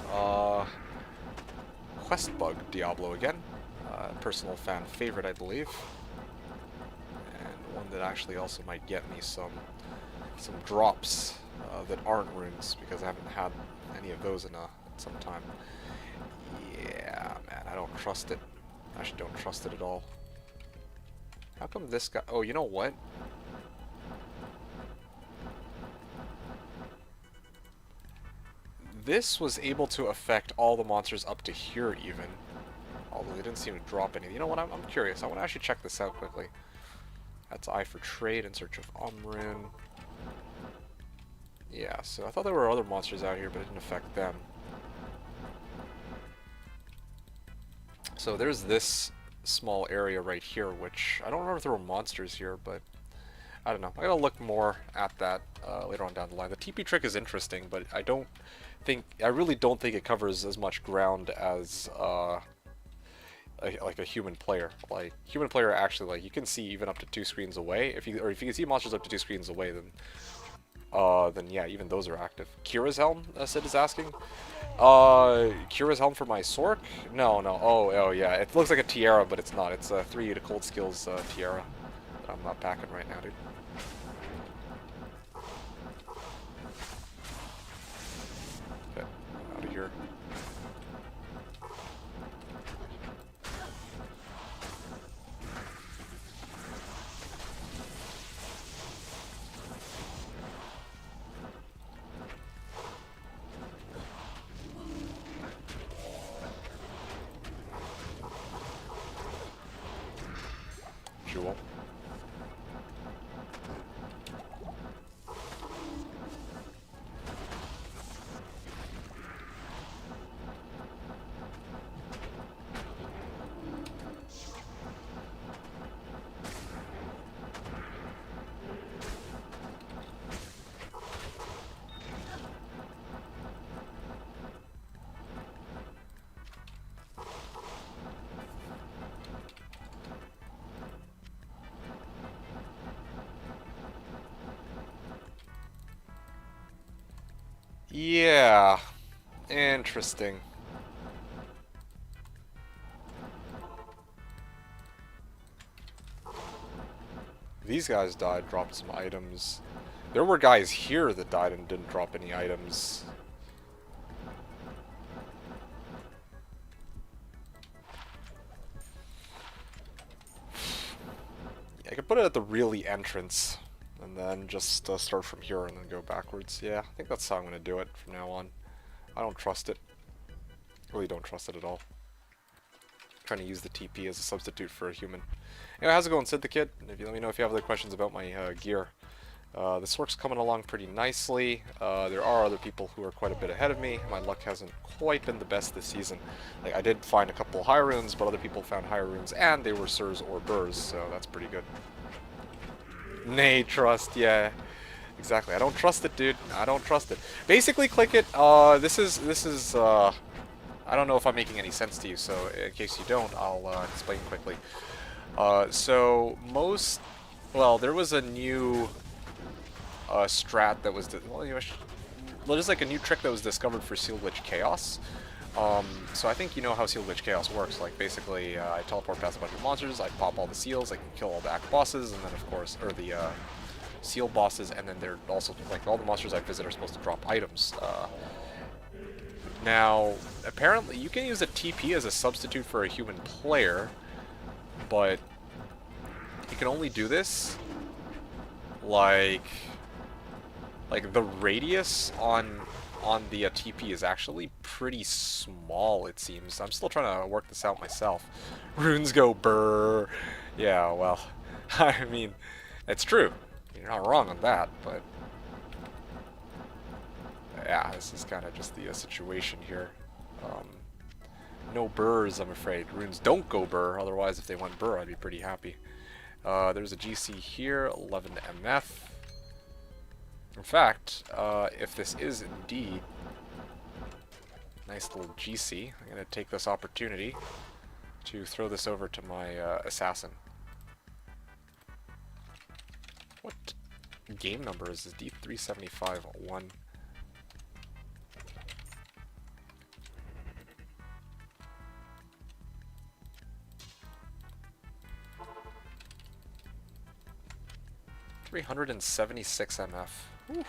Quest Bug Diablo again. Personal fan favorite, I believe. And one that actually also might get me some drops that aren't runes, because I haven't had any of those in some time. Yeah, man, I don't trust it. I actually don't trust it at all. How come this guy... oh, you know what? This was able to affect all the monsters up to here, even. Although they didn't seem to drop any. You know what? I'm curious. I want to actually check this out quickly. That's Eye for Trade in search of Rune. Yeah, so I thought there were other monsters out here, but it didn't affect them. So there's this small area right here, which I don't remember if there were monsters here, but I don't know. I gotta look more at that later on down the line. The TP trick is interesting, but I really don't think it covers as much ground as like a human player. Like human player actually, like, you can see even up to 2 screens away. If you can see monsters up to 2 screens away, then yeah, even those are active. Kira's Helm, Sid is asking. Kira's Helm for my Sork? No. Oh yeah, it looks like a tiara, but it's not. It's a 3 to cold skills tiara. I'm not packing right now, dude. Okay, out of here. Jewel. Yeah, interesting. These guys died, dropped some items. There were guys here that died and didn't drop any items. Yeah, I could put it at the really entrance. And then just start from here and then go backwards. Yeah, I think that's how I'm going to do it from now on. I don't trust it. Really don't trust it at all. Trying to use the TP as a substitute for a human. Anyway, how's it going, Sid the Kid? If you let me know if you have other questions about my gear. This work's coming along pretty nicely. There are other people who are quite a bit ahead of me. My luck hasn't quite been the best this season. Like, I did find a couple high runes, but other people found higher runes, and they were Sirs or Burrs, so that's pretty good. Nay, trust, yeah. Exactly. I don't trust it, dude. I don't trust it. Basically, click it. This is, I don't know if I'm making any sense to you, so in case you don't, I'll explain quickly. Well, there was a new strat that was, there's like a new trick that was discovered for Seal Glitch Chaos. So I think you know how Seal Glitch Chaos works. Like, basically, I teleport past a bunch of monsters, I pop all the seals, I can kill all the act bosses, and then of course, or the seal bosses, and then they're also, like, all the monsters I visit are supposed to drop items. Now, apparently, you can use a TP as a substitute for a human player, but you can only do this, like the radius on the TP is actually pretty small, it seems. I'm still trying to work this out myself. Runes go brrr. Yeah, well, I mean, it's true. You're not wrong on that, but yeah, this is kind of just the situation here. No burrs, I'm afraid. Runes don't go burr, otherwise if they went burr, I'd be pretty happy. There's a GC here, 11 MF. In fact, if this is indeed nice little GC, I'm going to take this opportunity to throw this over to my assassin. What game number is this? D375-1. $376 MF. Whew.